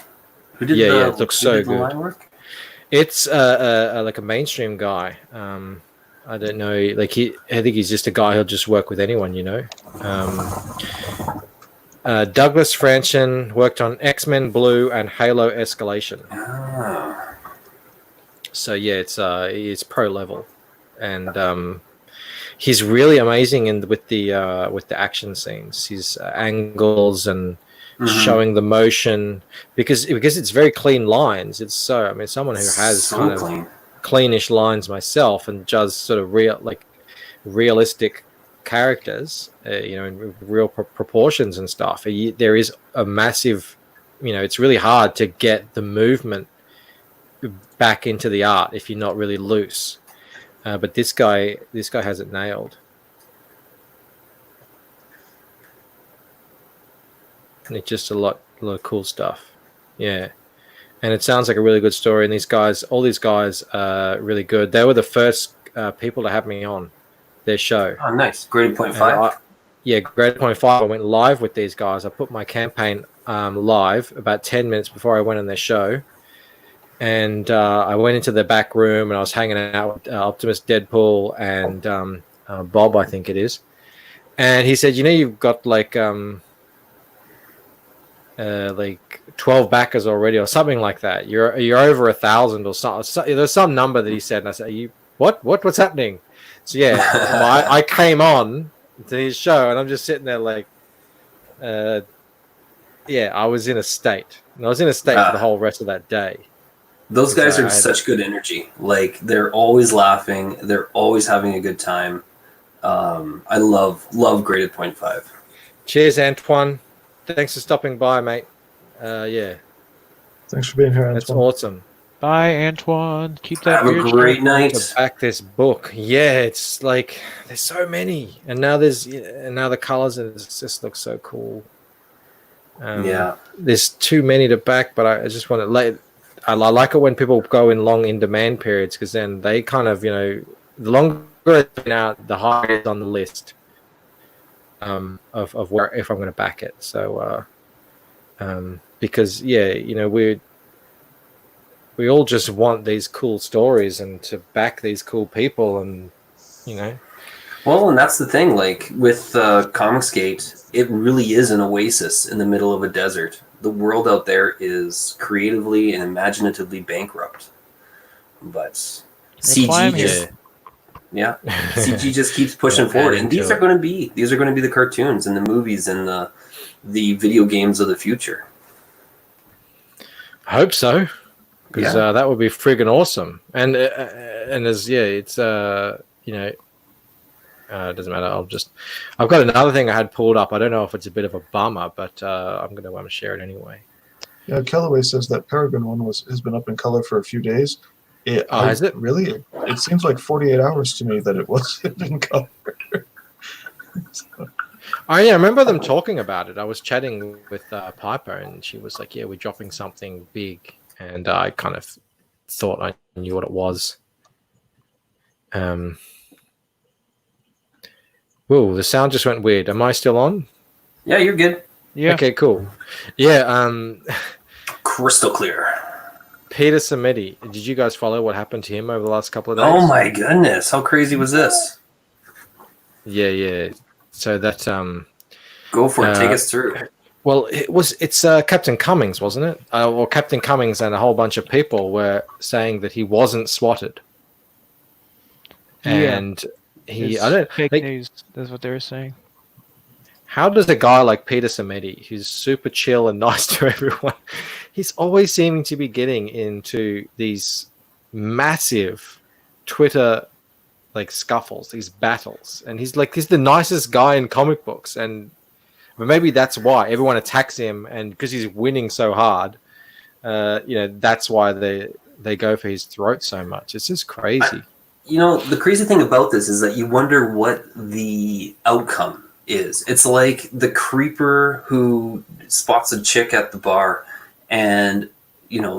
Who did it looks so good. Line work? It's like a mainstream guy. I don't know. I think he's just a guy who'll just work with anyone, you know. Douglas Franchen worked on X-Men Blue and Halo Escalation. So yeah, it's pro level, and he's really amazing with the action scenes. His angles and showing the motion because it's very clean lines. It's someone who has kind of cleanish lines myself and does sort of realistic characters, in real proportions and stuff. There is a massive, it's really hard to get the movement back into the art if you're not really loose. But this guy has it nailed. And it's just a lot of cool stuff. Yeah. And it sounds like a really good story. And all these guys are really good. They were the first people to have me on their show. Oh, nice. Graded 0.5. Graded 0.5. I went live with these guys. I put my campaign live about 10 minutes before I went on their show. And I went into the back room and I was hanging out with Optimus Deadpool and Bob, I think it is. And he said, you've got like 12 backers already or something like that. You're over 1,000 or something. There's some number that he said. And I said, what's happening? So yeah, I came on to his show and I'm just sitting there like, I was in a state. And I was in a state for the whole rest of that day. Those guys are such good energy. Like, they're always laughing. They're always having a good time. I love graded 0.5. Cheers, Antoine. Thanks for stopping by, mate. Yeah, Thanks for being here, Antoine. that's awesome. Bye, Antoine. Keep that Have a beard great sharp. night. To back this book, yeah, it's like there's so many, and now the colors, and it just looks so cool. Yeah. There's too many to back, but I just want to I like it when people go in long in demand periods, because then they kind of, the longer it's been out, the higher it's on the list of where, if I'm going to back it. So because we all just want these cool stories and to back these cool people, and Well, and that's the thing. Like with Comicsgate, it really is an oasis in the middle of a desert. The world out there is creatively and imaginatively bankrupt, but why I'm CG here. just CG just keeps pushing forward. And these are going to be the cartoons and the movies and the video games of the future. I hope so, because that would be friggin' awesome. And it's it doesn't matter. I've got another thing I had pulled up. I don't know if it's a bit of a bummer, but I'm going to want to share it anyway. Yeah, Kellaway says that Peregrine one has been up in color for a few days. Has it? Really? It seems like 48 hours to me that it was in color. I remember them talking about it. I was chatting with Piper, and she was like, "Yeah, we're dropping something big," and I kind of thought I knew what it was. Whoa, the sound just went weird. Am I still on? Yeah, you're good. Yeah. Okay, cool. Yeah. Crystal clear. Peter Samedi. Did you guys follow what happened to him over the last couple of days? Oh my goodness, how crazy was this? Yeah. So that Go for it. Take us through. well, it's Captain Cummings, wasn't it? Or Captain Cummings and a whole bunch of people were saying that he wasn't swatted. And It's fake news. That's what they were saying. How does a guy like Peter Samedi, who's super chill and nice to everyone, he's always seeming to be getting into these massive Twitter scuffles, these battles, and he's the nicest guy in comic books, but maybe that's why everyone attacks him, and because he's winning so hard, that's why they go for his throat so much. It's just crazy. The crazy thing about this is that you wonder what the outcome is. It's like the creeper who spots a chick at the bar and,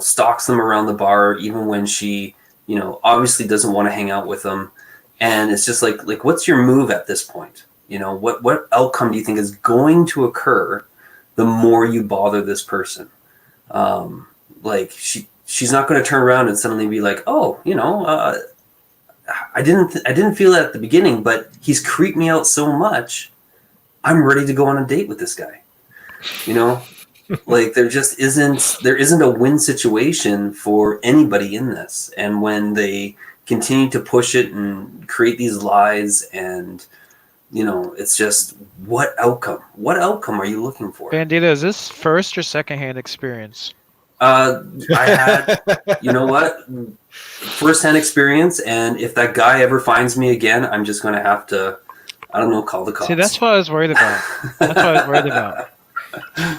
stalks them around the bar, even when she, obviously doesn't want to hang out with them. And it's just like, what's your move at this point? What outcome do you think is going to occur the more you bother this person? She's not going to turn around and suddenly be like, oh, I didn't feel that at the beginning, but he's creeped me out so much, I'm ready to go on a date with this guy. There just isn't a win situation for anybody in this. And when they continue to push it and create these lies, and it's just, what outcome are you looking for? Bandito, is this first or secondhand experience? I had, first-hand experience, and if that guy ever finds me again, I'm just going to have to, call the cops. See, that's what I was worried about.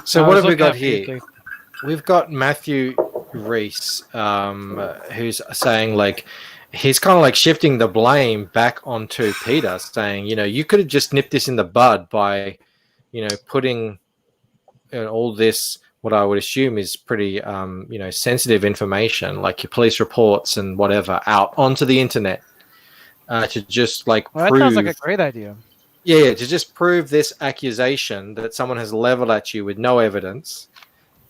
So what have we got here? We've got Matthew Reese, who's saying he's kind of shifting the blame back onto Peter, saying, you could have just nipped this in the bud by, putting all this, what I would assume is pretty, sensitive information, like your police reports and whatever, out onto the internet to just prove. That sounds like a great idea. Yeah, to just prove this accusation that someone has leveled at you with no evidence.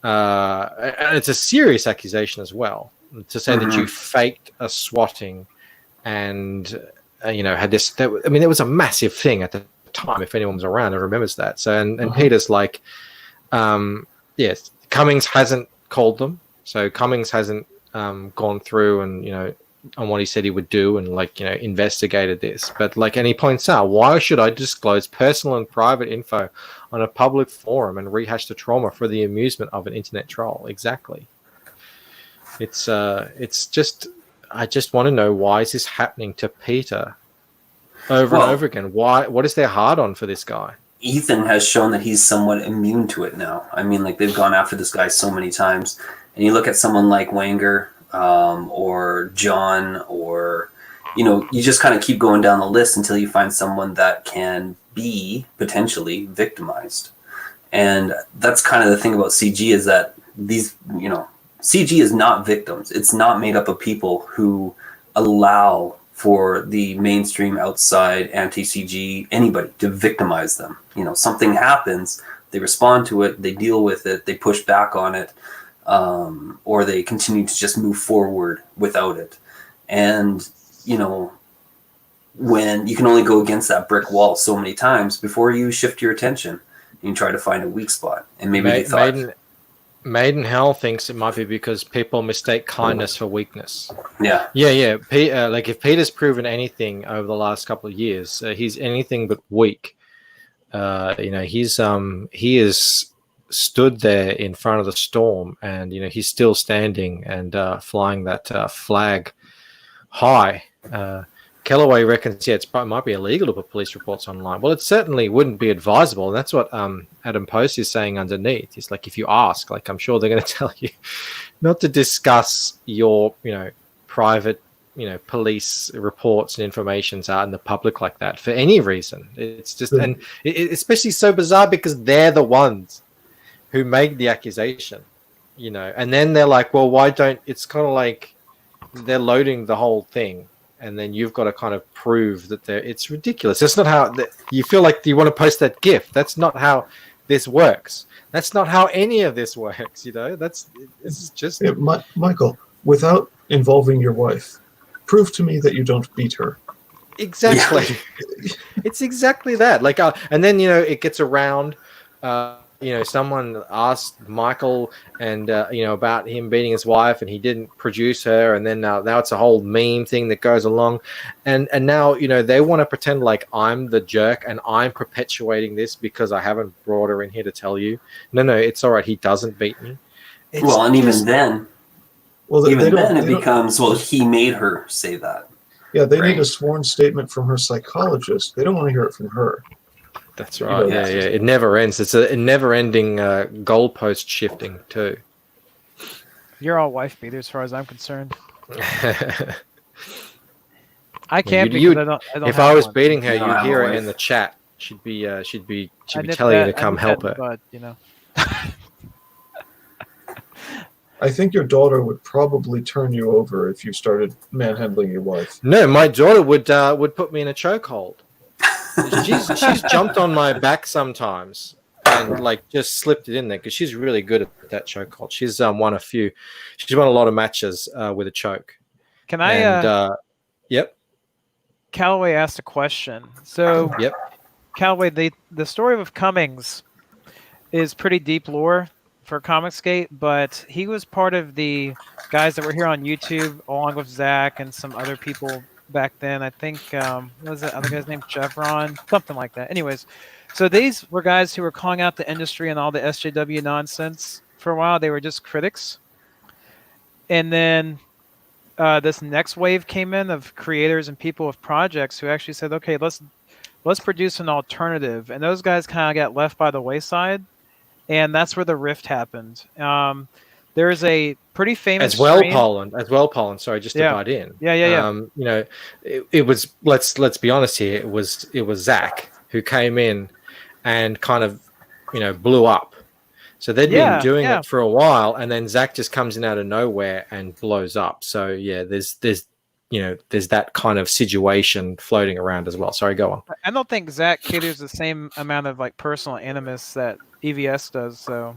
And it's a serious accusation as well, to say that you faked a swatting and, had this. There was a massive thing at the time, if anyone was around and remembers that. So, and Peter's like, yes, Cummings hasn't called them. So Cummings hasn't gone through and, on what he said he would do and investigated this. But and he points out, why should I disclose personal and private info on a public forum and rehash the trauma for the amusement of an internet troll? Exactly. It's just, I just want to know, why is this happening to Peter? over Well- and over again. Why? What is their hard on for this guy? Ethan has shown that he's somewhat immune to it now. I mean, like they've gone after this guy so many times, and you look at someone like Wanger or John, or you just kind of keep going down the list until you find someone that can be potentially victimized. And that's kind of the thing about CG is that these, CG is not victims. It's not made up of people who allow for the mainstream outside anti-CG anybody to victimize them. Something happens, they respond to it, they deal with it, they push back on it, or they continue to just move forward without it. And when you can only go against that brick wall so many times before you shift your attention and you try to find a weak spot. And maybe they thought Maiden Hell thinks it might be because people mistake kindness for weakness. Yeah. Like if Peter's proven anything over the last couple of years, he's anything but weak. He is stood there in front of the storm, and he's still standing and flying that flag high. Kellaway reckons, it might be illegal to put police reports online. Well, it certainly wouldn't be advisable, and that's what Adam Post is saying underneath. He's like, if you ask, like I'm sure they're going to tell you not to discuss your, private, police reports and informations out in the public like that for any reason. It's just, and especially so bizarre because they're the ones who make the accusation, and then they're like, well, why don't? It's kind of like they're loading the whole thing. And then you've got to kind of prove that it's ridiculous. That's not how you feel like you want to post that GIF. That's not how this works. That's not how any of this works. This is just Michael, without involving your wife, prove to me that you don't beat her. Exactly. It's exactly that. Like, and then it gets around. Someone asked Michael and about him beating his wife, and he didn't produce her, and then now it's a whole meme thing that goes along, and now they want to pretend like I'm the jerk and I'm perpetuating this because I haven't brought her in here to tell you. No, it's all right. He doesn't beat me. Even then, it becomes he made her say that. Yeah, they need a sworn statement from her psychologist. They don't want to hear it from her. That's right. Yeah. It never ends. It's a never-ending goalpost shifting too. You're all wife beaters, as far as I'm concerned. I can't because I don't. If I was beating her, you'd hear her in the chat. She'd be telling you to come help her. But I think your daughter would probably turn you over if you started manhandling your wife. No, my daughter would put me in a chokehold. She's jumped on my back sometimes and just slipped it in there because she's really good at that chokehold. She's won a lot of matches with a choke. Can I? Yep. Callaway asked a question. So yep. Callaway, the story of Cummings is pretty deep lore for Comicsgate, but he was part of the guys that were here on YouTube along with Zach and some other people back then. I think what was that other guy's name? Chevron, something like that. Anyways, so these were guys who were calling out the industry and all the SJW nonsense for a while. They were just critics, and then this next wave came in of creators and people with projects who actually said, "Okay, let's produce an alternative." And those guys kind of got left by the wayside, and that's where the rift happened. There is a pretty famous Poland. Sorry, just to butt in. Yeah. It was let's be honest here. It was Zach who came in and kind of blew up. So they'd been doing it for a while, and then Zach just comes in out of nowhere and blows up. So there's that kind of situation floating around as well. Sorry, go on. I don't think Zach caters the same amount of personal animus that EVS does. So.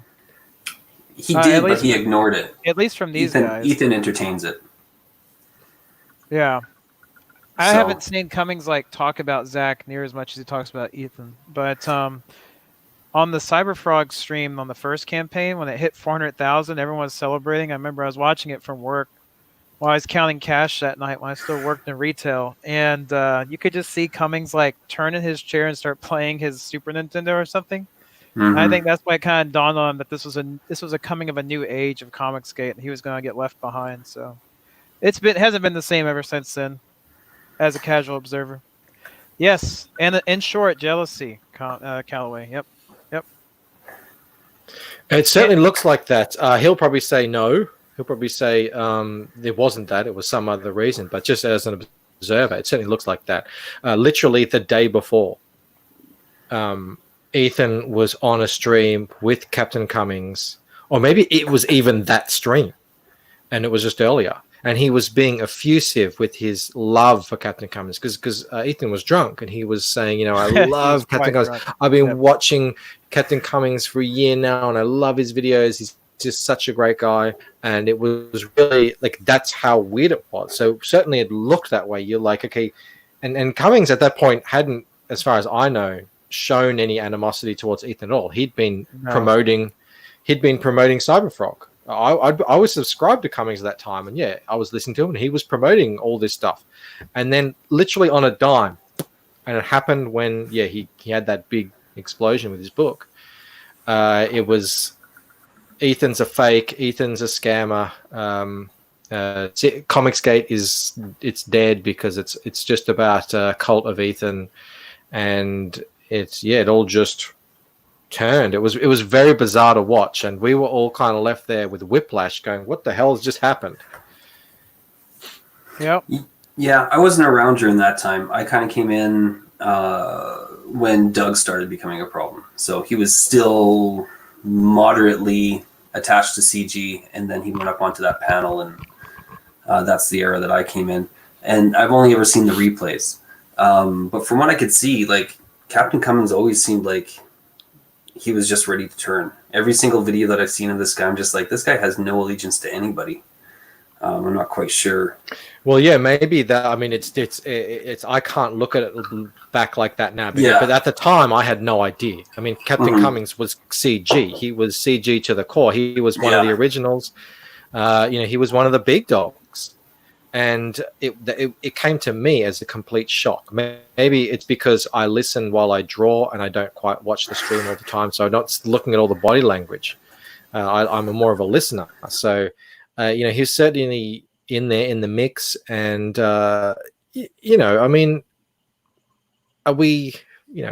He did, but he ignored it. At least from these guys. Ethan entertains it. Yeah. I haven't seen Cummings talk about Zach near as much as he talks about Ethan. But on the Cyberfrog stream on the first campaign, when it hit 400,000, everyone was celebrating. I remember I was watching it from work while I was counting cash that night when I still worked in retail. And you could just see Cummings turn in his chair and start playing his Super Nintendo or something. Mm-hmm. I think that's why it kind of dawned on him that this was a coming of a new age of Comicsgate, and he was going to get left behind. So hasn't been the same ever since then, as a casual observer. Yes, and in short, jealousy. Calloway. Yep. It certainly looks like that. He'll probably say no. He'll probably say it wasn't that. It was some other reason. But just as an observer, it certainly looks like that. Literally the day before, Ethan was on a stream with Captain Cummings, or maybe it was even that stream, and it was just earlier. And he was being effusive with his love for Captain Cummings because Ethan was drunk and he was saying, you know, I love Captain Cummings. Drunk. I've been watching Captain Cummings for a year now and I love his videos. He's just such a great guy. And it was really like, that's how weird it was. So certainly it looked that way. You're like, okay. And Cummings at that point hadn't, as far as I know, shown any animosity towards Ethan at all. He'd been promoting Cyberfrog. I was subscribed to Cummings at that time, and yeah, I was listening to him, and he was promoting all this stuff. And then, literally on a dime, and it happened when he had that big explosion with his book. It was Ethan's a fake, Ethan's a scammer. Comicsgate it's dead because it's just about a cult of Ethan, and it all just turned. It was very bizarre to watch, and we were all kind of left there with whiplash going, what the hell has just happened? Yep. Yeah, I wasn't around during that time. I kind of came in when Doug started becoming a problem. So he was still moderately attached to CG, and then he went up onto that panel, and that's the era that I came in. And I've only ever seen the replays. But from what I could see, like, Captain Cummings always seemed like he was just ready to turn. Every single video that I've seen of this guy, I'm just like, this guy has no allegiance to anybody. I'm not quite sure. Well, yeah, maybe that. I mean, it's. I can't look at it back like that now. But at the time, I had no idea. I mean, Captain Cummings was CG. He was CG to the core. He was one of the originals. He was one of the big dogs. And it came to me as a complete shock. Maybe it's because I listen while I draw and I don't quite watch the stream all the time, so I'm not looking at all the body language. I'm more of a listener. So, he's certainly in there in the mix. And, I mean,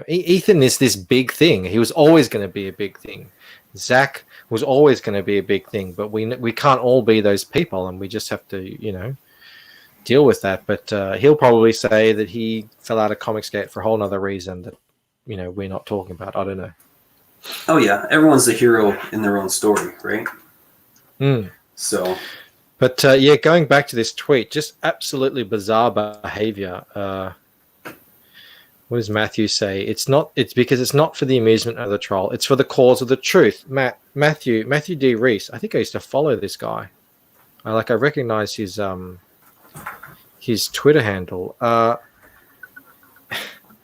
Ethan is this big thing. He was always going to be a big thing. Zach was always going to be a big thing, but we can't all be those people, and we just have to, deal with that. But he'll probably say that he fell out of Comicsgate for a whole other reason that we're not talking about. I don't know. Oh yeah, everyone's the hero in their own story, right? So, but going back to this tweet, just absolutely bizarre behavior. What does Matthew say? It's because it's not for the amusement of the troll, it's for the cause of the truth. Matthew D. Reese, I think I used to follow this guy. I recognize his Twitter handle.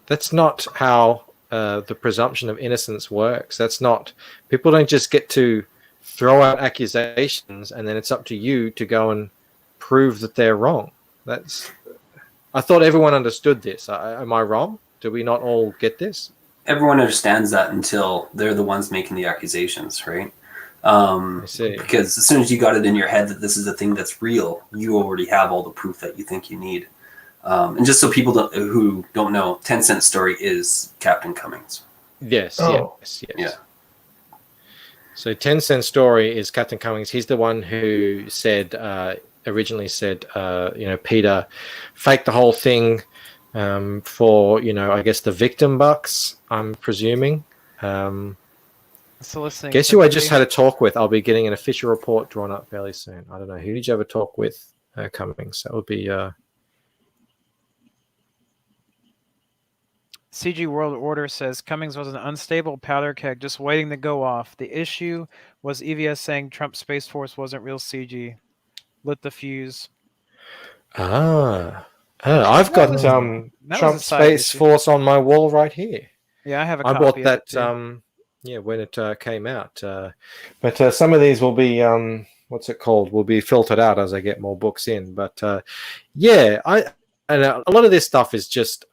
That's not how the presumption of innocence works. That's not. People don't just get to throw out accusations and then it's up to you to go and prove that they're wrong. I thought everyone understood this. Am I wrong? Do we not all get this? Everyone understands that until they're the ones making the accusations, right? I see. Because as soon as you got it in your head that this is a thing that's real, you already have all the proof that you think you need. And just so people who don't know, 10 Cent Story is Captain Cummings. Yes. Yeah. So 10 Cent Story is Captain Cummings. He's the one who originally said, Peter faked the whole thing for, I guess the victim bucks, I'm presuming. Soliciting. Guess who I just had a talk with? I'll be getting an official report drawn up fairly soon. I don't know. Who did you have a talk with, Cummings? That would be... CG World Order says Cummings was an unstable powder keg just waiting to go off. The issue was EVS saying Trump Space Force wasn't real CG. Lit the fuse. I've got Trump Space Force on my wall right here. Yeah, I have a copy. I bought that when it came out. But some of these will be will be filtered out as I get more books in. But a lot of this stuff is just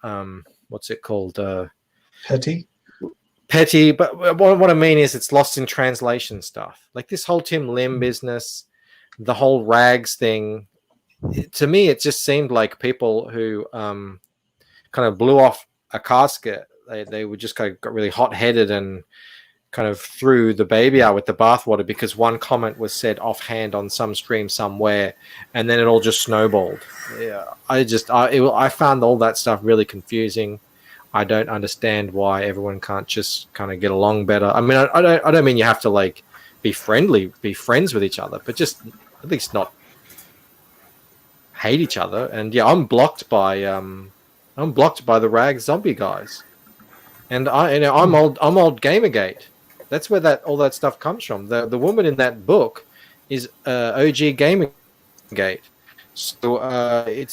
petty. But what I mean is it's lost in translation stuff. Like this whole Tim Lim business, the whole rags thing. To me, it just seemed like people who kind of blew off a casket, they were just kind of got really hot-headed and kind of threw the baby out with the bathwater because one comment was said offhand on some stream somewhere, and then it all just snowballed. Yeah, I found all that stuff really confusing. I don't understand why everyone can't just kind of get along better. I mean, I don't mean you have to like be friends with each other, but just at least not hate each other. And yeah, I'm blocked by the rag zombie guys, and I'm old Gamergate. That's where all that stuff comes from. The woman in that book is OG Gamergate. So I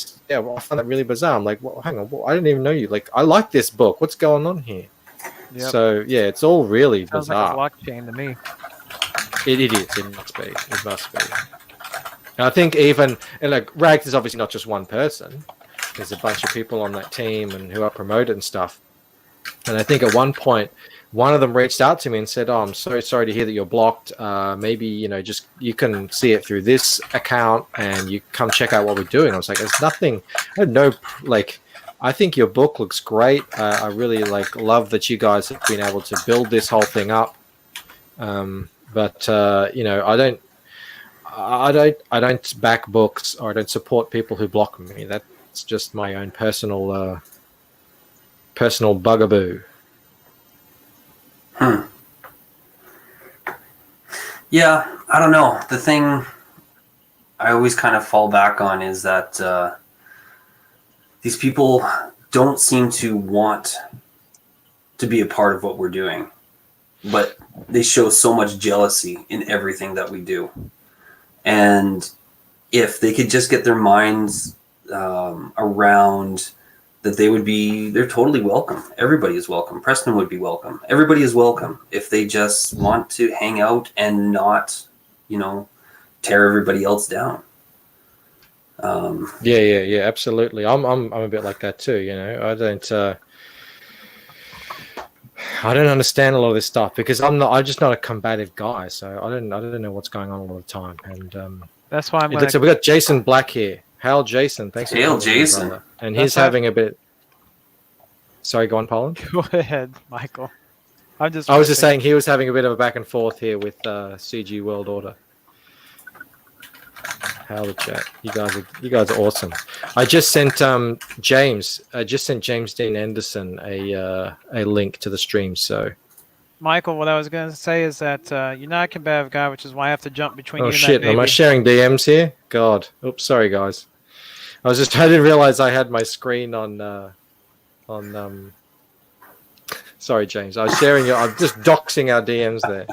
find that really bizarre. I'm like, well, hang on, I didn't even know you. Like, I like this book. What's going on here? Yep. So yeah, it's all really Sounds bizarre. like a blockchain to me. It is. It must be. It must be. And I think Rags is obviously not just one person. There's a bunch of people on that team and who are promoted and stuff. And I think at one point, one of them reached out to me and said, "Oh, I'm so sorry to hear that you're blocked. Maybe just you can see it through this account, and you come check out what we're doing." I was like, "There's nothing. I don't know. Like, I think your book looks great. I really love that you guys have been able to build this whole thing up. But I don't back books, or I don't support people who block me. That's just my own personal bugaboo." Yeah, I don't know. The thing I always kind of fall back on is that these people don't seem to want to be a part of what we're doing, but they show so much jealousy in everything that we do. And if they could just get their minds around that, they're totally welcome. Everybody is welcome. Preston would be welcome. Everybody is welcome if they just want to hang out and not, tear everybody else down. Yeah, absolutely. I'm a bit like that too. I don't understand a lot of this stuff because I'm just not a combative guy. So I don't know what's going on all the time. And that's why I'm. We got Jason Black here. Hail, Jason. Thanks for Hail, Jason. Brother. And he's having a bit. Sorry, go on, Colin. Go ahead, Michael. I was just saying he was having a bit of a back and forth here with CG World Order. Hail the chat. You guys are awesome. I just sent James Dean Anderson a link to the stream. So, Michael, what I was going to say is that you're not a combative guy, which is why I have to jump between you and shit! that baby. Am I sharing DMs here? God, oops, sorry guys. I didn't realize I had my screen on. Sorry, James. I'm just doxing our DMs there.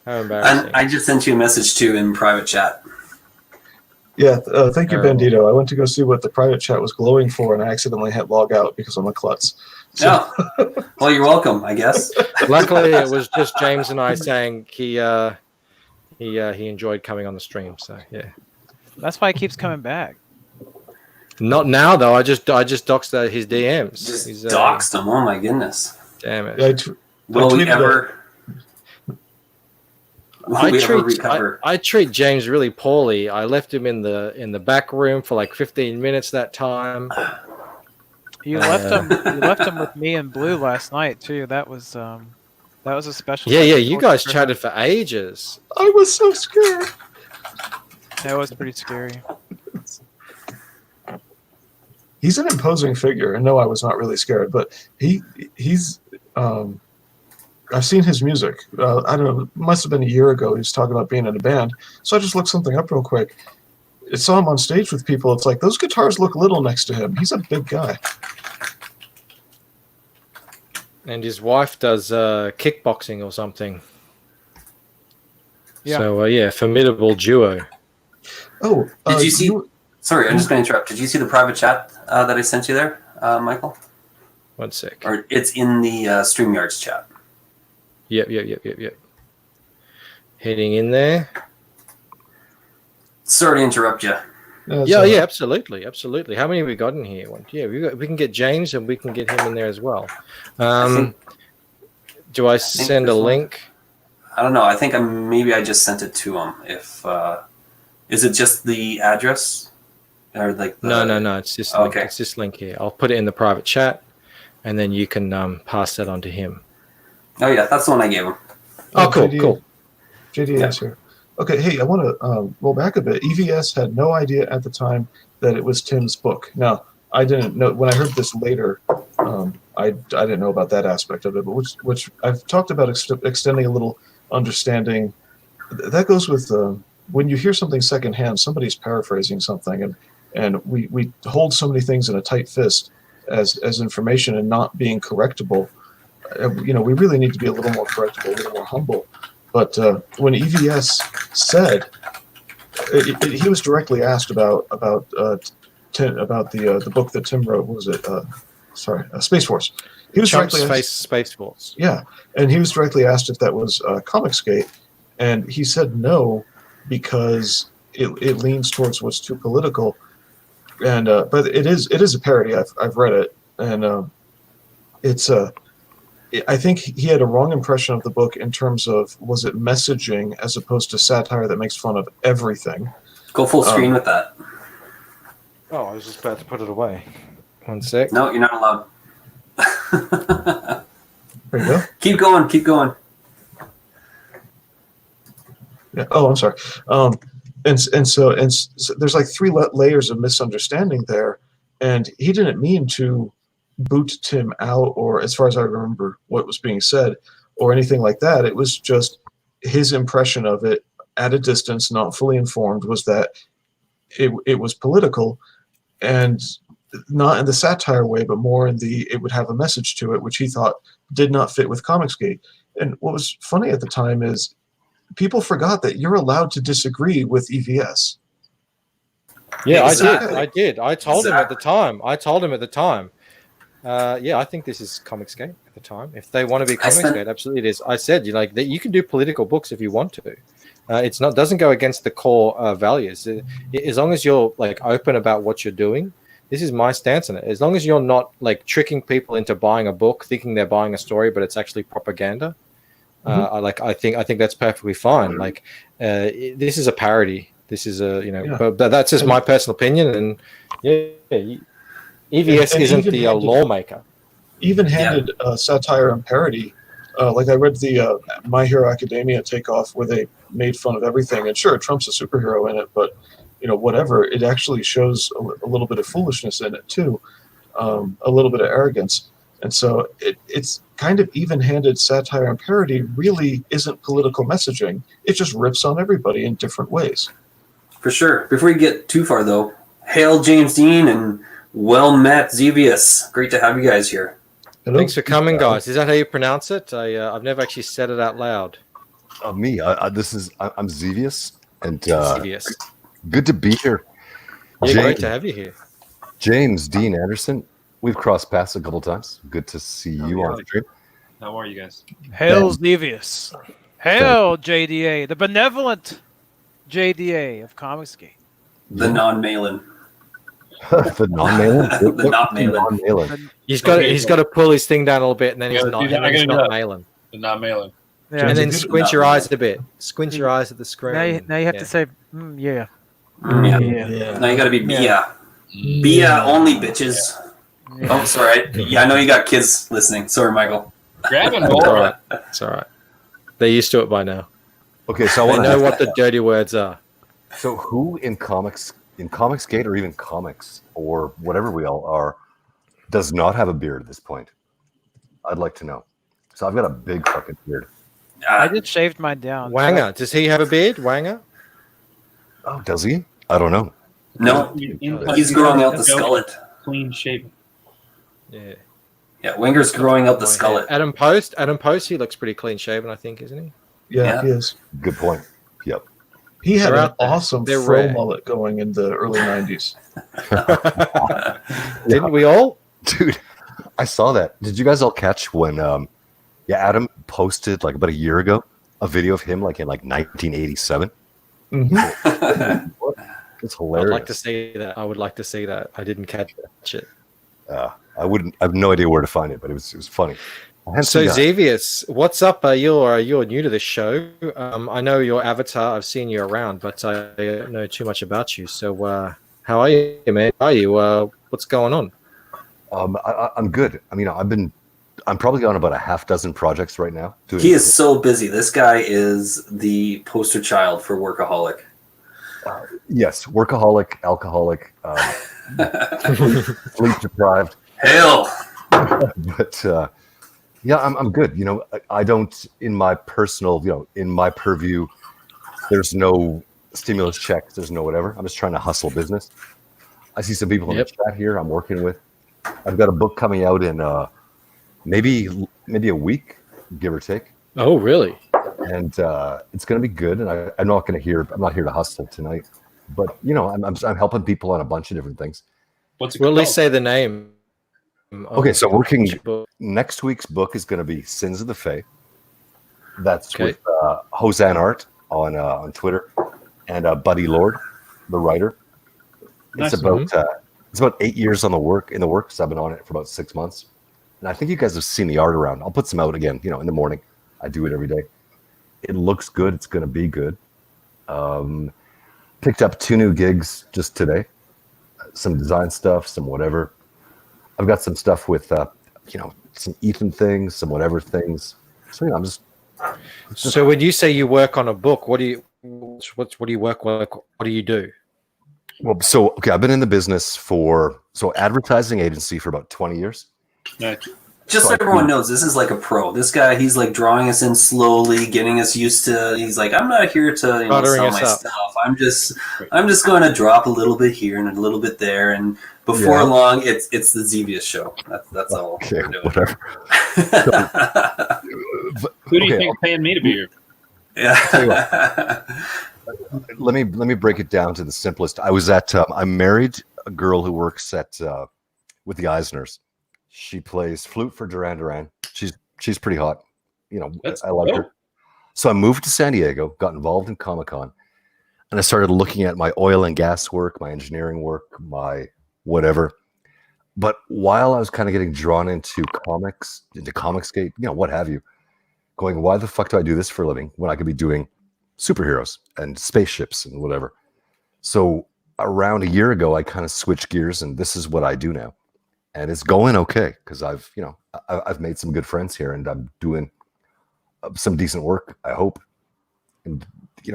How embarrassing! And I just sent you a message too in private chat. Yeah, thank you, Bandito. I went to go see what the private chat was glowing for, and I accidentally hit log out because I'm a klutz. So. Yeah. Well, you're welcome, I guess. Luckily, it was just James and I saying he enjoyed coming on the stream. So yeah, that's why he keeps coming back. Not now though. I just doxed his DMs. Just doxed him. Oh my goodness! Damn it! Yeah, Will we ever? I treat James really poorly. I left him in the back room for like 15 minutes that time. You left him with me and Blue last night too. That was a special. Yeah. You guys chatted for ages. I was so scared. That was pretty scary. He's an imposing figure, and no, I was not really scared. But he's. I've seen his music. I don't know. It must have been a year ago. He was talking about being in a band. So I just looked something up real quick. I saw him on stage with people. It's like those guitars look little next to him. He's a big guy. And his wife does kickboxing or something. Yeah. So formidable duo. Oh, did you see? Sorry, I'm just going to interrupt. Did you see the private chat that I sent you there, Michael? 1 sec. Or it's in the StreamYards chat. Yep. Heading in there. Sorry to interrupt you. Yeah, absolutely. How many have we got in here? Yeah, we can get James and we can get him in there as well. Do I send a link? I don't know. I think I just sent it to him. If is it just the address? or like the... No. It's this link. Okay. It's this link here. I'll put it in the private chat, and then you can pass that on to him. Oh yeah, that's the one I gave him. Oh, cool, JDA. cool. JDA is here. Okay, hey, I want to roll back a bit. EVS had no idea at the time that it was Tim's book. Now, I didn't know when I heard this later. I didn't know about that aspect of it, but which I've talked about extending a little understanding. That goes with when you hear something secondhand, somebody's paraphrasing something, and we hold so many things in a tight fist as information and not being correctable. We really need to be a little more correctable, a little more humble. But when EVS said, he was directly asked about the book that Tim wrote. What was it? Space Force. He was directly asked, Space Force. Yeah, and he was directly asked if that was Comicsgate, and he said no because it leans towards what's too political. And but it is a parody. I've read it, and it's I think he had a wrong impression of the book in terms of, was it messaging as opposed to satire that makes fun of everything. Go full screen with that. Oh, I was just about to put it away. 1 sec. No, you're not allowed. There you go. Keep going. Yeah. Oh, I'm sorry. And so there's like three layers of misunderstanding there, and he didn't mean to boot Tim out, or as far as I remember what was being said, or anything like that. It was just his impression of it at a distance, not fully informed, was that it was political, and not in the satire way, but more in the it would have a message to it, which he thought did not fit with Comicsgate. And what was funny at the time is people forgot that you're allowed to disagree with EVS. Yeah, Exactly. I did. I told him at the time. Yeah, I think this is Comicsgate at the time. If they want to be Comicsgate, absolutely it is. I said, that you can do political books if you want to. It's not doesn't go against the core values. As long as you're open about what you're doing, this is my stance on it. As long as you're not tricking people into buying a book, thinking they're buying a story, but it's actually propaganda. I think that's perfectly fine. This is a parody. This is but that's just my personal opinion. And EVS isn't the lawmaker. Even-handed satire and parody. I read the My Hero Academia takeoff where they made fun of everything. And sure, Trump's a superhero in it, but whatever. It actually shows a little bit of foolishness in it too, a little bit of arrogance. And so it's kind of even-handed satire and parody really isn't political messaging. It just rips on everybody in different ways. For sure. Before you get too far, though, hail James Dean and well met Zevius. Great to have you guys here. Hello? Thanks for coming, guys. Is that how you pronounce it? I've never actually said it out loud. Me. I'm Zevius, and Zevius. good to be here. Yeah, great to have you here. James Dean Anderson. We've crossed paths a couple times. Good to see you on stream. How are you guys? Hail Zevius. Hail JDA, the benevolent JDA of Comicsgate. The non-Malin. The non-Malin? The not Malin. Non-Malin. He's got to pull his thing down a little bit, and then he's not mailing. The not mailing. Yeah. And then squint your eyes a bit. Squint your eyes at the screen. Now you have to say, yeah. Yeah. Now you got to be Bia. Bia only, bitches. Yeah. Oh, sorry. Yeah, I know you got kids listening. Sorry, Michael. Grab and It's roll. all right. It's all right. They're used to it by now. Okay, so I They want know to what the dirty words are. So who in Comicsgate or even comics or whatever we all are does not have a beard at this point? I'd like to know. So I've got a big fucking beard. I just shaved mine down. Wanger, does he have a beard? Wanger? Oh, does he? I don't know. No, he's growing out the skullet. Clean shaven. Yeah. Yeah, Winger's growing out the skullet. Adam Post, he looks pretty clean shaven, I think, isn't he? Yeah, he is. Good point. Yep. He had They're an out there. awesome They're fro rare. mullet going in the early 90s. Didn't we all? Dude, I saw that. Did you guys all catch when Adam posted about a year ago a video of him in 1987? Mm-hmm. It's I'd hilarious. like to see that. I would like to see that. I didn't catch it. I have no idea where to find it, but it was funny. So Xavius, what's up? You're new to this show. I know your avatar. I've seen you around, but I don't know too much about you. So How are you, man? How are you? What's going on? I'm good. I mean, I'm probably on about a half dozen projects right now. He is so busy. This guy is the poster child for workaholic. Yes, workaholic, alcoholic, sleep deprived. Hell. But yeah, I'm good. You know, I don't, in my personal, in my purview, there's no stimulus checks, there's no whatever. I'm just trying to hustle business. I see some people in the chat here I'm working with. I've got a book coming out in maybe a week, give or take. Oh, really? And it's going to be good. And I'm not here to hustle tonight, but I'm helping people on a bunch of different things. What's it Will called? they say the name? Okay, so next week's book is going to be Sins of the Fae. That's with Hosanne Art on Twitter, and Buddy Lord, the writer. Nice. It's about 8 years in the works. I've been on it for about 6 months, and I think you guys have seen the art around. I'll put some out again, in the morning. I do it every day. It looks good. It's going to be good. Picked up 2 new gigs just today. Some design stuff, some whatever. I've got some stuff with, some Ethan things, some whatever things. So I'm just. So when you say you work on a book, what do you work with? What do you do? Well, I've been in the business advertising agency for about 20 years. Nice. Just so everyone knows, this is like a pro. This guy, he's like drawing us in slowly, getting us used to. He's like, I'm not here to sell my stuff. I'm just going to drop a little bit here and a little bit there, and before long, it's the Xevious show. That's all. Okay, we're doing. whatever. Who do you think is paying me to be here? Yeah. Let me break it down to the simplest. I married a girl who works with the Eisners. She plays flute for Duran Duran. She's pretty hot. I like her. So I moved to San Diego, got involved in Comic-Con, and I started looking at my oil and gas work, my engineering work, my whatever. But while I was kind of getting drawn into Comicsgate, what have you, going, why the fuck do I do this for a living when I could be doing superheroes and spaceships and whatever? So around a year ago, I kind of switched gears, and this is what I do now. And it's going okay because I've made some good friends here, and I'm doing some decent work, I hope. And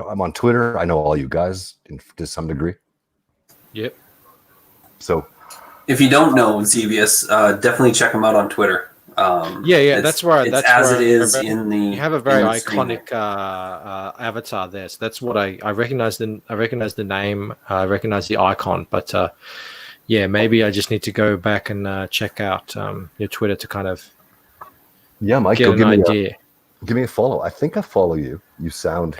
I'm on Twitter. I know all you guys to some degree. Yep. So, if you don't know Xevious, definitely check him out on Twitter. That's where it is in the. You have a very iconic avatar there, so that's what I recognize. I recognize the name. I recognize the icon, but. Maybe I just need to go back and check out your Twitter to kind of Mike, get an idea. Give me a follow. I think I follow you. You sound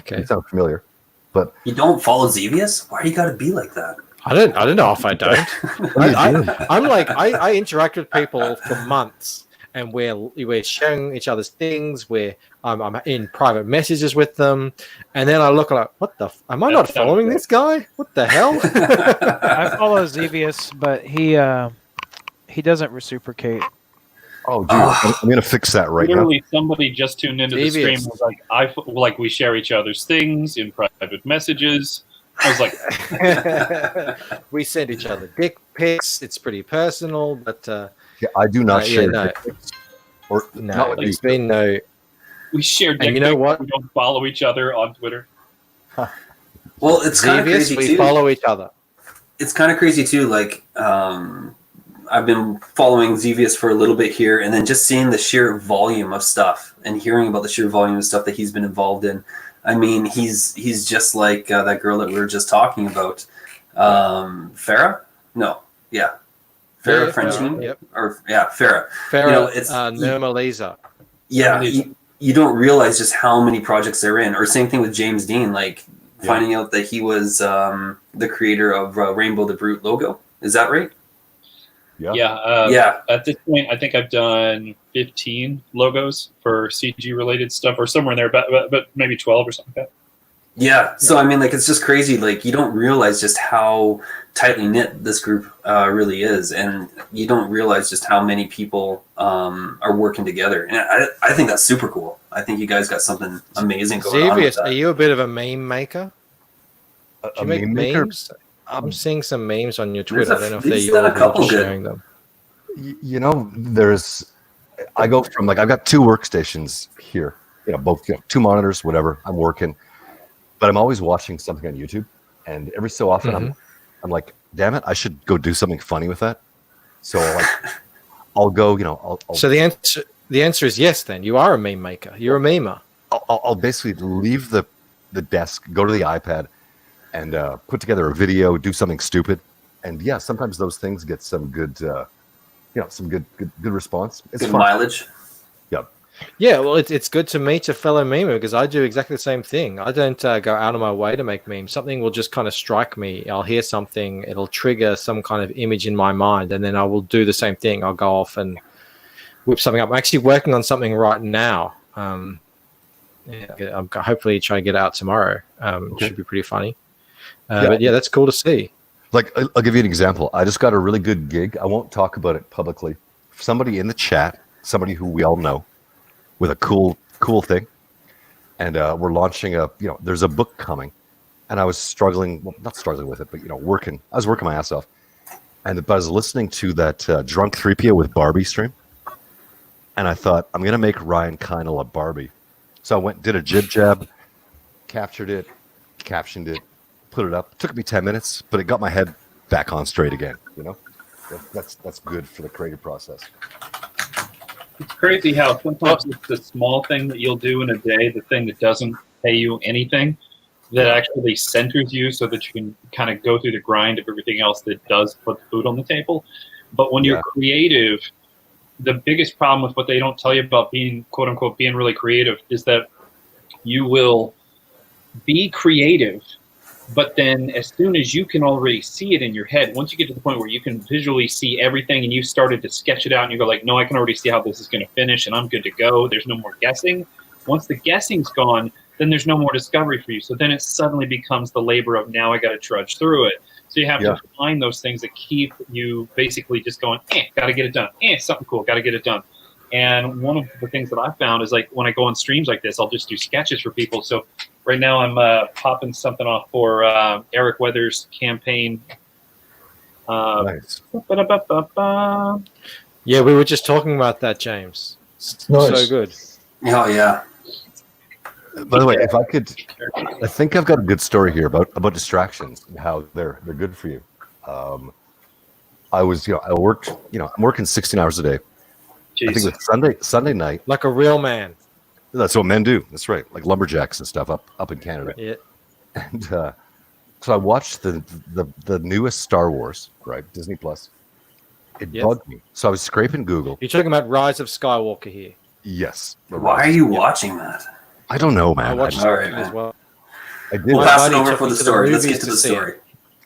familiar, but you don't follow Xevious? Why do you got to be like that? I don't know if I don't. I'm like I interact with people for months, and we're sharing each other's things. I'm in private messages with them, and then I look like, what the? Am I not following this guy? What the hell? I follow Xevious, but he doesn't reciprocate. Oh, dude, I'm gonna fix that right Literally, now. somebody just tuned into the stream. Was like, we share each other's things in private messages. I was like, we send each other dick pics. It's pretty personal, but I do not share dick pics. Or no, there's been no. We share dick pics. You know what? We don't follow each other on Twitter. Well, it's kind of crazy we too. Follow each other. It's kind of crazy too. Like, I've been following Xevious for a little bit here, and then just seeing the sheer volume of stuff and hearing about the sheer volume of stuff that he's been involved in. I mean, he's just like that girl that we were just talking about, Farah. No, yeah, Farah Frenchine. Yep. Or Farah. Farah. It's Nirma Lisa. Yeah, you don't realize just how many projects they're in. Or same thing with James Dean. Like finding out that he was the creator of Rainbow the Brute logo. Is that right? Yeah. At this point, I think I've done 15 logos for CG related stuff, or somewhere in there, but maybe 12 or something like that. Yeah. So I mean, like, it's just crazy. Like, you don't realize just how tightly knit this group really is, and you don't realize just how many people are working together. And I think that's super cool. I think you guys got something amazing going on with that. Are you a bit of a meme maker? A meme maker? I'm seeing some memes on your There's Twitter. I don't know if he's they're done a your people couple just good. sharing them. You know, I go from like, I've got 2 workstations here, you know, both 2 monitors, whatever. I'm working, but I'm always watching something on YouTube, and every so often I'm like, damn it, I should go do something funny with that. So like, I'll go, you know, I'll So the answer is yes. Then you are a meme maker. You're a memer. I'll basically leave the desk, go to the iPad, and put together a video, do something stupid, and yeah, sometimes those things get some good, some good response. It's Good fun. mileage. Yeah, well, it's good to meet a fellow memer because I do exactly the same thing. I don't go out of my way to make memes. Something will just kind of strike me. I'll hear something, it'll trigger some kind of image in my mind, and then I will do the same thing. I'll go off and whip something up. I'm actually working on something right now. I'm hopefully try to get it out tomorrow. It should be pretty funny. But yeah, that's cool to see. Like, I'll give you an example. I just got a really good gig. I won't talk about it publicly. Somebody in the chat, somebody who we all know, with a cool thing, and we're launching there's a book coming, and I was not struggling with it, but working. I was working my ass off, but I was listening to that Drunk 3PO with Barbie stream, and I thought, I'm gonna make Ryan Kinel a Barbie. So I did a jib jab, captured it, captioned it, put it up. It took me 10 minutes, but it got my head back on straight again. That's good for the creative process. It's crazy how sometimes it's the small thing that you'll do in a day, the thing that doesn't pay you anything, that actually centers you so that you can kind of go through the grind of everything else that does put food on the table. But when you're creative, the biggest problem with what they don't tell you about being, quote unquote, being really creative is that you will be creative, but then as soon as you can already see it in your head, once you get to the point where you can visually see everything and you started to sketch it out and you go like, no, I can already see how this is going to finish and I'm good to go. There's no more guessing. Once the guessing's gone, then there's no more discovery for you. So then it suddenly becomes the labor of now I got to trudge through it. So you have to find those things that keep you basically just going, got to get it done. Something cool, got to get it done. And one of the things that I found is like when I go on streams like this, I'll just do sketches for people. So right now I'm popping something off for Eric Weather's campaign. Nice. Yeah, we were just talking about that, James. Nice. So good. Oh yeah. By the way, if I could, I think I've got a good story here about distractions and how they're good for you. I worked, I'm working 16 hours a day. Jeez. I think it was Sunday night. Like a real man. That's what men do. That's right, like lumberjacks and stuff up in Canada. Yeah. And so I watched the newest Star Wars, right, Disney Plus. It bugged me. So I was scraping Google. You're talking about Rise of Skywalker here. Yes. Why are you watching that? I don't know, man. I watched All right, it as well. I did. We'll My pass it buddy over took for me the to the story. Let's movies get to to the see story.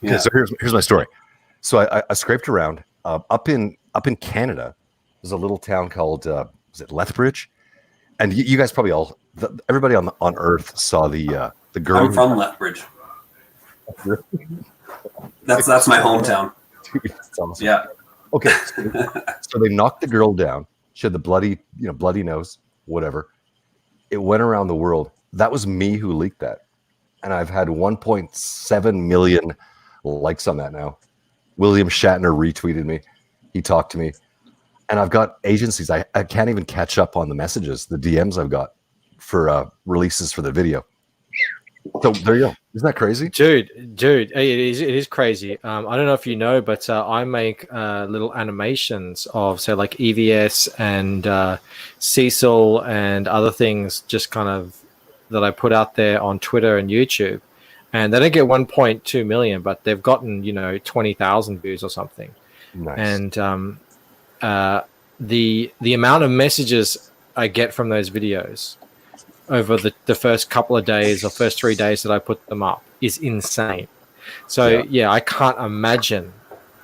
Okay, so here's my story. So I scraped around up in Canada. There's a little town called is it Lethbridge, and you guys probably everybody on Earth saw the girl. I'm from Lethbridge. That's my hometown. It's awesome. Yeah. Okay, so they knocked the girl down. She had the bloody nose, whatever. It went around the world. That was me who leaked that, and I've had 1.7 million likes on that now. William Shatner retweeted me. He talked to me. And I've got agencies. I can't even catch up on the messages, the DMs I've got for releases for the video. So there you go. Isn't that crazy? Dude, it is crazy. I don't know if you know, but I make little animations of, say, like EVS and Cecil and other things just kind of that I put out there on Twitter and YouTube. And they don't get 1.2 million, but they've gotten, 20,000 views or something. Nice. And the amount of messages I get from those videos over the first couple of days or first 3 days that I put them up is insane. So yeah I can't imagine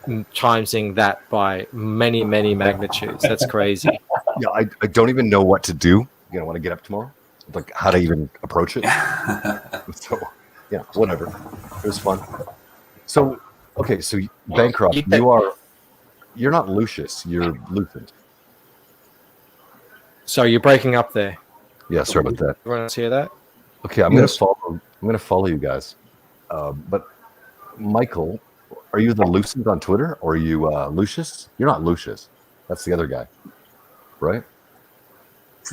timesing that by many magnitudes. That's crazy. Yeah, I don't even know what to do. When I get up tomorrow, like how to even approach it. So yeah, whatever. It was fun. So okay, so Bancroft, you're not Lucius, you're Luthen. So you're breaking up there. Yeah, sorry about that. Everyone else hear that? Okay, I'm gonna follow you guys. But Michael, Are you the Lucent on Twitter, or are you Lucius? You're not Lucius. That's the other guy, right?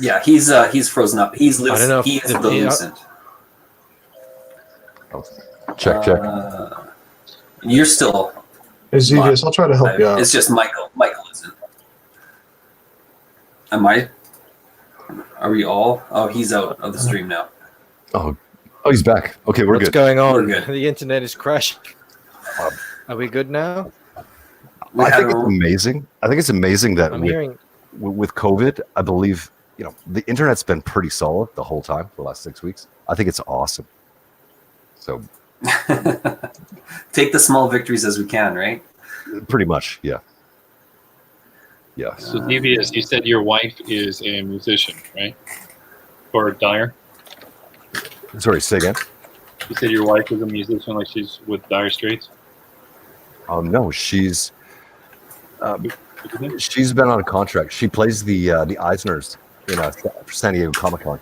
Yeah, he's frozen up. He's I don't know if he's the- the Lucent. Oh, check. You're still. Hey, Xevious, I'll try to help you out. It's just Michael. Michael isn't. Am I? Are we all? Oh, he's out of the stream now. Oh, he's back. Okay, we're What's good. going on? We're good. The internet is crashing. Are we good now? I think it's amazing. I think it's amazing that I'm with, hearing. with COVID, I believe the internet's been pretty solid the whole time for the last 6 weeks. I think it's awesome. So Take the small victories as we can, right? pretty much, yeah. So, Devious, you said your wife is a musician, right? Or Dire? Sorry, say again. You said your wife is a musician, like she's with Dire Straits? No, she's been on a contract. She plays the Eisners in San Diego Comic-Con.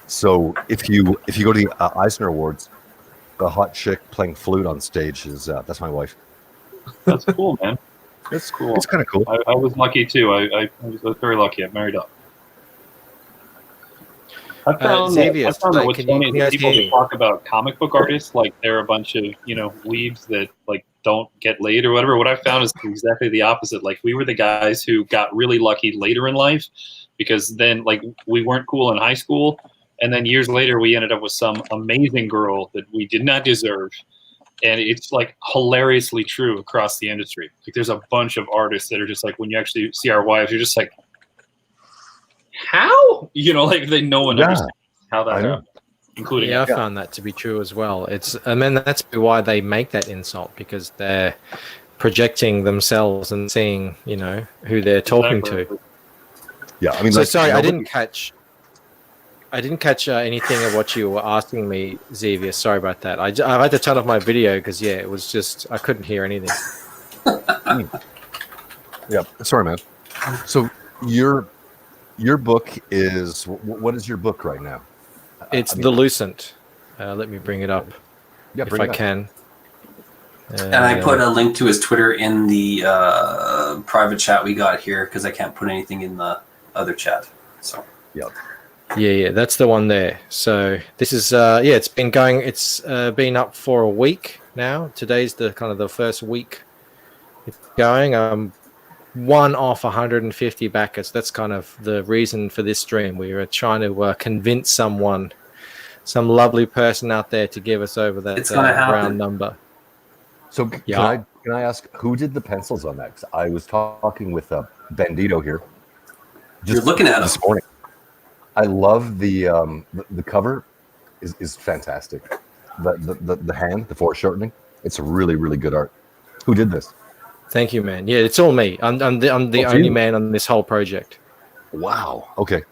So if you go to the Eisner Awards, the hot chick playing flute on stage is that's my wife. That's cool, man. That's cool. It's kind of cool. I was lucky too. I was very lucky. I married up. I found Xavier, that like, what's can you funny is that guys people hear that me? talk about comic book artists like they're a bunch of weebs that like don't get laid or whatever. What I found is exactly the opposite. Like we were the guys who got really lucky later in life because then like we weren't cool in high school, and then years later we ended up with some amazing girl that we did not deserve. And it's like hilariously true across the industry. Like there's a bunch of artists that are just like when you actually see our wives, you're just like, how? Like no one understands how that happened, including Yeah, I found that to be true as well. That's why they make that insult, because they're projecting themselves and seeing, who they're talking to. Yeah, I mean, So like, sorry, I nobody- didn't catch anything of what you were asking me, Xavier. Sorry about that. I had to turn off my video because it was just I couldn't hear anything. Yeah, sorry, man. So your book is what is your book right now? It's The Lucent. Let me bring it up if I can. And I put a link to his Twitter in the private chat we got here because I can't put anything in the other chat. So Yeah, that's the one there. So this is it's been going. It's been up for a week now. Today's the first week it's going. One off 150 backers. That's kind of the reason for this stream. We were trying to convince some lovely person out there to give us over that round number. So can I ask who did the pencils on that? 'Cause I was talking with Bandito here. You're looking at this morning. I love the cover is fantastic. The hand, the foreshortening, it's really, really good art. Who did this? Thank you, man. Yeah, it's all me. I'm the only man on this whole project. Wow. Okay.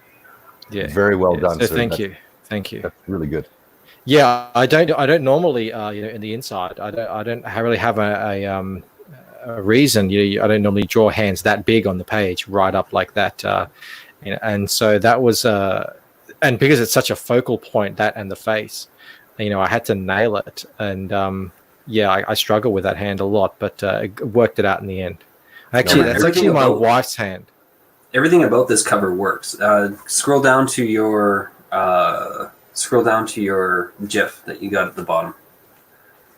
Yeah. Very well done. So sir. thank you. That's really good. Yeah, I don't normally in the inside. I don't really have a reason. I don't normally draw hands that big on the page right up like that. And so that was and because it's such a focal point, that and the face, I had to nail it. And I struggle with that hand a lot, but worked it out in the end. That's actually my wife's hand. Everything about this cover works. Scroll down to your GIF that you got at the bottom.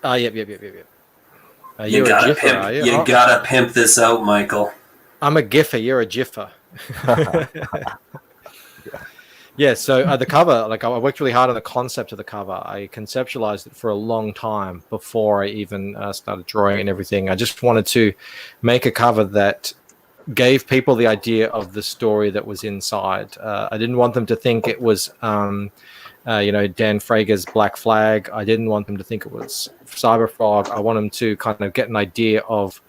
Yep. You gotta pimp. You gotta pimp this out, Michael. I'm a giffer. You're a jiffer. Yeah, so the cover, I worked really hard on the concept of the cover. I conceptualized it for a long time before I even started drawing and everything. I just wanted to make a cover that gave people the idea of the story that was inside. I didn't want them to think it was, Dan Frager's Black Flag. I didn't want them to think it was Cyberfrog. I want them to kind of get an idea of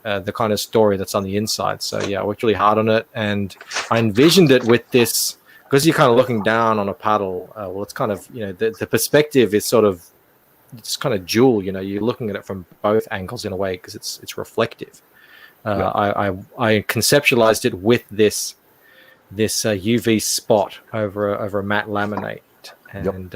the kind of story that's on the inside. So I worked really hard on it, and I envisioned it with this, because you're kind of looking down on a paddle. It's kind of the perspective is sort of, it's kind of dual. You're looking at it from both angles in a way because it's reflective. I conceptualized it with this UV spot over a matte laminate, And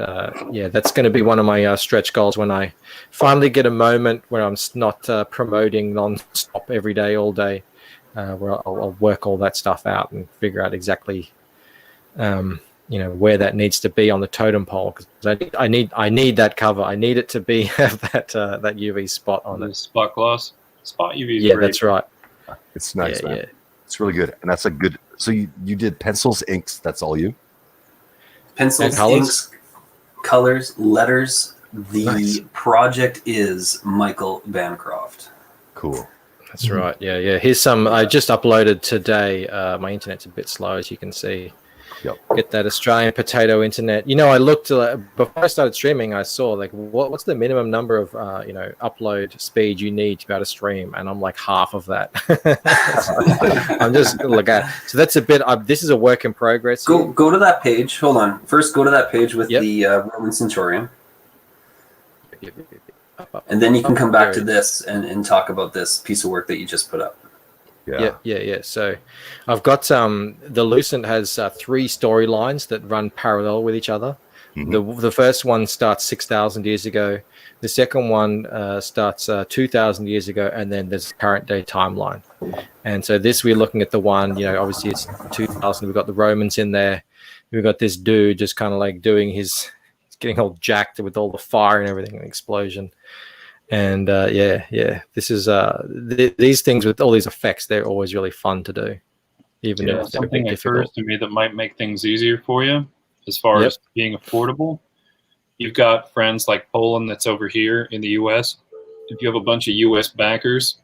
yeah, that's going to be one of my stretch goals when I finally get a moment where I'm not promoting non-stop every day, all day, where I'll work all that stuff out and figure out exactly, where that needs to be on the totem pole. Because I need that cover. I need it to be have that UV spot on The it. spot gloss. Spot UV is Yeah, great. that's right. It's nice, Yeah, man. yeah. It's really good, and that's a good. So you did pencils, inks. That's all you. Pencils, And colors? inks, colors, letters. The Nice. project is Michael Bancroft. Cool. That's right. Yeah, yeah. Here's some. I just uploaded today. My internet's a bit slow, as you can see. Yep. Get that Australian potato internet. I looked before I started streaming. I saw like what's the minimum number of upload speed you need to be able to stream, and I'm like half of that. I'm just like so that's a bit. This is a work in progress. Go to that page. Hold on. First, go to that page with Yep. the Roman Centurion, Up. and then you can come back there to it this and talk about this piece of work that you just put up. Yeah. So I've got the Lucent has 3 storylines that run parallel with each other. Mhm. The first one starts 6,000 years ago. The second one starts 2,000 years ago, and then there's a current day timeline. And so this, we're looking at the one, obviously it's 2,000. We've got the Romans in there. We've got this dude just kind of like doing he's getting all jacked with all the fire and everything, and explosion. And this is these things with all these effects, they're always really fun to do, even if they're a Something bit occurs difficult. to me that might make things easier for you as far Yep. as being affordable. You've got friends like Poland that's over here in the U.S. If you have a bunch of U.S. backers,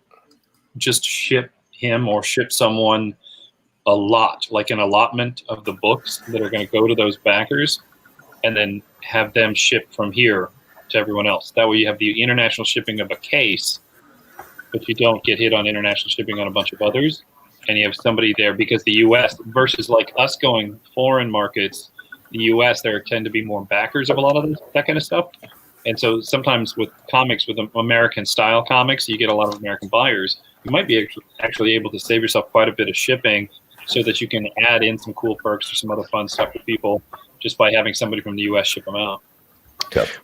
just ship him or ship someone a lot, like an allotment of the books that are going to go to those backers, and then have them shipped from here to everyone else. That way you have the international shipping of a case, but you don't get hit on international shipping on a bunch of others. And you have somebody there, because the U.S. versus like us going foreign markets, the U.S. there tend to be more backers of a lot of that kind of stuff. And so sometimes with comics, with American style comics, you get a lot of American buyers. You might be actually able to save yourself quite a bit of shipping, so that you can add in some cool perks or some other fun stuff for people just by having somebody from the U.S. ship them out.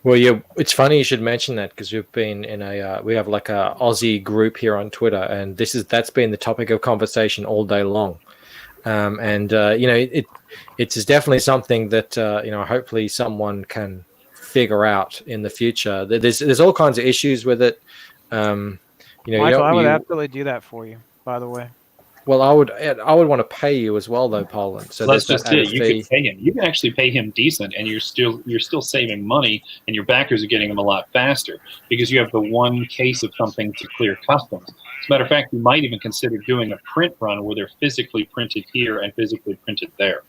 Well, yeah, it's funny you should mention that, because we've been in we have like a Aussie group here on Twitter, and that's been the topic of conversation all day long. It's definitely something that hopefully someone can figure out in the future. There's all kinds of issues with it. Michael, I would absolutely do that for you, by the way. Well, I would want to pay you as well, though, Poland. So that's there's just that it. added You fee. can pay him. You can actually pay him decent, and you're still saving money, and your backers are getting them a lot faster because you have the one case of something to clear customs. As a matter of fact, you might even consider doing a print run where they're physically printed here and physically printed there.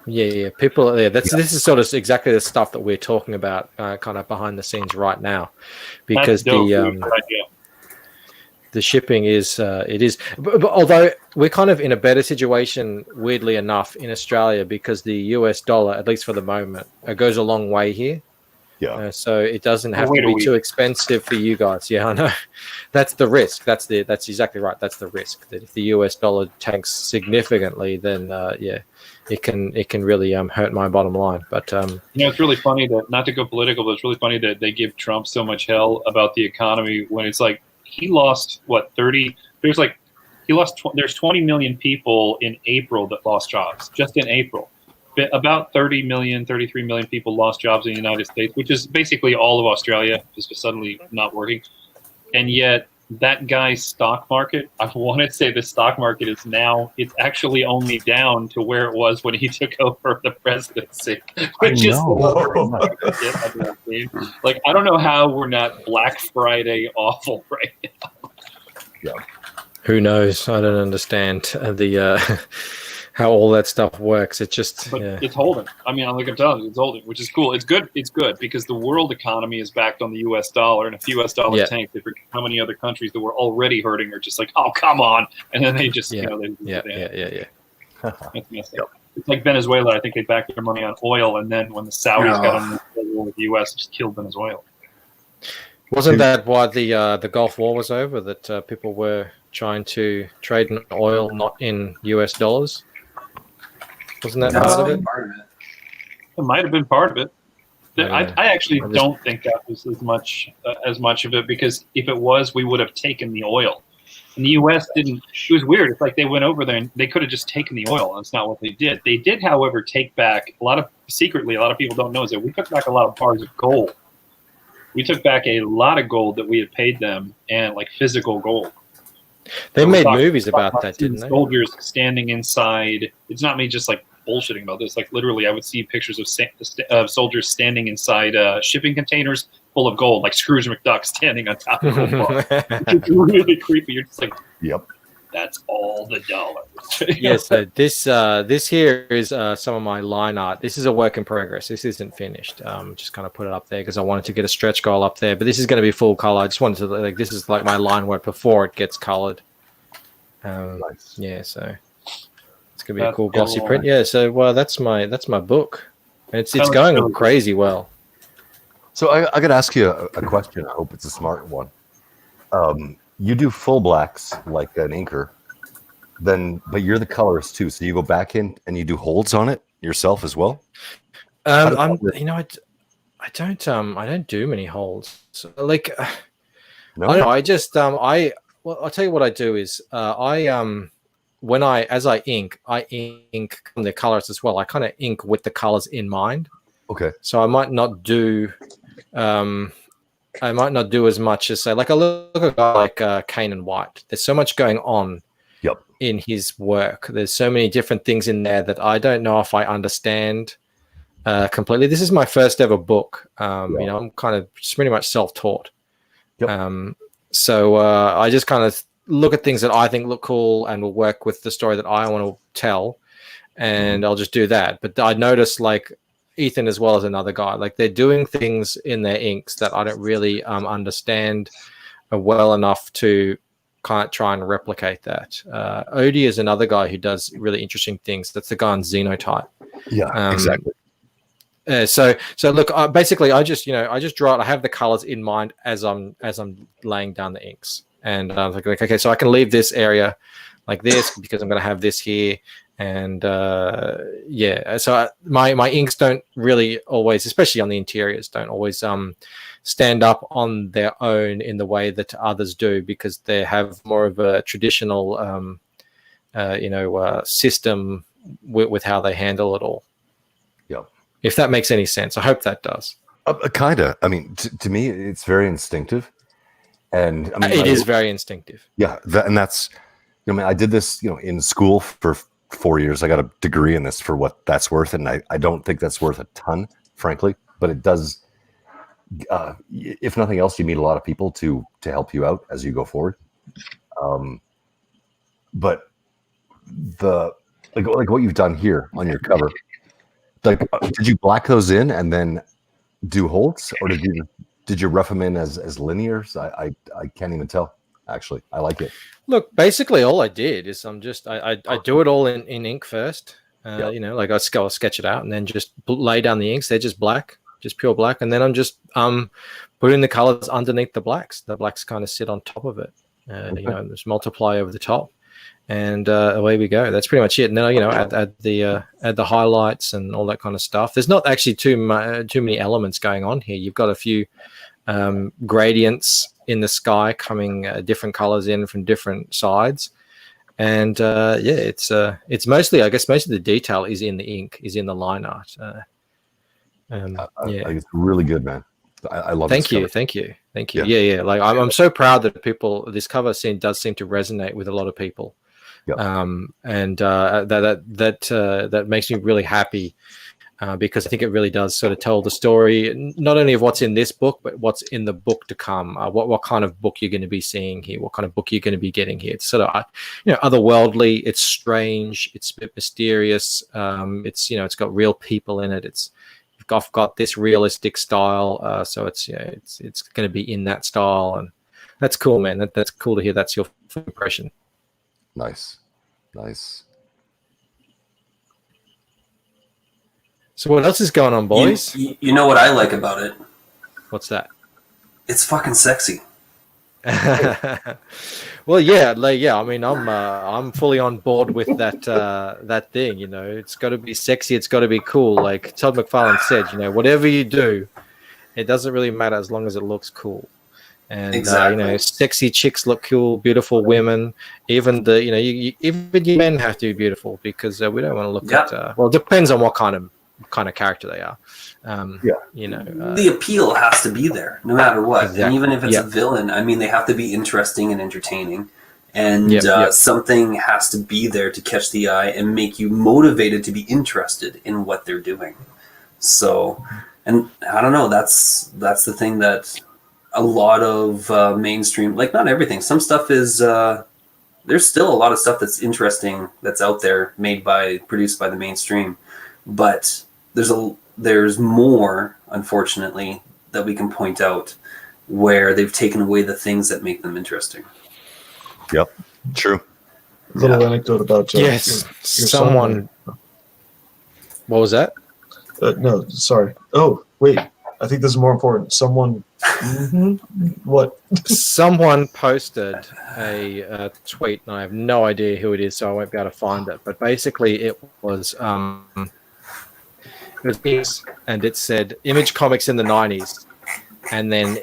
Yeah. People, this is sort of exactly the stuff that we're talking about, kind of behind the scenes right now, because That's dope, dude. Good idea. the shipping is but although we're kind of in a better situation, weirdly enough, in Australia, because the US dollar, at least for the moment, goes a long way here. Yeah. So it doesn't have wait to a be week. too expensive for you guys. Yeah, I know. That's the risk. That's exactly right. That's the risk, that if the US dollar tanks significantly, then it can really hurt my bottom line. But It's really funny that, not to go political, but it's really funny that they give Trump so much hell about the economy when it's like he lost 30. There's 20 million people in April that lost jobs, just in April. About 30 million, 33 million people lost jobs in the United States, which is basically all of Australia just suddenly not working. And yet that guy's stock market, I want to say the stock market is now, it's actually only down to where it was when he took over the presidency, which is like, I don't know how we're not Black Friday awful right now. Yeah. who knows? I don't understand the how all that stuff works. It just But it's holding. I mean, like I'm telling you, it's holding, which is cool. It's good. It's good because the world economy is backed on the U.S. dollar, and if the U.S. dollar tanks, they forget how many other countries that were already hurting are just like, oh, come on, and then they just, yeah. It's messed up. It's like Venezuela. I think they backed their money on oil, and then when the Saudis got on the war with the U.S., just killed Venezuela. Wasn't that why the Gulf War was over? That people were trying to trade in oil, not in US dollars. Wasn't that part of it? Part of it. It might have been part of it. I actually I just- don't think that was as much of it, because if it was, we would have taken the oil. And the U.S. didn't. It was weird. It's like they went over there and they could have just taken the oil. That's not what they did. They did, however, take back a lot of people don't know is that we took back a lot of bars of gold. We took back a lot of gold that we had paid them, and like physical gold. They So we're made talking movies about that, didn't they? Soldiers standing inside. It's not me just like bullshitting about this. Like literally, I would see pictures of soldiers standing inside shipping containers full of gold, like Scrooge McDuck standing on top of a bar. It's really creepy. You're just like, Yep. that's all the dollars. Yes, so this here is some of my line art. This is a work in progress. This isn't finished. Just kind of put it up there because I wanted to get a stretch goal up there. But this is going to be full color. I just wanted to this is like my line work before it gets colored. Nice. Yeah, so it's gonna be a That's cool glossy cool. print. Yeah, so that's my book. And it's Sounds going really good. crazy well. So I got to ask you a question. I hope it's a smart one. You do full blacks like an inker, but you're the colorist too. So you go back in and you do holds on it yourself as well. I don't do many holds. So, like No, I don't know. I just I'll tell you what I do is as I ink the colors as well. I kind of ink with the colors in mind. Okay. So I might not do as much as say like I look at a guy like Kane and White. There's so much going on Yep. in his work. There's so many different things in there that I don't know if I understand completely. This is my first ever book. You know, I'm kind of just pretty much self-taught. Yep. So I just kind of look at things that I think look cool and will work with the story that I want to tell, and I'll just do that. But I noticed like Ethan as well as another guy, like they're doing things in their inks that I don't really understand well enough to kind of try and replicate that. Odie is another guy who does really interesting things. That's the guy on Xenotype. Yeah, exactly. So look, basically, I just draw it. I have the colors in mind as I'm laying down the inks, and I was like, okay, so I can leave this area like this because I'm going to have this here, and So my inks don't really always, especially on the interiors, don't always stand up on their own in the way that others do because they have more of a traditional system with how they handle it all. If that makes any sense. I hope that does. Kind of. I mean, to me, it's very instinctive. And I mean, it is very instinctive. Yeah. That's, I mean, I did this, in school for 4 years. I got a degree in this for what that's worth. And I don't think that's worth a ton, frankly, but it does. If nothing else, you meet a lot of people to help you out as you go forward. But like what you've done here on your cover, like, did you black those in and then do holds, or did you rough them in as linears? I can't even tell. Actually, I like it. Look, basically, all I did is I do it all in ink first. Like I sketch it out and then just lay down the inks. They're just black, just pure black, and then I'm just putting the colors underneath the blacks. The blacks kind of sit on top of it. Just multiply over the top. And away we go. That's pretty much it. And then add the highlights and all that kind of stuff. There's not actually too many elements going on here. You've got a few gradients in the sky coming different colors in from different sides, and it's mostly, I guess, most of the detail is in the ink, is in the line art. It's really good, man. I love. Thank you. Yeah. Like I'm so proud that this cover does seem to resonate with a lot of people. Yep. That makes me really happy because I think it really does sort of tell the story, not only of what's in this book, but what's in the book to come. What kind of book you're going to be seeing here? What kind of book you're going to be getting here? It's sort of otherworldly. It's strange. It's a bit mysterious. It's got real people in it. I've got this realistic style, so it's going to be in that style, and that's cool, man. That's cool to hear. That's your impression. Nice. So what else is going on, boys? You know what I like about it? What's that? It's fucking sexy. Well, yeah, I mean, I'm fully on board with that thing. You know, it's got to be sexy. It's got to be cool. Like Todd McFarlane said, you know, whatever you do, it doesn't really matter as long as it looks cool. And Exactly. you know, sexy chicks look cool, beautiful women. Even the even you men have to be beautiful because we don't want to look at. Well, it depends on what kind of character they are. You know, the appeal has to be there no matter what. Exactly. And even if it's Yeah. a villain, I mean, they have to be interesting and entertaining. And something has to be there to catch the eye and make you motivated to be interested in what they're doing. So, and I don't know, that's the thing that a lot of mainstream, like not everything, some stuff is, there's still a lot of stuff that's interesting that's out there produced by the mainstream. But there's more, unfortunately, that we can point out where they've taken away the things that make them interesting. Yep, true. Little anecdote about yes, your someone. son. What was that? No, sorry. Oh, wait. I think this is more important. Someone. What? Someone posted a tweet, and I have no idea who it is, so I won't be able to find it. But basically, it was this, and it said Image Comics in the 90s, and then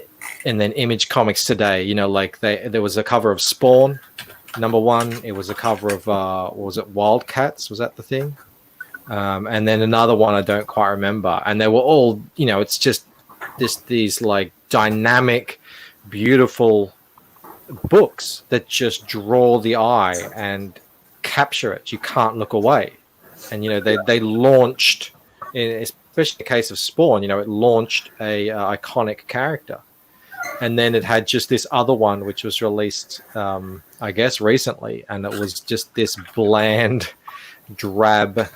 Image Comics today. You know, like there was a cover of Spawn, #1. It was a cover of what was it, Wildcats? Was that the thing? And then another one I don't quite remember. And they were all, you know, it's just these like dynamic, beautiful books that just draw the eye and capture it. You can't look away. And you know, they launched, especially in the case of Spawn, you know, it launched a iconic character. And then it had just this other one which was released I guess recently, and it was just this bland, drab,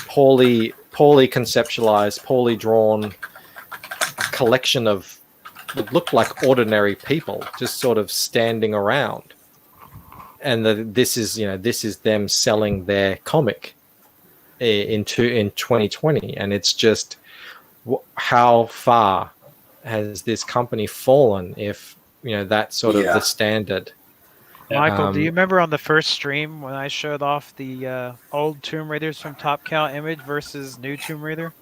poorly conceptualized, poorly drawn collection of what looked like ordinary people just sort of standing around. And this is them selling their comic in 2020, and it's just how far has this company fallen if you know that's sort of the standard. Michael, do you remember on the first stream when I showed off the old Tomb Raiders from Top Cow Image versus new Tomb Raider?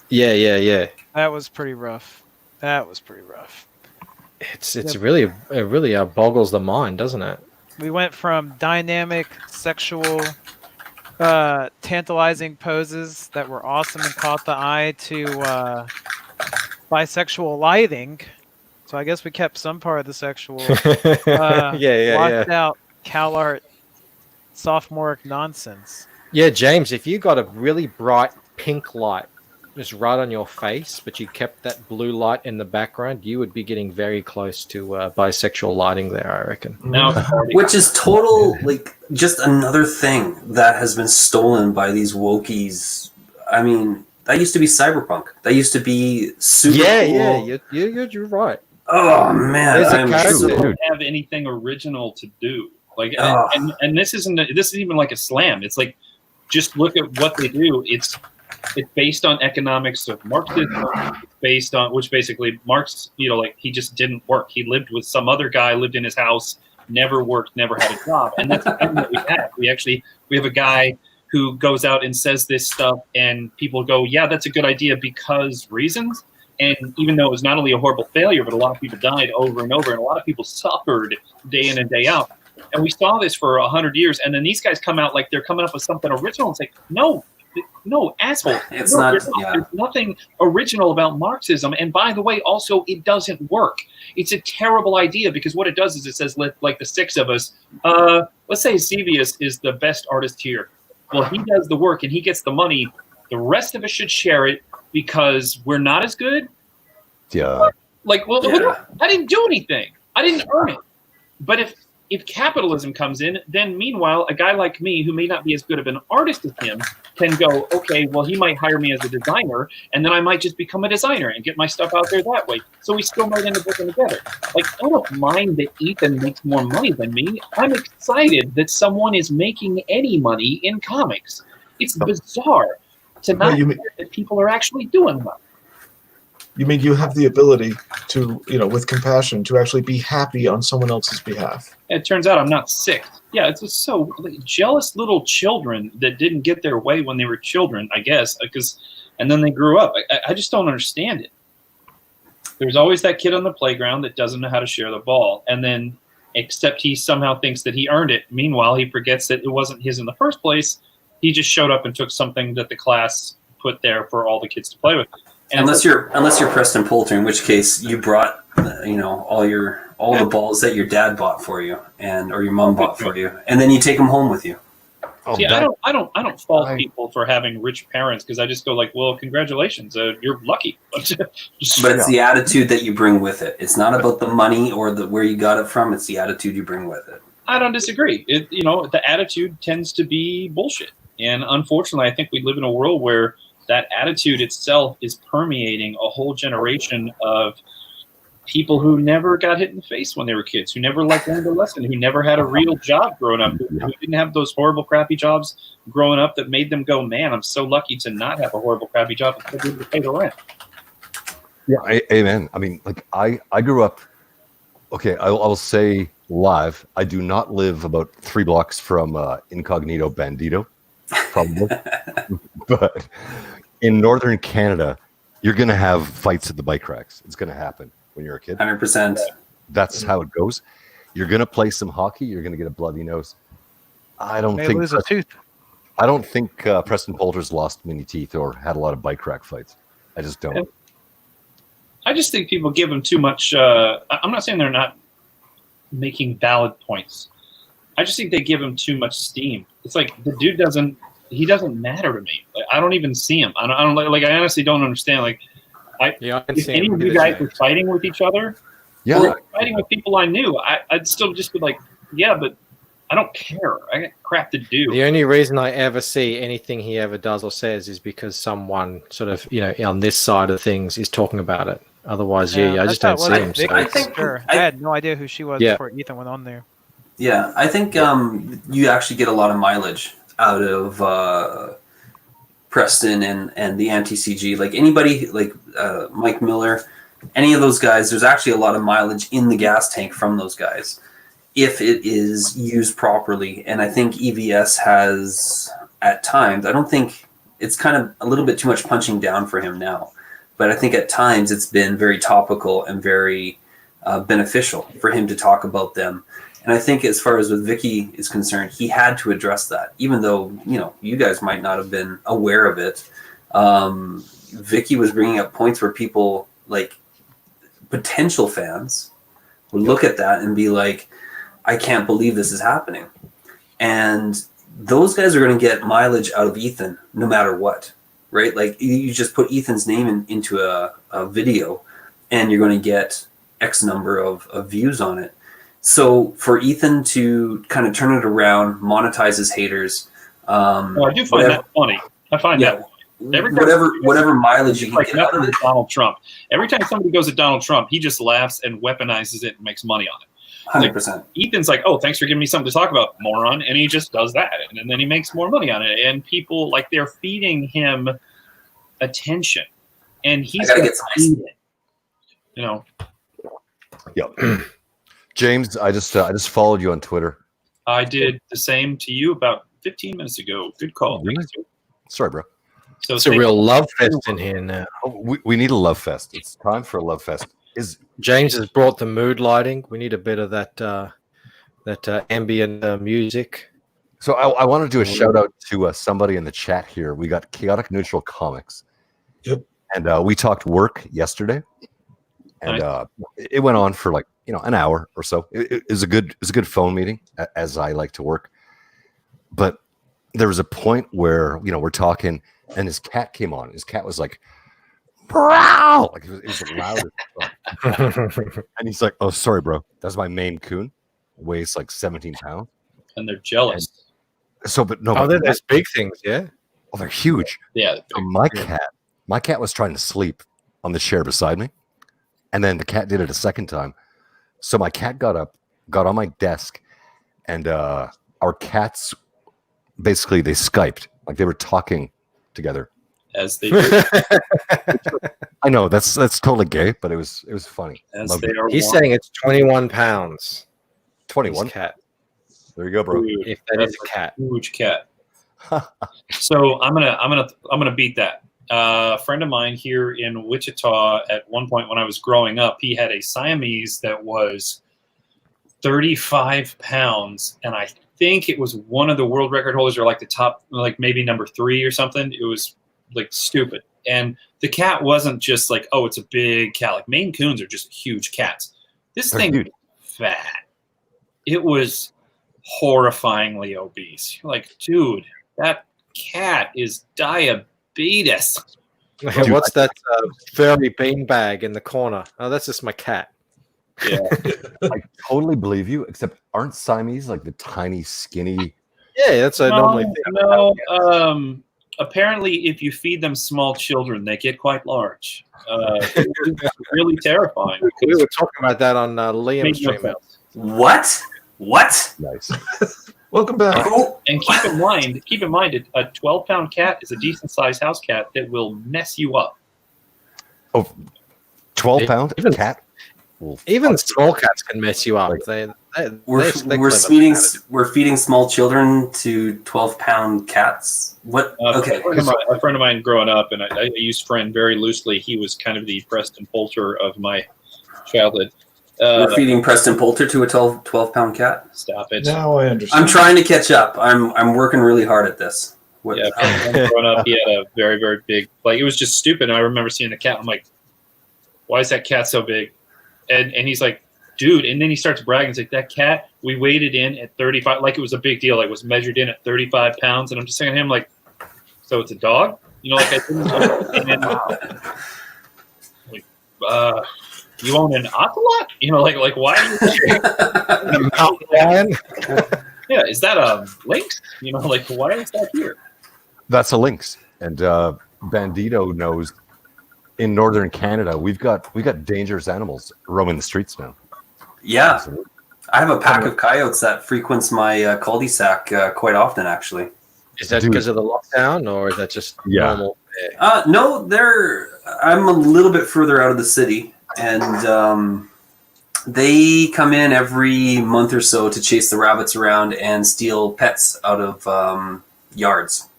Yeah. That was pretty rough. It's really boggles the mind, doesn't it? We went from dynamic, sexual, tantalizing poses that were awesome and caught the eye to bisexual lighting. So I guess we kept some part of the sexual. Washed out CalArt sophomoric nonsense. Yeah, James, if you got a really bright pink light just right on your face, but you kept that blue light in the background, you would be getting very close to bisexual lighting there, I reckon. No, Which is total, like, just another thing that has been stolen by these wokies. I mean, that used to be cyberpunk. That used to be super cool. Yeah, you're right. Oh man, There's a they character. don't have anything original to do. Like, and this isn't even like a slam. It's like, just look at what they do. It's based on economics of Marxism. It's based on, which basically Marx, you know, like he just didn't work. He lived with some other guy, lived in his house, never worked, never had a job, and that's the thing that we have. We have a guy who goes out and says this stuff, and people go, yeah, that's a good idea because reasons. And even though it was not only a horrible failure, but a lot of people died over and over, and a lot of people suffered day in and day out. And we saw this for 100 years, and then these guys come out like they're coming up with something original. It's like, no, asshole. It's no, not. There's nothing original about Marxism. And by the way, also, it doesn't work. It's a terrible idea because what it does is it says, like the six of us, let's say Xevious is the best artist here. Well, he does the work and he gets the money. The rest of us should share it because we're not as good. Yeah. Like, well, I didn't do anything. I didn't earn it. But if capitalism comes in, then meanwhile, a guy like me who may not be as good of an artist as him can go, okay, well, he might hire me as a designer, and then I might just become a designer and get my stuff out there that way. So we still might end up working together. Like, I don't mind that Ethan makes more money than me. I'm excited that someone is making any money in comics. It's bizarre to not hear that people are actually doing well. You mean you have the ability to, with compassion, to actually be happy on someone else's behalf. It turns out I'm not sick. Yeah, it's just so jealous little children that didn't get their way when they were children, I guess, and then they grew up. I just don't understand it. There's always that kid on the playground that doesn't know how to share the ball, and then except he somehow thinks that he earned it. Meanwhile, he forgets that it wasn't his in the first place. He just showed up and took something that the class put there for all the kids to play with. And unless you're Preston Poulter, in which case you brought all the balls that your dad bought for you or your mom bought for you, and then you take them home with you. See, I don't fault people for having rich parents, because I just go like, well, congratulations, you're lucky. But it's the attitude that you bring with it. It's not about the money or where you got it from. It's the attitude you bring with it. I don't disagree. The attitude tends to be bullshit, and unfortunately, I think we live in a world where that attitude itself is permeating a whole generation of people who never got hit in the face when they were kids, who never learned a lesson, who never had a real job growing up, who didn't have those horrible, crappy jobs growing up that made them go, man, I'm so lucky to not have a horrible, crappy job and still be able to pay the rent. Yeah, amen. I mean, I grew up, okay, I will say live, I do not live about 3 blocks from Incognito Bandito, probably. But in northern Canada, you're going to have fights at the bike racks. It's going to happen when you're a kid. 100%. That's how it goes. You're going to play some hockey. You're going to get a bloody nose. I don't lose a tooth. I don't think Preston Poulter's lost many teeth or had a lot of bike rack fights. I just don't. I just think people give him too much. I'm not saying they're not making valid points. I just think they give him too much steam. It's like the dude doesn't matter to me. Like, I don't even see him. I don't like. I honestly don't understand. Like, if any of you guys were fighting with each other, or fighting with people I knew, I'd still just be like, yeah, but I don't care. I got crap to do. The only reason I ever see anything he ever does or says is because someone sort of, on this side of things is talking about it. Otherwise, I just don't see him. I had no idea who she was before Ethan went on there. Yeah, I think you actually get a lot of mileage out of Preston and the anti-CG. Like anybody, like Mike Miller, any of those guys, there's actually a lot of mileage in the gas tank from those guys if it is used properly. And I think EVS has, at times, I don't think it's kind of a little bit too much punching down for him now. But I think at times it's been very topical and very beneficial for him to talk about them. And I think as far as with Vicky is concerned, he had to address that, even though, you guys might not have been aware of it. Vicky was bringing up points where people, like potential fans, would look at that and be like, I can't believe this is happening. And those guys are going to get mileage out of Ethan no matter what, right? Like you just put Ethan's name into a video and you're going to get X number of views on it. So for Ethan to kind of turn it around, monetize his haters. I do find that funny. I find that whatever mileage you can get out of it. Donald Trump. Every time somebody goes at Donald Trump, he just laughs and weaponizes it and makes money on it. 100%. Ethan's like, oh, thanks for giving me something to talk about, moron. And he just does that. And then he makes more money on it. And people, like, they're feeding him attention. And he's got to get some. Yep. James, I just followed you on Twitter. I did the same to you about 15 minutes ago. Good call. Really? Sorry, bro. So it's a real love fest in here now. We need a love fest. It's time for a love fest. James has brought the mood lighting. We need a bit of that ambient music. So I want to do a shout out to somebody in the chat here. We got Chaotic Neutral Comics. Yep. And we talked work yesterday. And it went on for an hour or so. It was a good phone meeting, as I like to work. But there was a point where we're talking, and his cat came on. His cat was like, "Growl!" Like it was loud as fuck. And he's like, "Oh, sorry, bro. That's my Maine Coon. Weighs like 17 pounds." And they're jealous. They're those big things, yeah. Oh, they're huge. Yeah. And my cat was trying to sleep on the chair beside me, and then the cat did it a second time. So my cat got up, got on my desk, and our cats basically they Skyped, like they were talking together. As they do. I know that's totally gay, but it was funny. As Loved they it. are He's wont. saying it's 21 pounds. 21. His cat. There you go, bro. Dude, If that that's is a cat. huge cat. So I'm gonna beat that. A friend of mine here in Wichita, at one point when I was growing up, he had a Siamese that was 35 pounds, and I think it was one of the world record holders, or like the top, like maybe number 3 or something. It was like stupid. And the cat wasn't just like, oh, it's a big cat. Like Maine Coons are just huge cats. This They're thing huge. was fat. It was horrifyingly obese. You're like, dude, that cat is diabetes. What's that furry beanbag in the corner? Oh, that's just my cat. Yeah. I totally believe you, except aren't Siamese like the tiny, skinny? Yeah, that's what I normally think. No. Apparently, if you feed them small children, they get quite large. It's really terrifying. We were talking about that on Liam's Makes no stream. sense. What? Nice. Welcome back. And keep in mind, a 12-pound cat is a decent-sized house cat that will mess you up. Oh, 12 pound Even- cat. Wolf. Even small cats can mess you up. We're feeding small children to 12-pound cats. What? Okay. A friend of mine growing up, and I use friend very loosely. He was kind of the Preston Poulter of my childhood. We're feeding Preston Poulter to a 12-pound cat. Stop it. Now I understand. I'm trying to catch up. I'm working really hard at this. Yeah, growing up, he had a very, very big. Like, it was just stupid. And I remember seeing the cat. I'm like, why is that cat so big? And he's like, dude. And then he starts bragging. He's like, that cat, we weighed it in at 35. Like, it was a big deal. Like, it was measured in at 35 pounds. And I'm just saying to him, like, so it's a dog? You know, like, I didn't know. And then, like, you own an ocelot? You know, like why? Mountain lion. Yeah, is that a lynx? You know, like, why is that here? That's a lynx, and Bandito knows. In northern Canada, we've got dangerous animals roaming the streets now. Yeah, I have a pack of coyotes that frequents my cul-de-sac quite often, actually. Is that because of the lockdown, or is that just normal? No, I'm a little bit further out of the city, and they come in every month or so to chase the rabbits around and steal pets out of yards.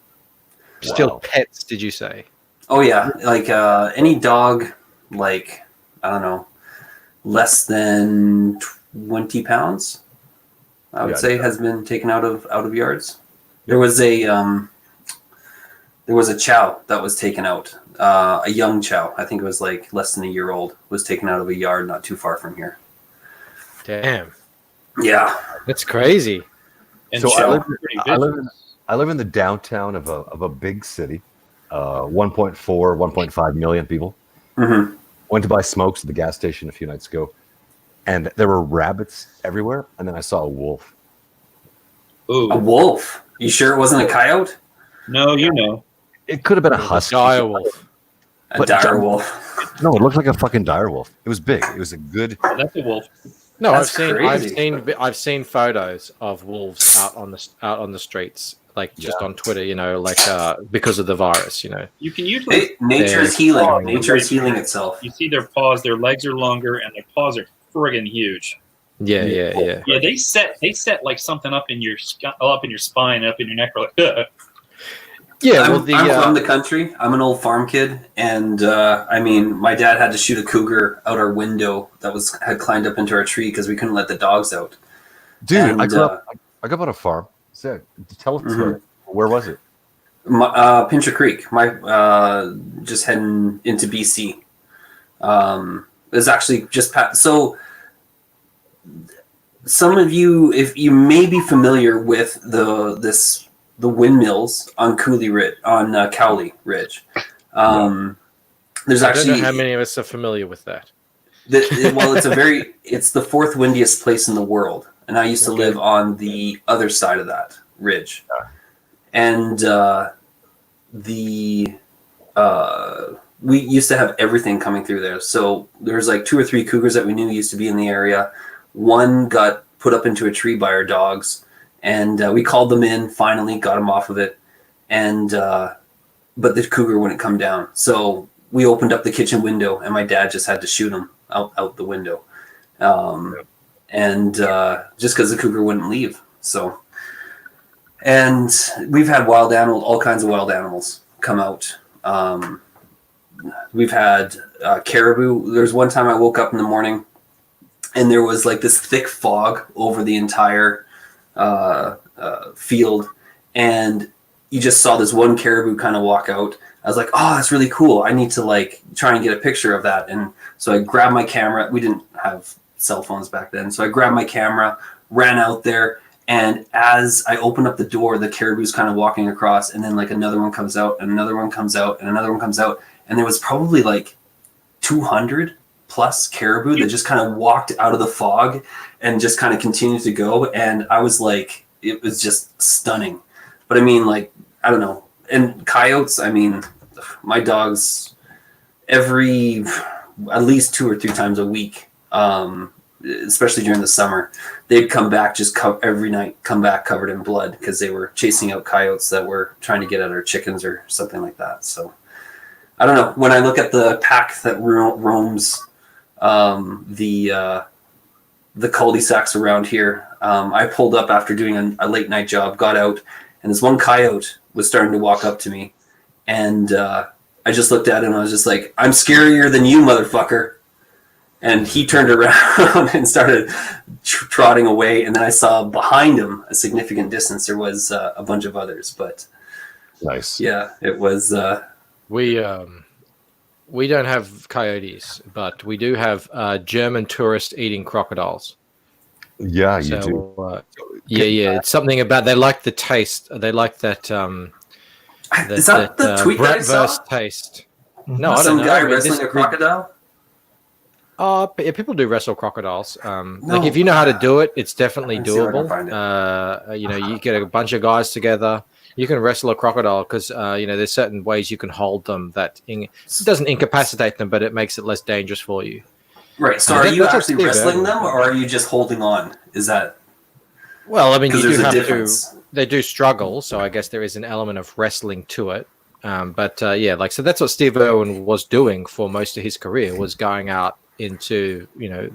Still pets, did you say? Oh yeah, like any dog, like, I don't know, less than 20 pounds, I would say, has been taken out of yards. There was a chow that was taken out, a young chow. I think it was like less than a year old, was taken out of a yard not too far from here. Damn, Yeah, that's crazy. And So chow I are pretty I live in the downtown of a big city, 1.4, 1.5 million people. mm-hmm. Went to buy smokes at the gas station a few nights ago, and there were rabbits everywhere. And then I saw a wolf. Ooh. A wolf. You sure it wasn't a coyote? No, you know. It could have been a husky. Dire wolf. A But dire wolf. No, it looked like a fucking dire wolf. It was big. It was a good. That's a wolf. No, That's I've seen photos of wolves out on the streets, like just on Twitter. You know, like because of the virus. You know. You can usually Hey, nature's healing. Nature is healing itself. you see their paws. Their legs are longer, and their paws are friggin' huge. Yeah. Yeah, they set like something up in your spine, up in your neck. Like, Yeah. I'm, Well, I'm from the country. I'm an old farm kid, and I mean, my dad had to shoot a cougar out our window that had climbed up into our tree because we couldn't let the dogs out. Dude, And, I grew up on a farm. So, tell us the story. Where was it? Pincher Creek, just heading into BC. It's actually just so. Some of you, if you may be familiar with the windmills on Cowley Ridge. There's I actually don't know how many of us are familiar with that. it's the fourth windiest place in the world, and I used to live on the other side of that ridge, and we used to have everything coming through there. So there's like 2 or 3 cougars that we knew used to be in the area. One got put up into a tree by our dogs, and we called them in. Finally, got him off of it, and but the cougar wouldn't come down. So we opened up the kitchen window, and my dad just had to shoot him out the window, and just because the cougar wouldn't leave. So, and we've had all kinds of wild animals come out. We've had caribou. There's one time I woke up in the morning, and there was like this thick fog over the entire field, and you just saw this one caribou kind of walk out. I was like, oh, that's really cool. I need to like try and get a picture of that. And so I grabbed my camera. We didn't have cell phones back then. So I grabbed my camera, ran out there. And as I opened up the door, the caribou's kind of walking across, and then like another one comes out, and another one comes out, and another one comes out. And there was probably like 200 plus caribou that just kind of walked out of the fog and just kind of continued to go. And I was like, it was just stunning. But I mean, like, I don't know. And coyotes, I mean, my dogs at least 2 or 3 times a week, especially during the summer, they'd come back every night, come back covered in blood because they were chasing out coyotes that were trying to get at our chickens or something like that. So I don't know. When I look at the pack that roams the cul-de-sacs around here, I pulled up after doing a late night job, got out, and this one coyote was starting to walk up to me, and I just looked at him and I was just like, I'm scarier than you, motherfucker. And he turned around and started trotting away, and then I saw behind him, a significant distance, there was a bunch of others. But Nice. yeah, it was We don't have coyotes, but we do have German tourists eating crocodiles. Yeah, you do. Yeah. It's something about they like the taste. They like that. Is that the tweet that I saw? bratwurst taste. No, I don't Some know. guy I mean, wrestling a crocodile? People do wrestle crocodiles. Like if you know how to do it, it's definitely Let's see if I can doable. find it. You get a bunch of guys together. You can wrestle a crocodile because there's certain ways you can hold them that it doesn't incapacitate them, but it makes it less dangerous for you. Right. So are you actually wrestling them, or are you just holding on? Is that? Well, I mean, you do have difference. they do struggle, so I guess there is an element of wrestling to it. So that's what Steve Irwin was doing for most of his career, was going out into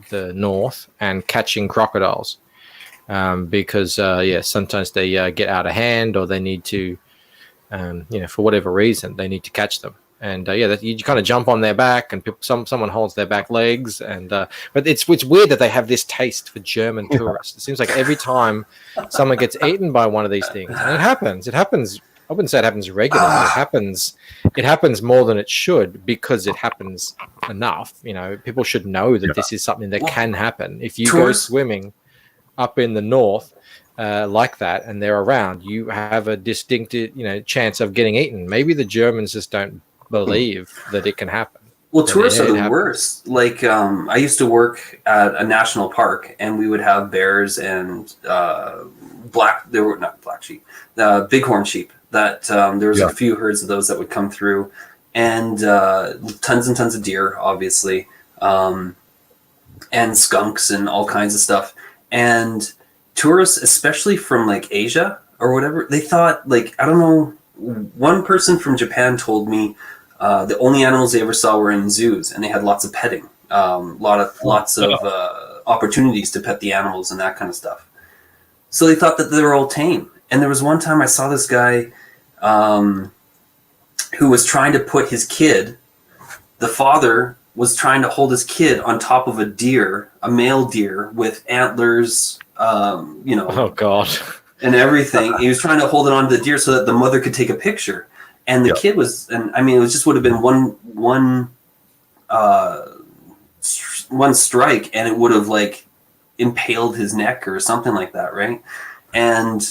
the north and catching crocodiles, because sometimes they get out of hand, or they need to, for whatever reason, they need to catch them. And you kind of jump on their back, and someone holds their back legs, and but it's weird that they have this taste for German tourists. It seems like every time someone gets eaten by one of these things, and it happens. I wouldn't say it happens regularly. It happens more than it should, because it happens enough. People should know that this is something that can happen. If you go swimming up in the north like that, and they're around, you have a distinct chance of getting eaten. Maybe the Germans just don't believe that it can happen. Well, tourists are the worst. Like, I used to work at a national park, and we would have bears and bighorn sheep. That there was a few herds of those that would come through, and tons and tons of deer, obviously, and skunks and all kinds of stuff. And tourists, especially from like Asia or whatever, they thought, like, I don't know. One person from Japan told me the only animals they ever saw were in zoos, and they had lots of petting, lots of opportunities to pet the animals and that kind of stuff. So they thought that they were all tame. And there was one time I saw this guy who was trying to put his kid. The father was trying to hold his kid on top of a deer, a male deer with antlers, Oh God. and everything. He was trying to hold it onto the deer so that the mother could take a picture. And the kid was, and I mean, it just would have been one strike, and it would have like impaled his neck or something like that, right? And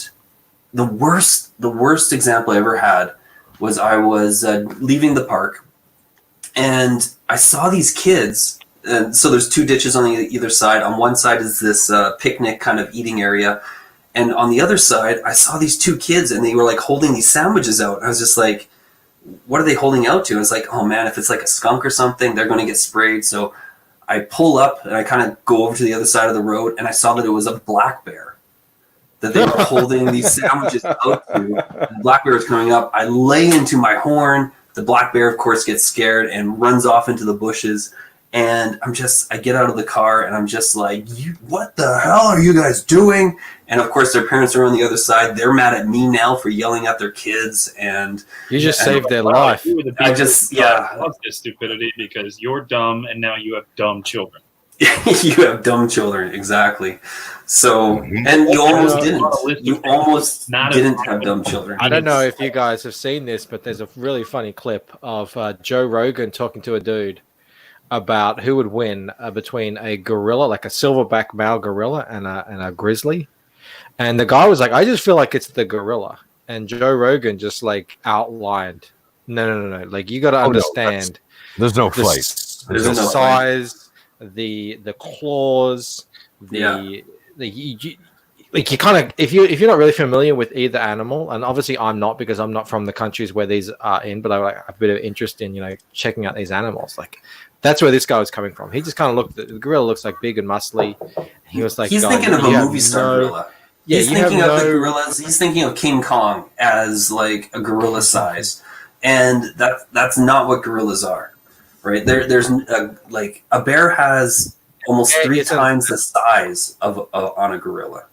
the worst example I ever had was I was leaving the park, and I saw these kids. And so there's 2 ditches on either side. On one side is this picnic kind of eating area, and on the other side, I saw these 2 kids, and they were like holding these sandwiches out. I was just like, what are they holding out to? I was like, oh man, if it's like a skunk or something, they're going to get sprayed. So I pull up and I kind of go over to the other side of the road, and I saw that it was a black bear that they were holding these sandwiches out to. The black bear was coming up. I lay into my horn, The black bear, of course, gets scared and runs off into the bushes. And I get out of the car and I'm just like, what the hell are you guys doing? And of course, their parents are on the other side. They're mad at me now for yelling at their kids. And You just saved their life. You were the I biggest just, yeah. of this stupidity because you're dumb and now you have dumb children. You have dumb children, exactly. So, and you almost didn't. You almost didn't have dumb children. I don't know if you guys have seen this, but there's a really funny clip of Joe Rogan talking to a dude about who would win between a gorilla, like a silverback male gorilla, and a grizzly. And the guy was like, I just feel like it's the gorilla. And Joe Rogan just like outlined, no. Like, you got to understand. There's no fight. The size, the claws, you kind of, if you're not really familiar with either animal, and obviously I'm not because I'm not from the countries where these are in, but I like a bit of interest in checking out these animals. Like, that's where this guy was coming from. He just kind of looked. The gorilla looks like big and muscly. He was like, he's thinking of a movie star gorilla. Yeah, he's thinking of the gorillas. He's thinking of King Kong as like a gorilla size, and that's not what gorillas are, right? There's a bear has almost 3 times the size of on a gorilla.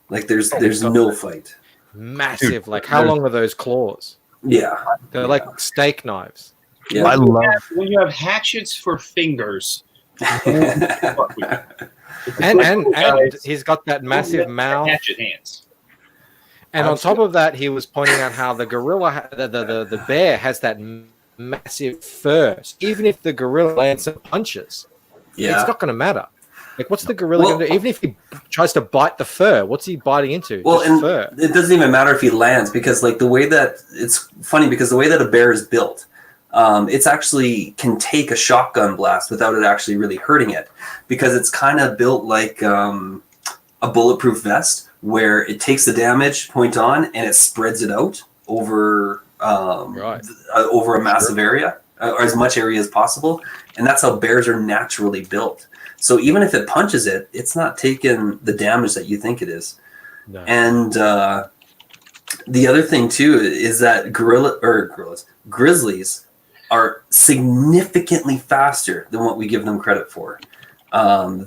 Like there's no fight. Massive. Like, how long are those claws? Yeah, they're like steak knives. Yeah. I love when you have hatchets for fingers. and he's got that massive mouth. Hatchet hands. And on top of that, he was pointing out how the gorilla, the bear, has that massive fur. Even if the gorilla lands some punches, it's not going to matter. Like, what's the gorilla going to do? Even if he tries to bite the fur, what's he biting into? Well, just and fur. It doesn't even matter if he lands, because like the way that it's funny, because the way that a bear is built, it's actually can take a shotgun blast without it actually really hurting it, because it's kind of built like a bulletproof vest, where it takes the damage point on and it spreads it out over over a massive area, or as much area as possible. And that's how bears are naturally built. So even if it punches it, it's not taking the damage that you think it is. No. And the other thing too is that grizzlies are significantly faster than what we give them credit for.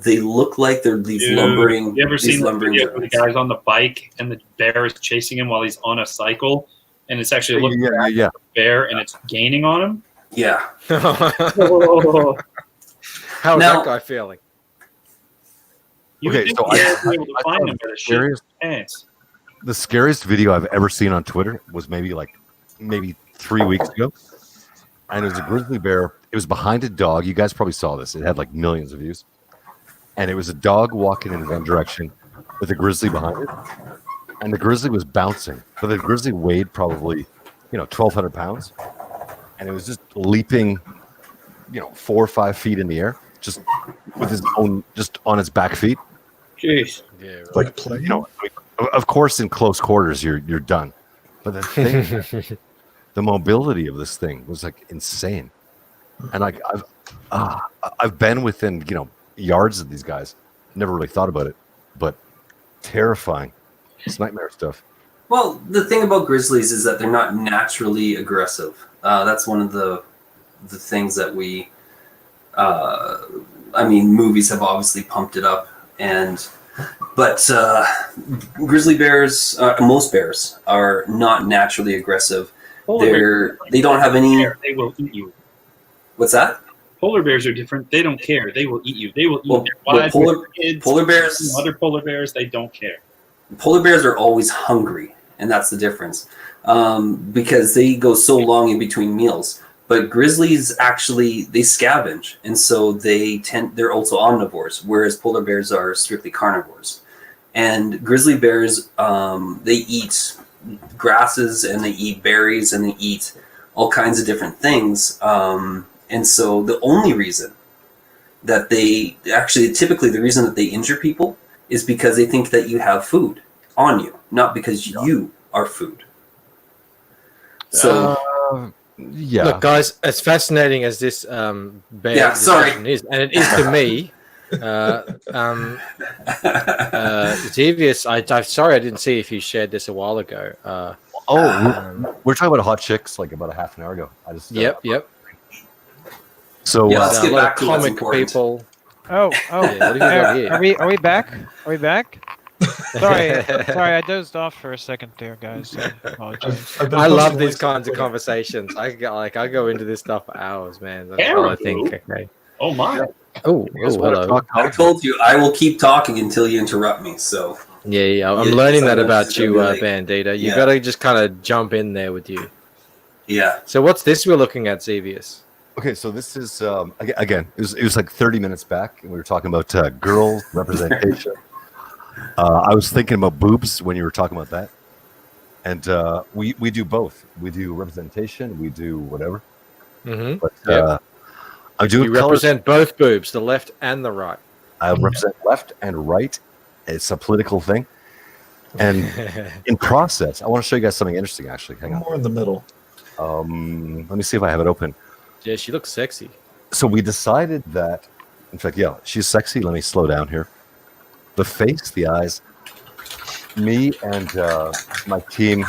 They look like they're these lumbering. You ever seen the video giants. where the guy's on the bike and the bear is chasing him while he's on a cycle, and it's actually looking at the bear and it's gaining on him? Yeah. How's that guy feeling? Okay, so the scariest video I've ever seen on Twitter was maybe 3 weeks ago. And it was a grizzly bear. It was behind a dog. You guys probably saw this. It had like millions of views. And it was a dog walking in one direction with a grizzly behind it. And the grizzly was bouncing. But the grizzly weighed probably, 1,200 pounds. And it was just leaping, 4 or 5 feet in the air, just with his own, just on its back feet. Jeez. Yeah, like, of course, in close quarters, you're done. But the thing, the mobility of this thing was like insane. And like I've been within yards of these guys. Never really thought about it, but terrifying. It's nightmare stuff. Well, the thing about grizzlies is that they're not naturally aggressive. That's one of the things that we. Movies have obviously pumped it up, but grizzly bears, most bears, are not naturally aggressive. They don't have any. They will eat you. What's that? Polar bears are different. They don't care. They will eat you. They will eat their wives, kids, polar bears. Other polar bears, they don't care. Polar bears are always hungry, and that's the difference, because they go so long in between meals. But grizzlies actually, they scavenge, and so they're also omnivores, whereas polar bears are strictly carnivores. And grizzly bears, they eat grasses and they eat berries and they eat all kinds of different things. And so the only reason that typically the reason that they injure people is because they think that you have food on you, not because you are food. So... Look, guys, as fascinating as this bear discussion is, and it is to me, Devious, I'm sorry I didn't see if you shared this a while ago. we're talking about hot chicks like about a half an hour ago. I just Yep. So Yeah, let's A get lot back of to what's comic important. people. Oh, Yeah, what have you got here? Are we back? Are we back? Sorry, I dozed off for a second there, guys. I apologize. I've been I love posting these links kinds on of Twitter. conversations. I go into this stuff for hours, man. That's all I think. Okay. Oh my! Oh, hello. I told you I will keep talking until you interrupt me. So Yeah. I'm Yeah, learning that sometimes about it's you, really- Bandita. You yeah. got to just kind of jump in there with you. yeah, So what's this we're looking at, Xevious? Okay, so this is again. It was like 30 minutes back, and we were talking about girls representation. I was thinking about boobs when you were talking about that, and we do both. We do representation. We do whatever. Mm-hmm. But Yep. I'm doing You colors. represent both boobs, the left and the right. I represent left and right. It's a political thing, and in process, I want to show you guys something interesting. Actually, hang on. More in the middle. Let me see if I have it open. Yeah, she looks sexy. So we decided that, in fact, yeah, she's sexy. Let me slow down here. The face, the eyes. Me and my team.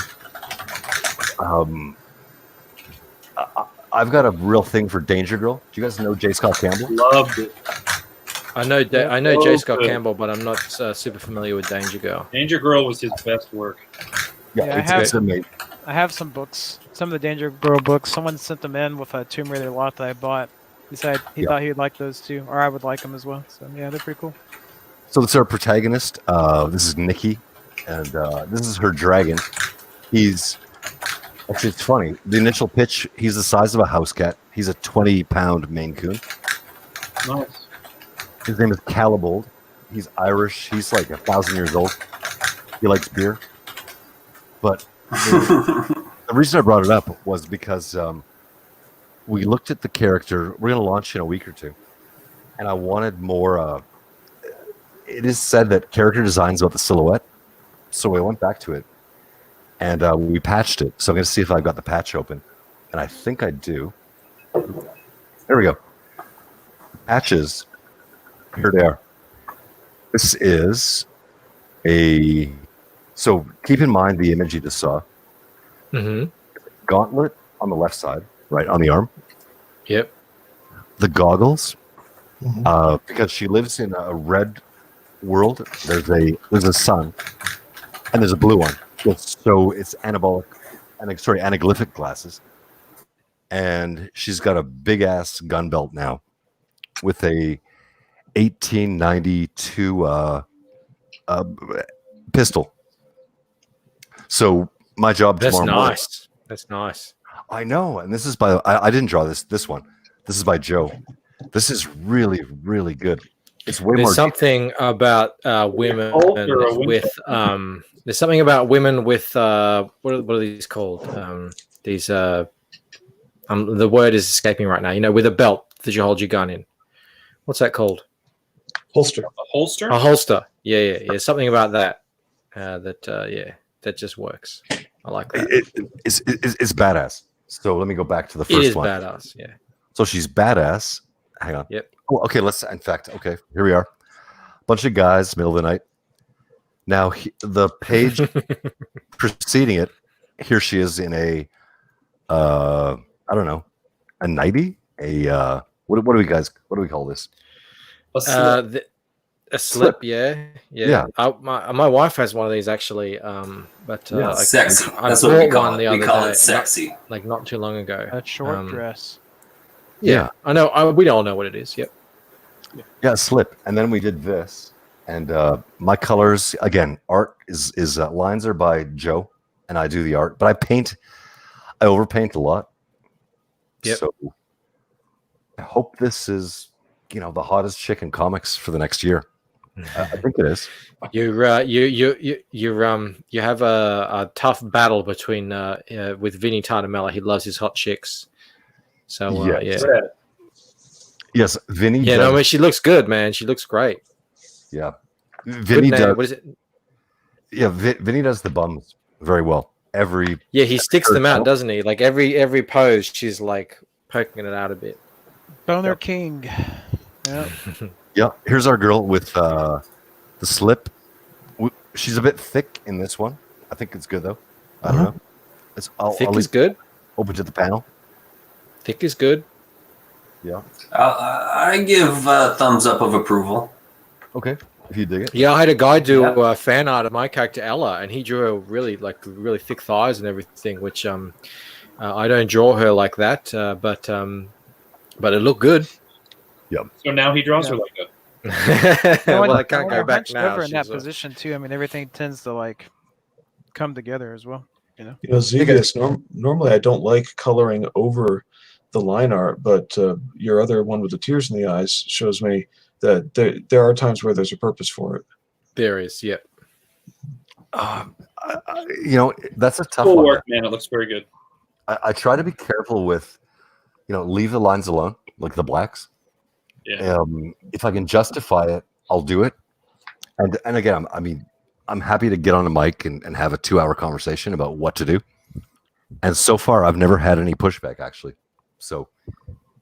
I've got a real thing for Danger Girl. Do you guys know J. Scott Campbell? Loved it. I know J. Scott good. Campbell, but I'm not super familiar with Danger Girl. Danger Girl was his best work. Yeah, I it's amazing. I have some books, some of the Danger Girl books. Someone sent them in with a Tomb Raider lot that I bought. He said he thought he would like those too, or I would like them as well. So yeah, they're pretty cool. So this is our protagonist. This is Nikki, and this is her dragon. He's actually, it's funny. The initial pitch, he's the size of a house cat. He's a 20-pound Maine Coon. Nice. His name is Calibold. He's Irish. He's like 1,000 years old. He likes beer. But the reason I brought it up was because we looked at the character. We're going to launch in a week or two. And I wanted more. It is said that character design is about the silhouette. So I went back to it. And we patched it. So I'm going to see if I've got the patch open. And I think I do. There we go. Patches. Here they are. This is a... So keep in mind the image you just saw. Mm-hmm. Gauntlet on the left side, right on the arm. Yep. The goggles, Mhm. because she lives in a red world. There's a sun, and there's a blue one. So it's anaglyphic glasses, and she's got a big ass gun belt now, with a 1892 pistol. So my job That's tomorrow morning- nice. That's nice. I know, and this is by I didn't draw this one. This is by Joe. This is really, really good. It's way There's more. something about women Colt or a with there's something about women with what are these called? These the word is escaping right now. You know, with a belt that you hold your gun in. What's that called? Holster. A holster? A holster. Yeah. Something about that. That just works. I like that. It's badass. So let me go back to the It first is one. badass. Yeah. So she's badass. Hang on. Yep. Oh, okay. Okay. Here we are. Bunch of guys, middle of the night. Now the page preceding it. Here she is in a, I don't know, a nightie. What do we call this? A slip. A slip, yeah. Yeah. My wife has one of these actually, but Yeah. sexy. I That's what we bought call one it. the We other call day, it sexy. like not too long ago. That short dress. Yeah, I know. We all know what it is. Yep. Yeah, slip. And then we did this, and my colors again. Art is lines are by Joe, and I do the art, but I overpaint a lot. Yep. So I hope this is the hottest chick in comics for the next year. I think it is. You have a tough battle between with Vinny Tartamella. He loves his hot chicks. So yeah. Yes, Vinny. Yeah, no, I mean, she looks good, man. She looks great. Yeah, Good Vinny name. does. What is it? Yeah, Vinny does the bums very well. Yeah, he sticks them out, doesn't he? Like every pose, she's like poking it out a bit. Boner Yep. King. Yeah. Yeah, here's our girl with the slip. She's a bit thick in this one. I think it's good though. I don't know. I'll Thick is leave good. open to the panel. Thick is good. Yeah. I give thumbs up of approval. Okay. If you dig it. Yeah, I had a guy do Yeah. fan art of my character Ella, and he drew a really thick thighs and everything, which I don't draw her like that, but it looked good. So now he draws Yeah. her like that. Well, I can't When go you're back hunched now. over in that She's, position too. I mean, everything tends to like come together as well. Xevious, normally I don't like coloring over the line art, but your other one with the tears in the eyes shows me that there are times where there's a purpose for it. there is, yeah. That's a tough Cool one. work, man. It looks very good. I try to be careful with, leave the lines alone, like the blacks. Yeah. If I can justify it, I'll do it. And again, I'm happy to get on a mic and have a 2-hour conversation about what to do. And so far, I've never had any pushback, actually. So,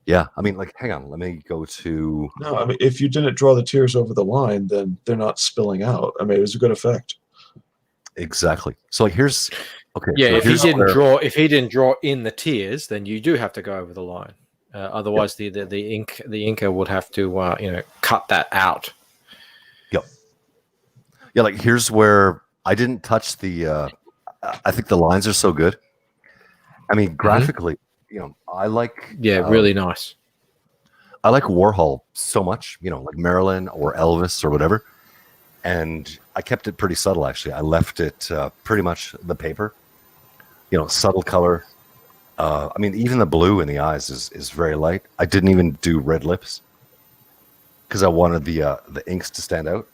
yeah, hang on, let me go to... No, if you didn't draw the tears over the line, then they're not spilling out. It was a good effect. Exactly. So, here's... Okay. Yeah, so if he here's didn't where- draw in the tears, then you do have to go over the line. Otherwise, the inker would have to cut that out. Yep. Yeah, here's where I didn't touch the... I think the lines are so good. Graphically, I like... really nice. I like Warhol so much, like Marilyn or Elvis or whatever. And I kept it pretty subtle, actually. I left it pretty much the paper, subtle color. Even the blue in the eyes is very light. I didn't even do red lips because I wanted the inks to stand out.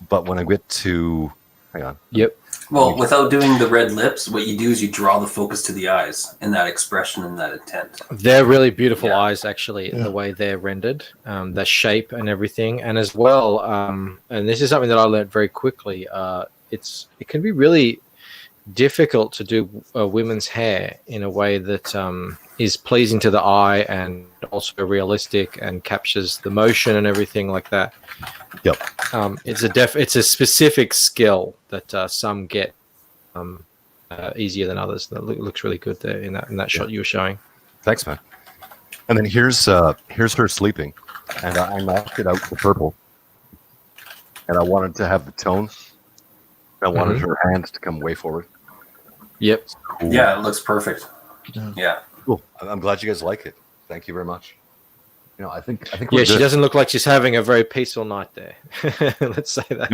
But when I get to... Hang on. Yep. Well, without doing the red lips, what you do is you draw the focus to the eyes and that expression and that intent. They're really beautiful Yeah. eyes, actually, the way they're rendered, the shape and everything. And as well, and this is something that I learned very quickly, it can be really difficult to do women's hair in a way that is pleasing to the eye and also realistic and captures the motion and everything like that. Yep. It's a specific skill that some get easier than others. That looks really good there in that shot you were showing. Thanks, man. And then here's her sleeping, and I knocked it out with purple. And I wanted to have the tone. I wanted her hands to come way forward. Yep. Cool. Yeah, it looks perfect. Yeah. Yeah. Cool. I'm glad you guys like it. Thank you very much. I think we're Yeah, she good. doesn't look like she's having a very peaceful night there. Let's say that.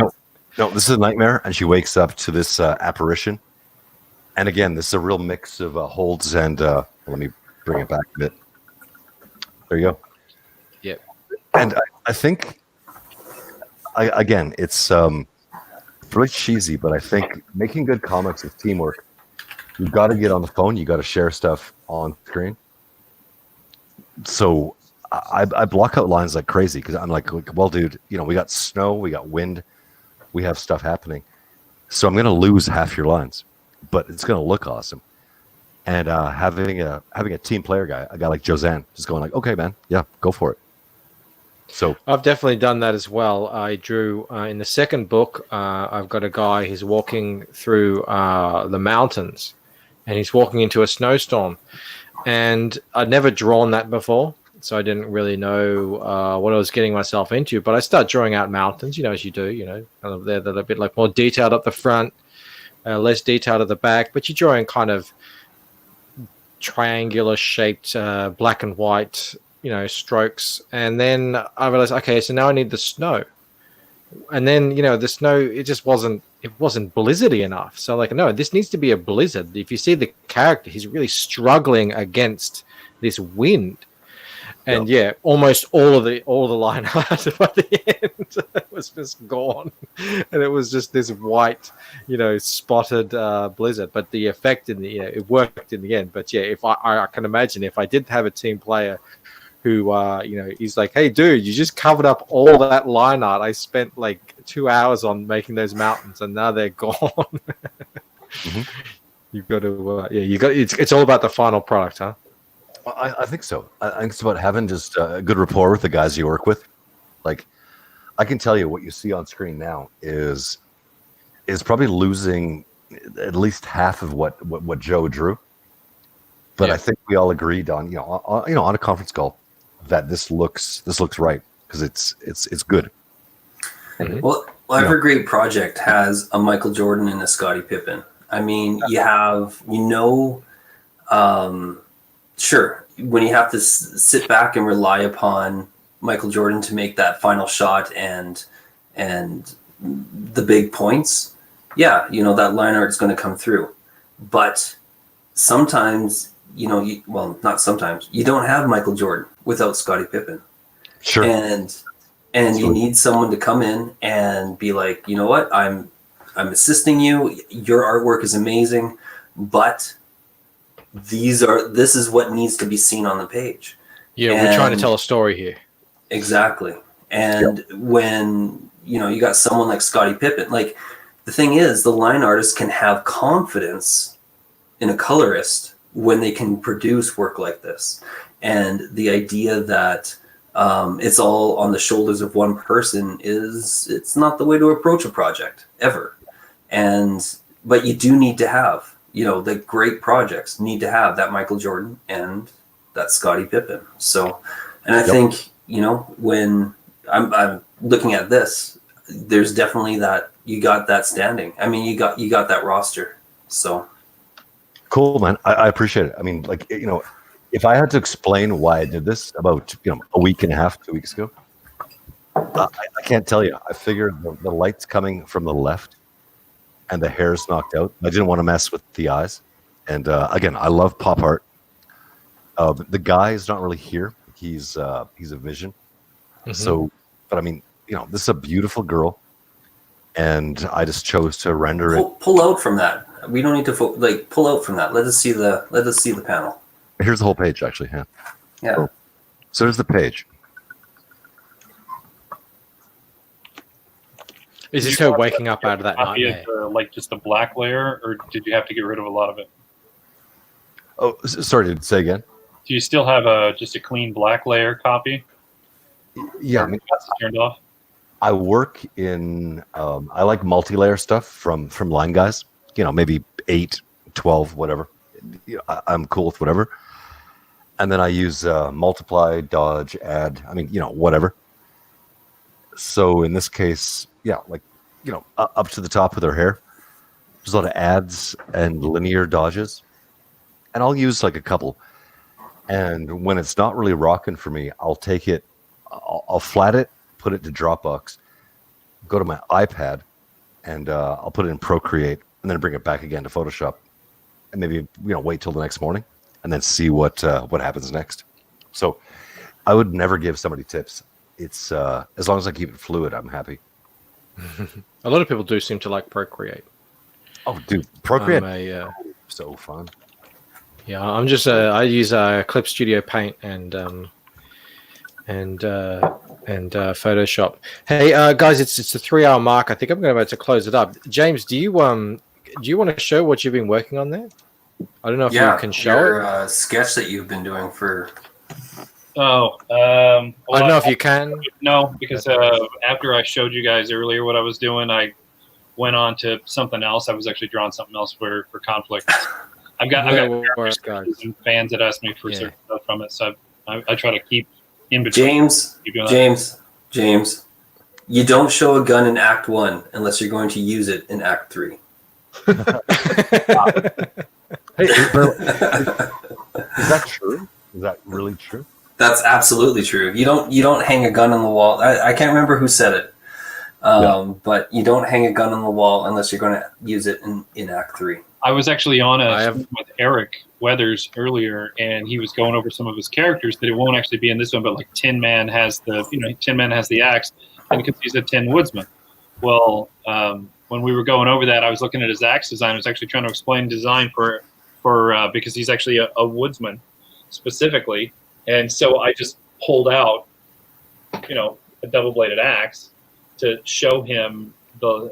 No, this is a nightmare, and she wakes up to this apparition. And again, this is a real mix of holds and let me bring it back a bit. There you go. Yep. And I think, again, it's really cheesy, but I think making good comics is teamwork. You've got to get on the phone. You got to share stuff on screen. So I block out lines like crazy because I'm like, well, dude, we got snow, we got wind, we have stuff happening. So I'm going to lose half your lines, but it's going to look awesome. And having a team player guy, a guy like Josanne, just going like, okay, man, yeah, go for it. So I've definitely done that as well. I drew in the second book. I've got a guy who's walking through the mountains, and he's walking into a snowstorm. And I'd never drawn that before, so I didn't really know what I was getting myself into. But I start drawing out mountains, as you do. Kind of they're a bit like more detailed up the front, less detailed at the back. But you're drawing kind of triangular shaped black and white strokes. And then I realized, okay, so now I need the snow. And then the snow, it wasn't blizzardy enough. So no, this needs to be a blizzard. If you see the character, he's really struggling against this wind. And almost all the line art by the end was just gone, and it was just this white, spotted blizzard. But the effect it worked in the end. But if I can imagine if I did have a team player who he's like, hey dude, you just covered up all that line art. I spent 2 hours on making those mountains, and now they're gone. Mm-hmm. You've got to it's all about the final product, huh? I think so. I think it's about having just a good rapport with the guys you work with. I can tell you what you see on screen now is probably losing at least half of what Joe drew. But Yeah. I think we all agreed on on a conference call that this looks right because it's good. Well, every great project has a Michael Jordan and a Scottie Pippen. I mean, you have, sure, when you have to sit back and rely upon Michael Jordan to make that final shot and the big points, yeah, that line art is going to come through. But sometimes, not sometimes, you don't have Michael Jordan without Scottie Pippen. Sure. And you need someone to come in and be like, you know what, I'm assisting you. Your artwork is amazing, but this is what needs to be seen on the page. Yeah, we're trying to tell a story here. Exactly. And when you got someone like Scottie Pippen, like the thing is, the line artist can have confidence in a colorist when they can produce work like this. And the idea that it's all on the shoulders of one person it's not the way to approach a project ever. But you do need to have, the great projects need to have that Michael Jordan and that Scottie Pippen. So, and I think, when I'm looking at this, there's definitely that you got that standing. I mean, you got that roster. So cool, man. I appreciate it. I mean, if I had to explain why I did this about a week and a half, 2 weeks ago, I can't tell you. I figured the light's coming from the left, and the hair's knocked out. I didn't want to mess with the eyes. And again, I love pop art. The guy is not really here. He's a vision. Mm-hmm. So, but I mean, this is a beautiful girl, and I just chose to render it. Pull out from that. We don't need to pull out from that. Let us see the panel. Here's the whole page, actually. Yeah. So there's the page. Is this her waking up out of that Copy nightmare? it, just the black layer, or did you have to get rid of a lot of it? Oh, sorry. Did say again? Do you still have just a clean black layer copy? Yeah. I mean, That's turned off. I work in. I like multi-layer stuff from line guys. Maybe 8, 12, whatever. I'm cool with whatever. And then I use multiply, dodge, add. I mean, whatever. So in this case, yeah, up to the top of their hair. There's a lot of adds and linear dodges. And I'll use a couple. And when it's not really rocking for me, I'll take it, I'll flat it, put it to Dropbox, go to my iPad, and I'll put it in Procreate, and then bring it back again to Photoshop. And maybe wait till the next morning and then see what happens next. So I would never give somebody tips. It's as long as I keep it fluid, I'm happy. A lot of people do seem to like Procreate. Oh, dude, Procreate, so fun. Yeah, I'm just I use Clip Studio Paint and Photoshop. Hey guys, it's the 3-hour mark. I think I'm about to close it up. James, do you want to show what you've been working on there? I don't know if you can show your sketch that you've been doing for. Oh, I don't know if you can. No, because after I showed you guys earlier what I was doing, I went on to something else. I was actually drawing something else for conflict. I've got some fans that ask me for certain stuff from it, so I try to keep in between. James, you don't show a gun in Act 1 unless you're going to use it in Act 3. Hey, is that true? Is that really true? That's absolutely true. You don't hang a gun on the wall. I can't remember who said it, but you don't hang a gun on the wall unless you're going to use it in Act 3. I was actually on with Eric Weathers earlier, and he was going over some of his characters that it won't actually be in this one, but Tin Man has the axe, and because he's a Tin Woodsman. Well, when we were going over that, I was looking at his axe design. I was actually trying to explain design for because he's actually a woodsman specifically, and so I just pulled out, a double-bladed axe to show him the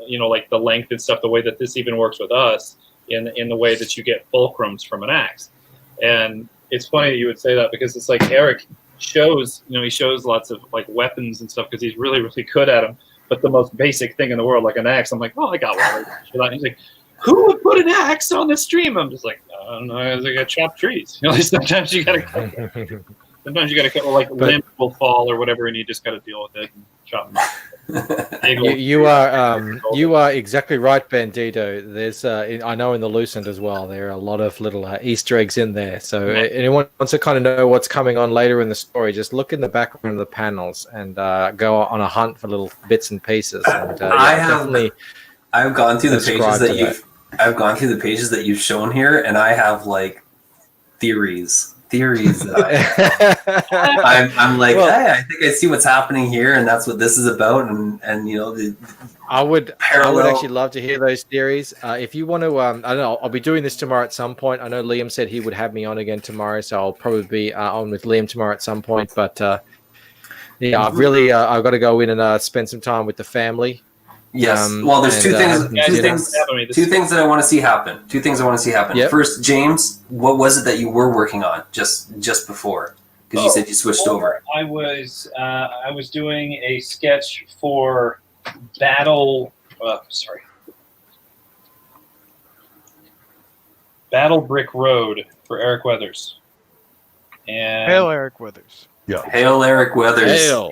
length and stuff, the way that this even works with us in the way that you get fulcrums from an axe. And it's funny that you would say that because it's Eric shows, he shows lots of weapons and stuff because he's really, really good at them. But the most basic thing in the world, like an axe, I'm like, oh, I got one. He's like, who would put an axe on the stream? I'm just like, I don't know. I got chopped trees. Sometimes you gotta cut. Sometimes you gotta cut, like limbs will fall or whatever, and you just gotta deal with it and chop them. You are exactly right, Bandito. There's I know in the Lucent as well. There are a lot of little Easter eggs in there. So anyone wants to kind of know what's coming on later in the story, just look in the background of the panels and go on a hunt for little bits and pieces. And I've gone through the pages that I've gone through the pages that you've shown here, and I have like theories. That I'm like, hey, I think I see what's happening here, and that's what this is about. And I would actually love to hear those theories. If you want to, I don't know, I'll be doing this tomorrow at some point. I know Liam said he would have me on again tomorrow, so I'll probably be on with Liam tomorrow at some point. But yeah, I've got to go in and spend some time with the family. Yes. Well, there's two things that I want to see happen. Yep. First, James, what was it that you were working on just before? Because you said you switched over. I was doing a sketch for Battle Brick Road for Eric Weathers. And Hail Eric Weathers. Yeah. Hail Eric Weathers. Hail.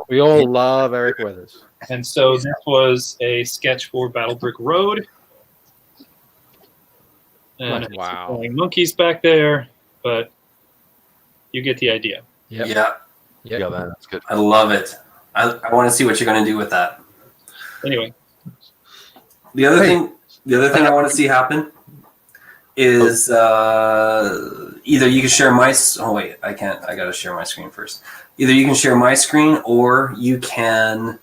We all love Eric Weathers. And so this was a sketch for Battle Brick Road. And wow. Monkeys back there, but you get the idea. Yep. Yeah, man, that's good. I love it. I want to see what you're going to do with that. Anyway. The other thing I want to see happen is either you can share my... Oh, wait, I can't. I got to share my screen first. Either you can share my screen or you can...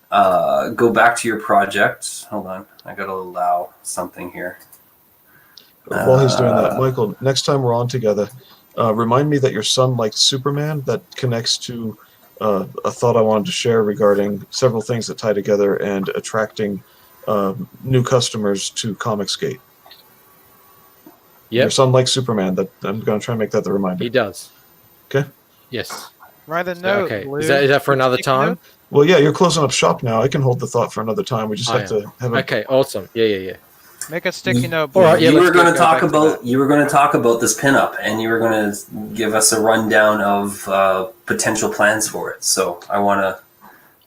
go back to your project. Hold on. I got to allow something here. While he's doing that, Michael, next time we're on together, remind me that your son liked Superman. That connects to a thought I wanted to share regarding several things that tie together and attracting new customers to Comicsgate. Yep. Your son likes Superman. That I'm going to try and make that the reminder. He does. Okay. Yes. Write a note. Okay. Lou. Is that for another time? Well, yeah, you're closing up shop now. I can hold the thought for another time. We just have to have a... Okay, awesome. Yeah. Make a sticky note. All right, you were going to talk about this pinup, and you were going to give us a rundown of potential plans for it. So I want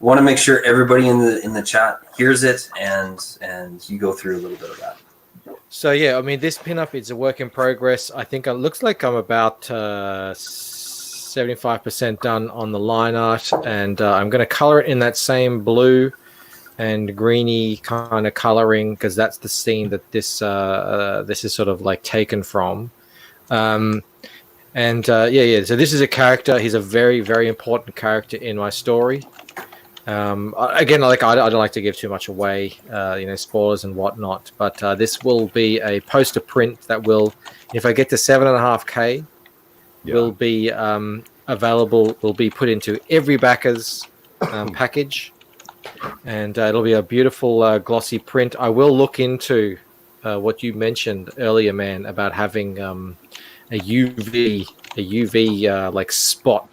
to make sure everybody in the chat hears it, and you go through a little bit of that. So yeah, I mean, this pinup is a work in progress. I think it looks like I'm about 75% done on the line art, and I'm going to color it in that same blue and greeny kind of coloring because that's the scene that this is sort of like taken from. So this is a character. He's a very, very important character in my story. Again, like I don't like to give too much away, spoilers and whatnot. But this will be a poster print that will, if I get to 7.5K, will be available. Will be put into every Backers package, and it'll be a beautiful glossy print. I will look into what you mentioned earlier, man, about having a UV like spot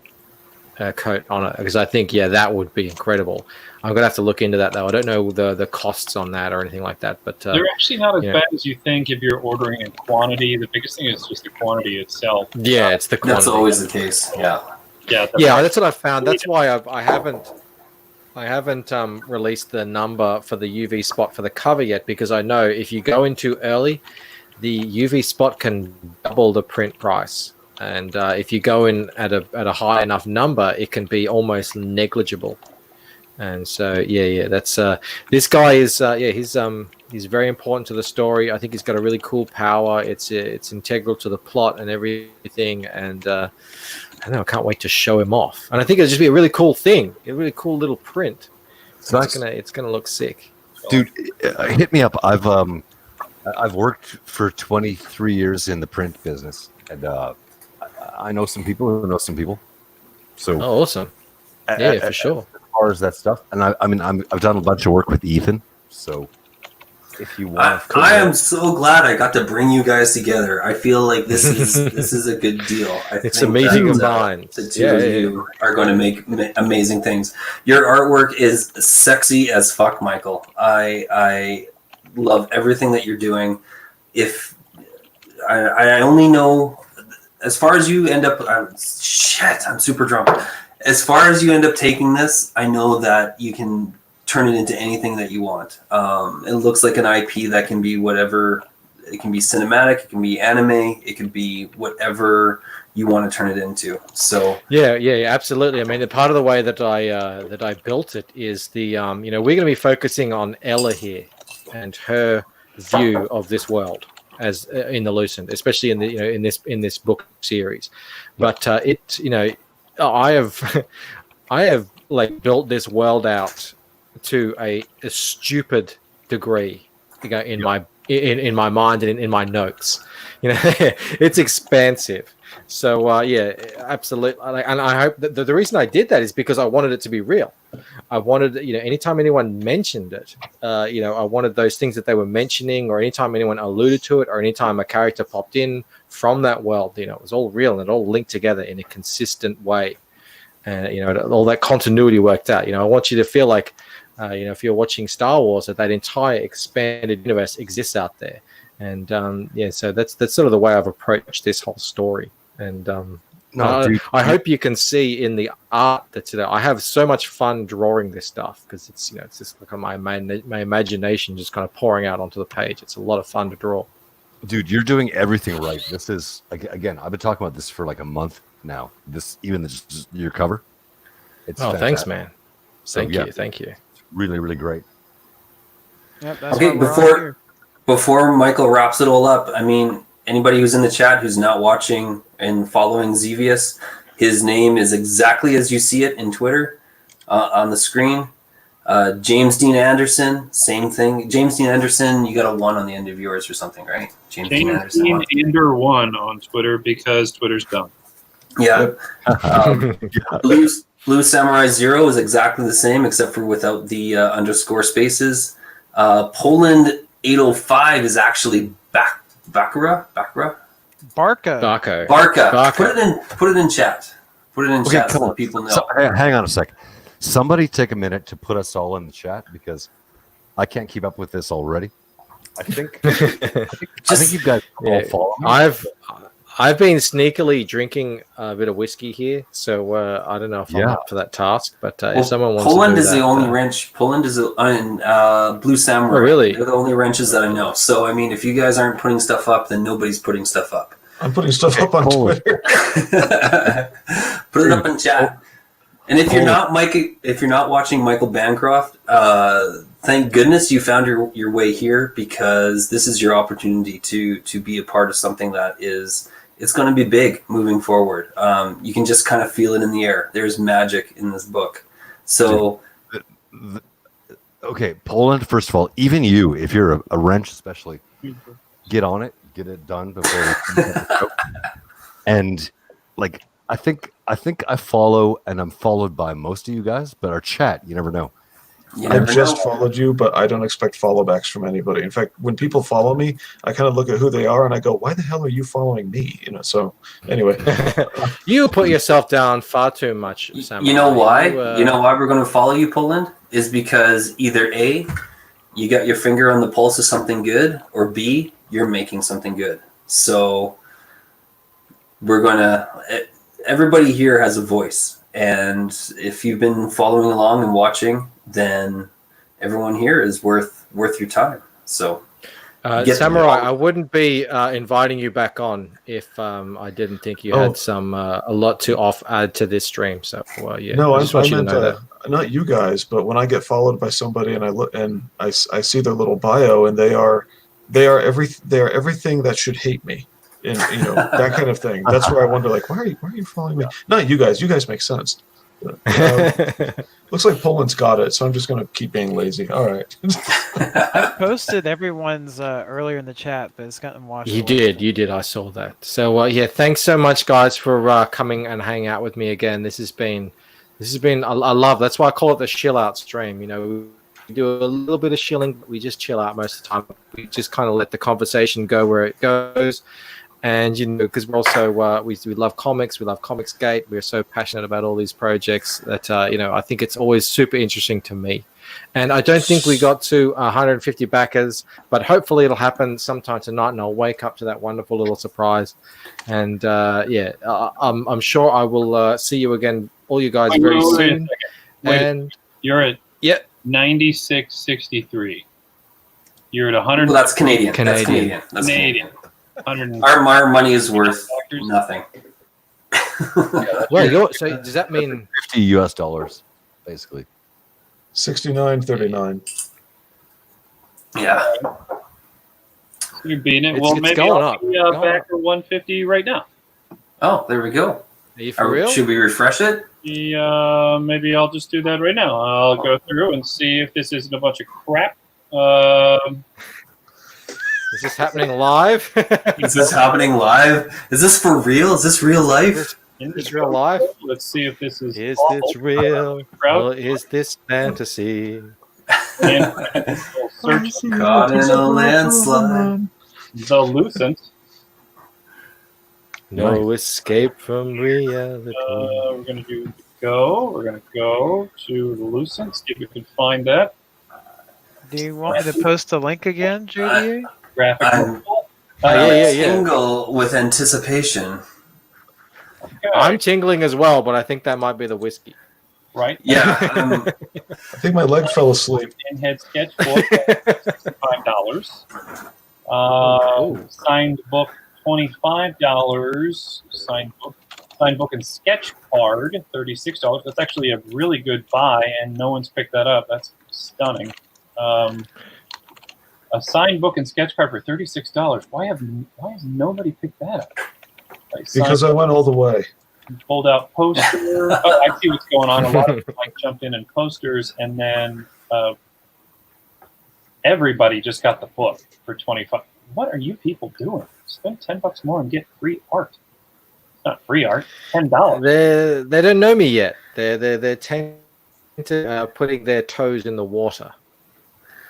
coat on it, because I think that would be incredible. I'm gonna have to look into that though. I don't know the costs on that or anything like that, but they're actually not as bad as you think if you're ordering in quantity. The biggest thing is just the quantity itself. Yeah, it's the quantity. That's always the case. Yeah, that's what I found. That's why I haven't released the number for the UV spot for the cover yet, because I know if you go in too early, the UV spot can double the print price. And if you go in at a high enough number, it can be almost negligible. And so that's this guy is he's very important to the story. I think he's got a really cool power. It's integral to the plot and everything. And I can't wait to show him off. And I think it'll just be a really cool thing, a really cool little print. It's gonna look sick, dude. Hit me up. I've worked for 23 years in the print business, and I know some people who know some people. So awesome! For sure. As far as that stuff, and I've done a bunch of work with Ethan. So if you want, I am so glad I got to bring you guys together. I feel like this is a good deal. It's amazing combined. The two of you are going to make amazing things. Your artwork is sexy as fuck, Michael. love everything that you're doing. If I only know, as far as you end up, I'm super drunk. As far as you end up taking this, I know that you can turn it into anything that you want. It looks like an IP that can be whatever. It can be cinematic, it can be anime, it can be whatever you want to turn it into. So yeah, absolutely. I mean, the part of the way that I built it is the we're going to be focusing on Ella here and her view of this world as in the Lucent, especially in the in this book series. But I have like built this world out to a stupid degree, in my mind and in my notes. It's expansive. So absolutely. And I hope that the reason I did that is because I wanted it to be real. I wanted, anytime anyone mentioned it, I wanted those things that they were mentioning, or anytime anyone alluded to it, or anytime a character popped in from that world, it was all real and it all linked together in a consistent way. And, all that continuity worked out. I want you to feel like, if you're watching Star Wars, that entire expanded universe exists out there. And so that's sort of the way I've approached this whole story. And I hope you can see in the art that I have so much fun drawing this stuff, because it's it's just like my imagination just kind of pouring out onto the page. It's a lot of fun to draw. Dude, you're doing everything right. This is, again, I've been talking about this for like a month now. Just your cover. It's fantastic. Thanks, man. Thank you. Really, really great. Yep, that's okay, before Michael wraps it all up, I mean, anybody who's in the chat who's not watching and following Xevious, his name is exactly as you see it in Twitter on the screen. James Dean Anderson, same thing. James Dean Anderson, you got a 1 on the end of yours or something, right? James Dean Anderson. Ander 1 on Twitter because Twitter's dumb. Yeah. Blue Samurai 0 is exactly the same, except for without the underscore spaces. Poland 805 is actually Barka. Put it in chat. Put it in chat so people know. Hang on a sec. Somebody take a minute to put us all in the chat, because I can't keep up with this already. I think you guys all follow me. I've been sneakily drinking a bit of whiskey here, so I don't know if I'm up for that task. But if someone wants Poland to do is that, the only wrench. Poland is Blue Samurai. Oh, really? They're the only wrenches that I know. So I mean, if you guys aren't putting stuff up, then nobody's putting stuff up. I'm putting stuff up on Twitter. Put it up in chat. And if you're not watching Michael Bancroft, thank goodness you found your way here, because this is your opportunity to be a part of something that it's going to be big moving forward. You can just kind of feel it in the air. There's magic in this book. So, okay, Poland. First of all, even you, if you're a wrench, especially, get on it, get it done before. And like, I think I follow, and I'm followed by most of you guys, but our chat, you never know. I've just followed you, but I don't expect followbacks from anybody. In fact, when people follow me, I kind of look at who they are and I go, "Why the hell are you following me?" So anyway, you put yourself down far too much, Sam. You know why? You know why we're going to follow you, Poland? Is because either A, you got your finger on the pulse of something good, or B, you're making something good. So we're going to. Everybody here has a voice, and if you've been following along and watching, then everyone here is worth your time. So, Samurai, I wouldn't be inviting you back on if I didn't think you had a lot to add to this stream. So, yeah. No, I meant not you guys, but when I get followed by somebody and I look and I see their little bio, and they are everything that should hate me. And that kind of thing. That's where I wonder, like, why are you following me? Not you guys. You guys make sense. Looks like Poland's got it, so I'm just going to keep being lazy. All right. I posted everyone's earlier in the chat, but it's gotten washed. You did. I saw that. So thanks so much, guys, for coming and hanging out with me again. This has been I love. That's why I call it the Shill-out stream. We do a little bit of shilling, but we just chill out most of the time. We just kind of let the conversation go where it goes. And because we're also we love comics, we love Comicsgate. We're so passionate about all these projects that I think it's always super interesting to me. And I don't think we got to 150 backers, but hopefully it'll happen sometime tonight, and I'll wake up to that wonderful little surprise. And I'm sure I will see you again, all you guys, very soon. And you're at 96.63. You're at 100. Well, that's Canadian. Canadian. That's Canadian. That's Canadian. Canadian. Our money is worth nothing. Well, so does that mean $50 basically? 69.39. Yeah. You're beating it. It's- Well, it's maybe going I'll up. be Going back up. at 150 right now. Oh, there we go. are you for real? Should we refresh it? Maybe I'll just do that right now. I'll go through and see if this isn't a bunch of crap. Is this happening live? Is this happening live? Is this for real? Is this real life? In Is real life? Let's see if this is. Is awful. this real? Crowd. Or is this fantasy? And we'll search Caught in a landslide. the Lucent. No escape from reality. We're gonna do go. We're gonna go to the Lucent. See if we can find that Do you want me to post the link again, JDA? graphic. I'm- novel. yeah. Tingle with anticipation. Okay, I'm tingling as well, but I think that might be the whiskey. right. Yeah. I think my leg fell asleep. In head sketchbook, $65. Signed book, $25. Signed book and sketch card, $36. That's actually a really good buy, and no one's picked that up. That's stunning. A signed book and sketch card for $36. Why has nobody picked that up? Because I went all the way. Pulled out poster. Oh, I see what's going on. A lot of people jumped in and posters, and then everybody just got the book for $25. What are you people doing? Spend $10 more and get free art. It's not free art. $10. They don't know me yet. They're putting their toes in the water.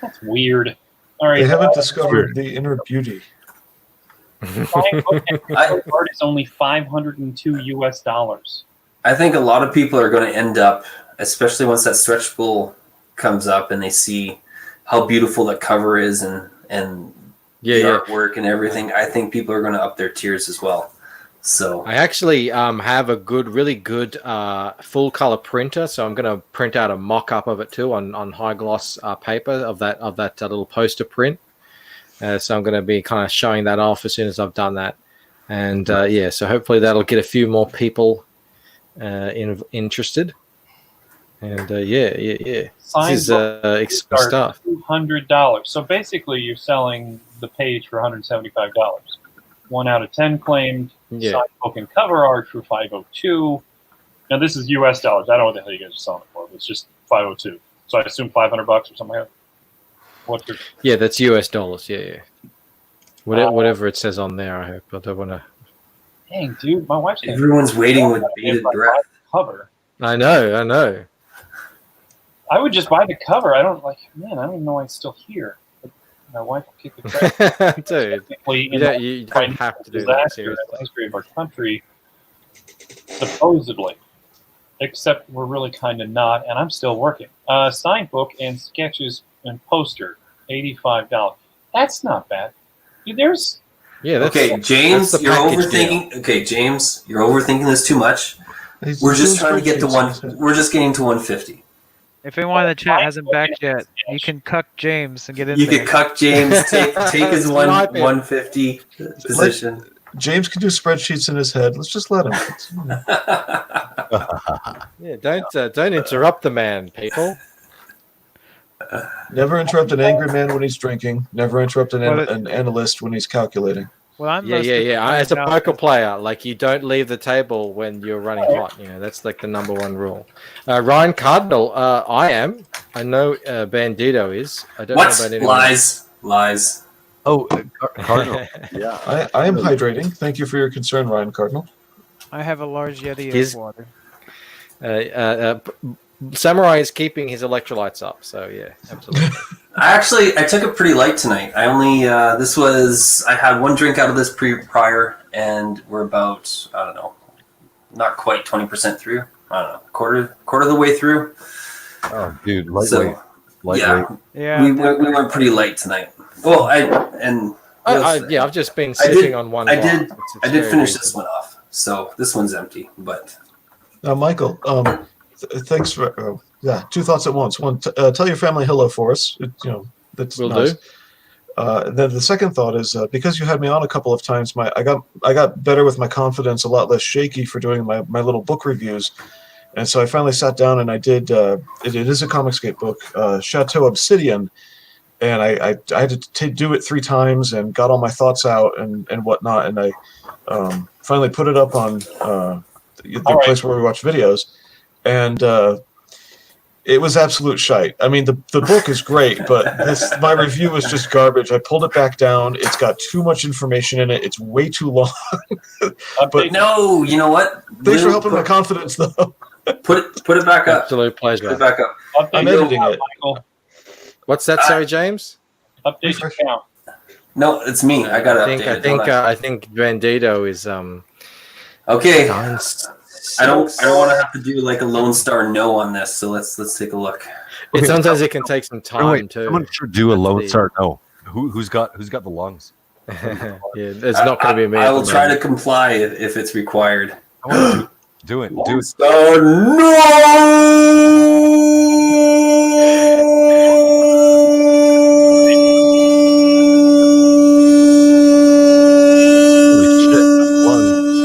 That's weird. All right. They haven't discovered the inner beauty. Art is only $502. I think a lot of people are going to end up, especially once that stretch goal comes up and they see how beautiful that cover is and the artwork and everything. I think people are going to up their tiers as well. So I actually have a really good full color printer, so I'm going to print out a mock up of it too on high gloss paper of that little poster print. So I'm going to be kind of showing that off as soon as I've done that, and so hopefully that'll get a few more people interested. And this is expensive stuff. $200. So basically, you're selling the page for $175. 1 out of 10 claimed. Yeah. Signed book and cover art for $502. Now this is U.S. dollars. I don't know what the hell you guys are selling it for. But it's just $502. So I assume $500 or something like that. What's your... Yeah, that's US dollars. Yeah. Whatever it says on there, I hope. I don't want to. Dang, dude, my wife's gonna everyone's waiting with bated breath. cover. I know. I would just buy the cover. I don't even know why it's still here. But my wife will kick the crap. Dude, Technically, you don't have to do that, seriously. in the history of our country, supposedly. Except we're really kind of not, and I'm still working. Signed book and sketches and poster, $85. That's not bad. Dude, there's okay, James, that's the you're package overthinking. deal. Okay, James, you're overthinking this too much. We're just trying to get to one. We're just getting to 150. If anyone in the chat hasn't backed yet, you can cuck James and get in You there. could cuck James, take his Snipe it. 150 position. James can do spreadsheets in his head. Let's just let him. Yeah, don't interrupt the man, people. Never interrupt an angry man when he's drinking. Never interrupt an analyst when he's calculating. Well, I'm Yeah. As a poker player, like you don't leave the table when you're running hot. That's like the number one rule. Ryan Cardinal, I am. I know Bandito is. I don't know What? about anyone else. Lies. Oh, Cardinal. Yeah. I am hydrating. Thank you for your concern, Ryan Cardinal. I have a large Yeti His- of water. Samurai is keeping his electrolytes up, so yeah, absolutely. I took it pretty light tonight. I only I had one drink out of this prior, and we're about, I don't know, not quite 20% through. I don't know, quarter of the way through. Oh, dude, lightweight. Yeah. We went pretty light tonight. Well, I've just been sitting on one. I block. did It's very finish good. this one off, so this one's empty. But Now, Michael, thanks for two thoughts at once. One, tell your family hello for us. That's Will nice. do. Then the second thought is because you had me on a couple of times, I got better with my confidence, a lot less shaky for doing my little book reviews, and so I finally sat down and I did. It is a Comicsgate book, Chateau Obsidian, and I had to do it 3 times and got all my thoughts out and whatnot, and I finally put it up on the place where we watch videos, and it was absolute shite. I mean, the book is great, but my review was just garbage. I pulled it back down. It's got too much information in it. It's way too long. But no, you know what? Thanks for helping my confidence, though. Put it back up. Absolute pleasure. Put it back up. I'm editing it. Michael, What's that? Sorry, James. update your account. No, it's me. I got to update it. I think Bandito is Okay. nice. I don't want to have to do like a Lone Star no on this. So let's take a look. Sometimes it can take some time too. Someone should do a Lone Star. No, who's got the lungs? Yeah, it's not going to be me. I will try to comply if it's required. Do it. Lone Star no. Holy shit, lungs.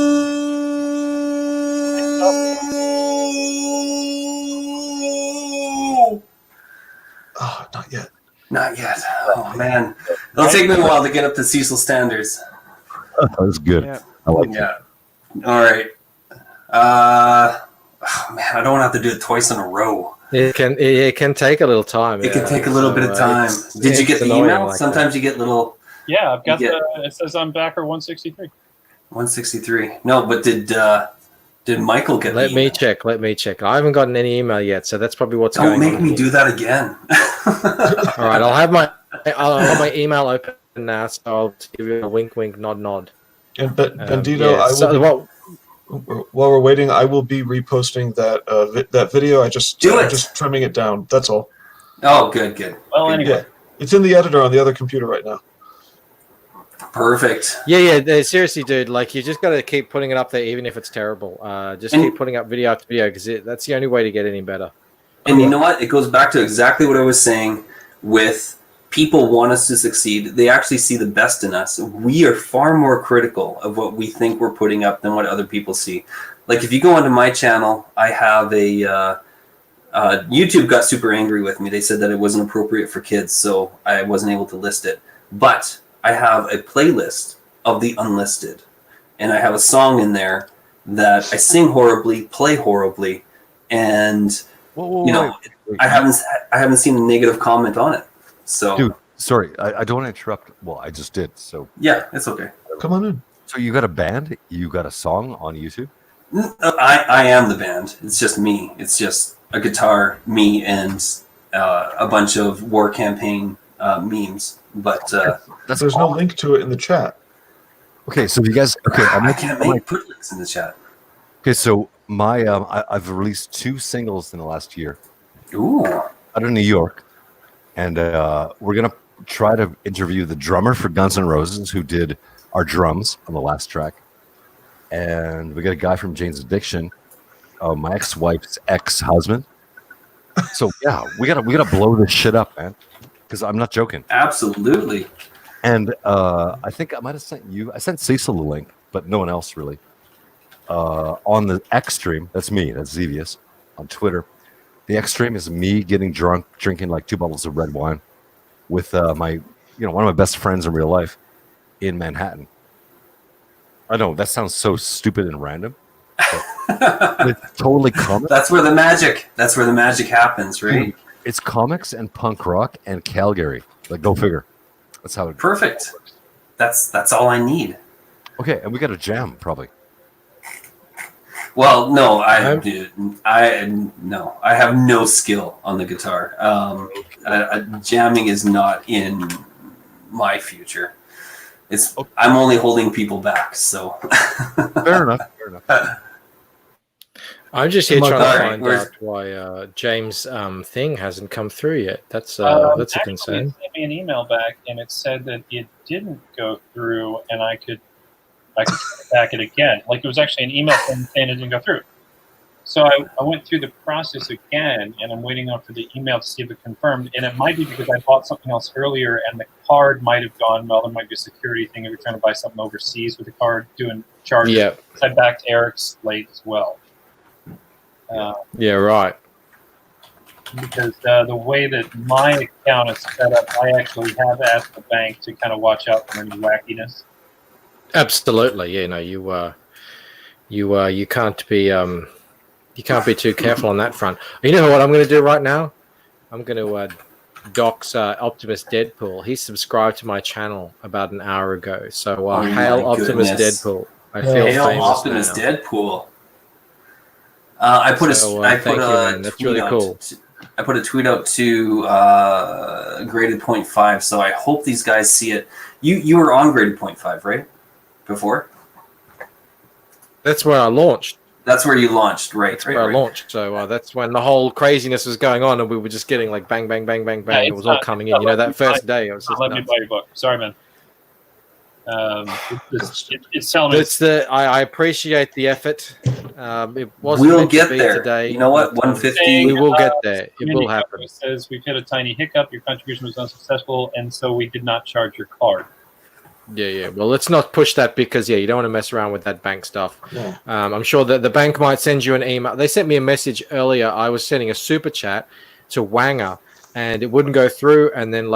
Oh, not yet. Not yet. Oh man, it'll take me a while to get up to Cecil standards. That was good. Yeah. I like it. Yeah. All right. Oh man, I don't want to have to do it twice in a row. It can take a little time. It can take a little bit of time. Did you get the annoying email? like Sometimes you get little Yeah, I've got You it says I'm backer 163. 163. No, but did Michael get? Let the me email? check. I haven't gotten any email yet, so that's probably what's Don't going make on. me do that again. All right, I'll have my email open now, so I'll give you a wink, nod. And Bandito, Yeah, while we're waiting, I will be reposting that video. I'm just trimming it down. That's all. Oh, good. Well, anyway. Yeah, it's in the editor on the other computer right now. Perfect. Yeah, seriously, dude. Like, you just got to keep putting it up there, even if it's terrible. Keep putting up video after video, because that's the only way to get any better. And you know what? It goes back to exactly what I was saying with people want us to succeed. They actually see the best in us. We are far more critical of what we think we're putting up than what other people see. Like, if you go onto my channel, I have YouTube got super angry with me. They said that it wasn't appropriate for kids, so I wasn't able to list it. But I have a playlist of the unlisted, and I have a song in there that I sing horribly, play horribly, and Wait. I haven't seen a negative comment on it. So, Dude, sorry, I don't want to interrupt. Well, I just did. So yeah, it's okay. Come on in. So you got a band? You got a song on YouTube? I am the band. It's just me. It's just a guitar, me, and a bunch of war campaign memes. But There's no link to it in the chat. Okay, so you guys. Okay, I can't put links in the chat. Okay, so my I've released 2 singles in the last year. Ooh. Out of New York, and we're gonna try to interview the drummer for Guns N' Roses who did our drums on the last track, and we got a guy from Jane's Addiction, my ex-wife's ex-husband. So yeah, we gotta blow this shit up, man. Because I'm not joking. Absolutely. And I think I might have sent you. I sent Cecil the link, but no one else really. On the X stream, that's me. That's Xevious on Twitter. The X stream is me getting drunk, drinking like 2 bottles of red wine with one of my best friends in real life in Manhattan. I know that sounds so stupid and random. But it's totally comic. That's where the magic happens, right? Dude, it's comics and punk rock and Calgary. Like, go figure. That's how it. Perfect. That's all I need. Okay, and we got a jam probably. Well, no, I'm- I have no skill on the guitar. Jamming is not in my future. I'm only holding people back. So Fair enough. Fair enough. I'm just here trying to Alright, find where's- out why James' thing hasn't come through yet. That's a Actually, concern. it sent me an email back, and it said that it didn't go through, and I could back it again. Like, it was actually an email saying it didn't go through. So I went through the process again, and I'm waiting on for the email to see if it confirmed. And it might be because I bought something else earlier, and the card might have gone. Well, there might be a security thing if you're trying to buy something overseas with the card, doing charges. Yeah, So I backed Eric's late as well. yeah, right. Because the way that my account is set up, I actually have asked the bank to kind of watch out for any wackiness. Absolutely. Yeah, no, you can't be too careful on that front. You know what I'm going to do right now? I'm going to dox Optimus Deadpool. He subscribed to my channel about an hour ago. So Oh hail my Optimus goodness. Deadpool. I feel Hail famous Optimus now. Deadpool. I put Thank you, man. That's really cool. I put a tweet out to Graded 0.5, so I hope these guys see it. You were on Graded 0.5, right? Before? That's where I launched. That's where you launched, right? That's where I launched. So that's when the whole craziness was going on, and we were just getting like bang, bang, bang, bang, bang. Yeah, it was all coming in. You know, that first day, I was just Let me nuts. buy your book. Sorry, man. It's telling me. It's I appreciate the effort. It wasn't We'll meant to get be there. today. You know what? but, 150. we will get there. It Community will happen. Company says we've hit a tiny hiccup. Your contribution was unsuccessful, and so we did not charge your card. Yeah. Well, let's not push that because you don't want to mess around with that bank stuff. Yeah. I'm sure that the bank might send you an email. They sent me a message earlier. I was sending a super chat to Wanger, and it wouldn't go through. And then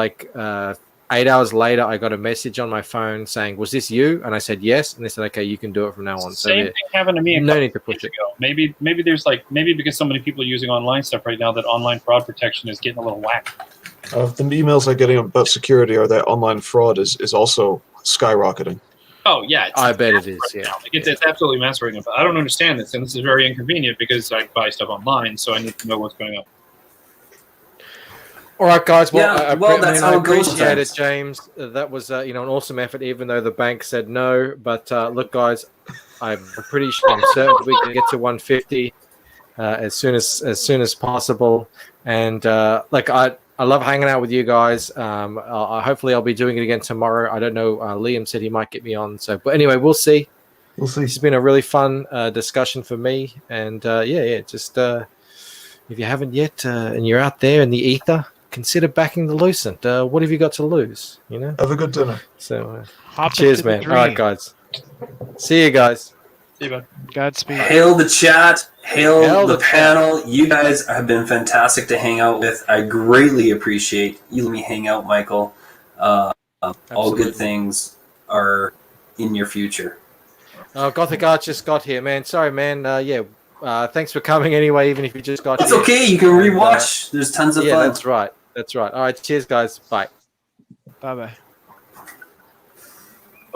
8 hours later, I got a message on my phone saying, "Was this you?" And I said yes. And they said, "Okay, you can do it from now on." So Same thing happened to me. no need to push it. Ago. Maybe there's maybe because so many people are using online stuff right now that online fraud protection is getting a little whack. The emails I'm getting about security are that online fraud is also skyrocketing. Oh yeah, I bet it is. right Yeah. now. It's absolutely masquerading. But I don't understand this, and this is very inconvenient because I buy stuff online, so I need to know what's going on. All right, guys. Well, Yeah, that's I how it goes appreciate it, sometimes. James. That was an awesome effort, even though the bank said no. But look, guys, I'm pretty sure I'm certain we can get to 150 as soon as possible. And I love hanging out with you guys. Hopefully, I'll be doing it again tomorrow. I don't know. Liam said he might get me on. So, but anyway, we'll see. We'll see. It's been a really fun discussion for me. And just if you haven't yet, and you're out there in the ether, consider backing the Lucent. What have you got to lose? You know. Have a good dinner. So, Hop cheers, into the man. All right, dream. guys. See you guys. See you, bud. Godspeed. Hail the chat. Hail Hail the the panel. You guys have been fantastic to hang out with. I greatly appreciate you letting me hang out, Michael. All Absolutely. good things are in your future. Gothic Art just got here, man. Sorry, man. Thanks for coming anyway, even if you just got It's here. okay. You can rewatch. There's tons of Yeah, fun. that's right. That's right. All right. Cheers, guys. Bye. Bye bye.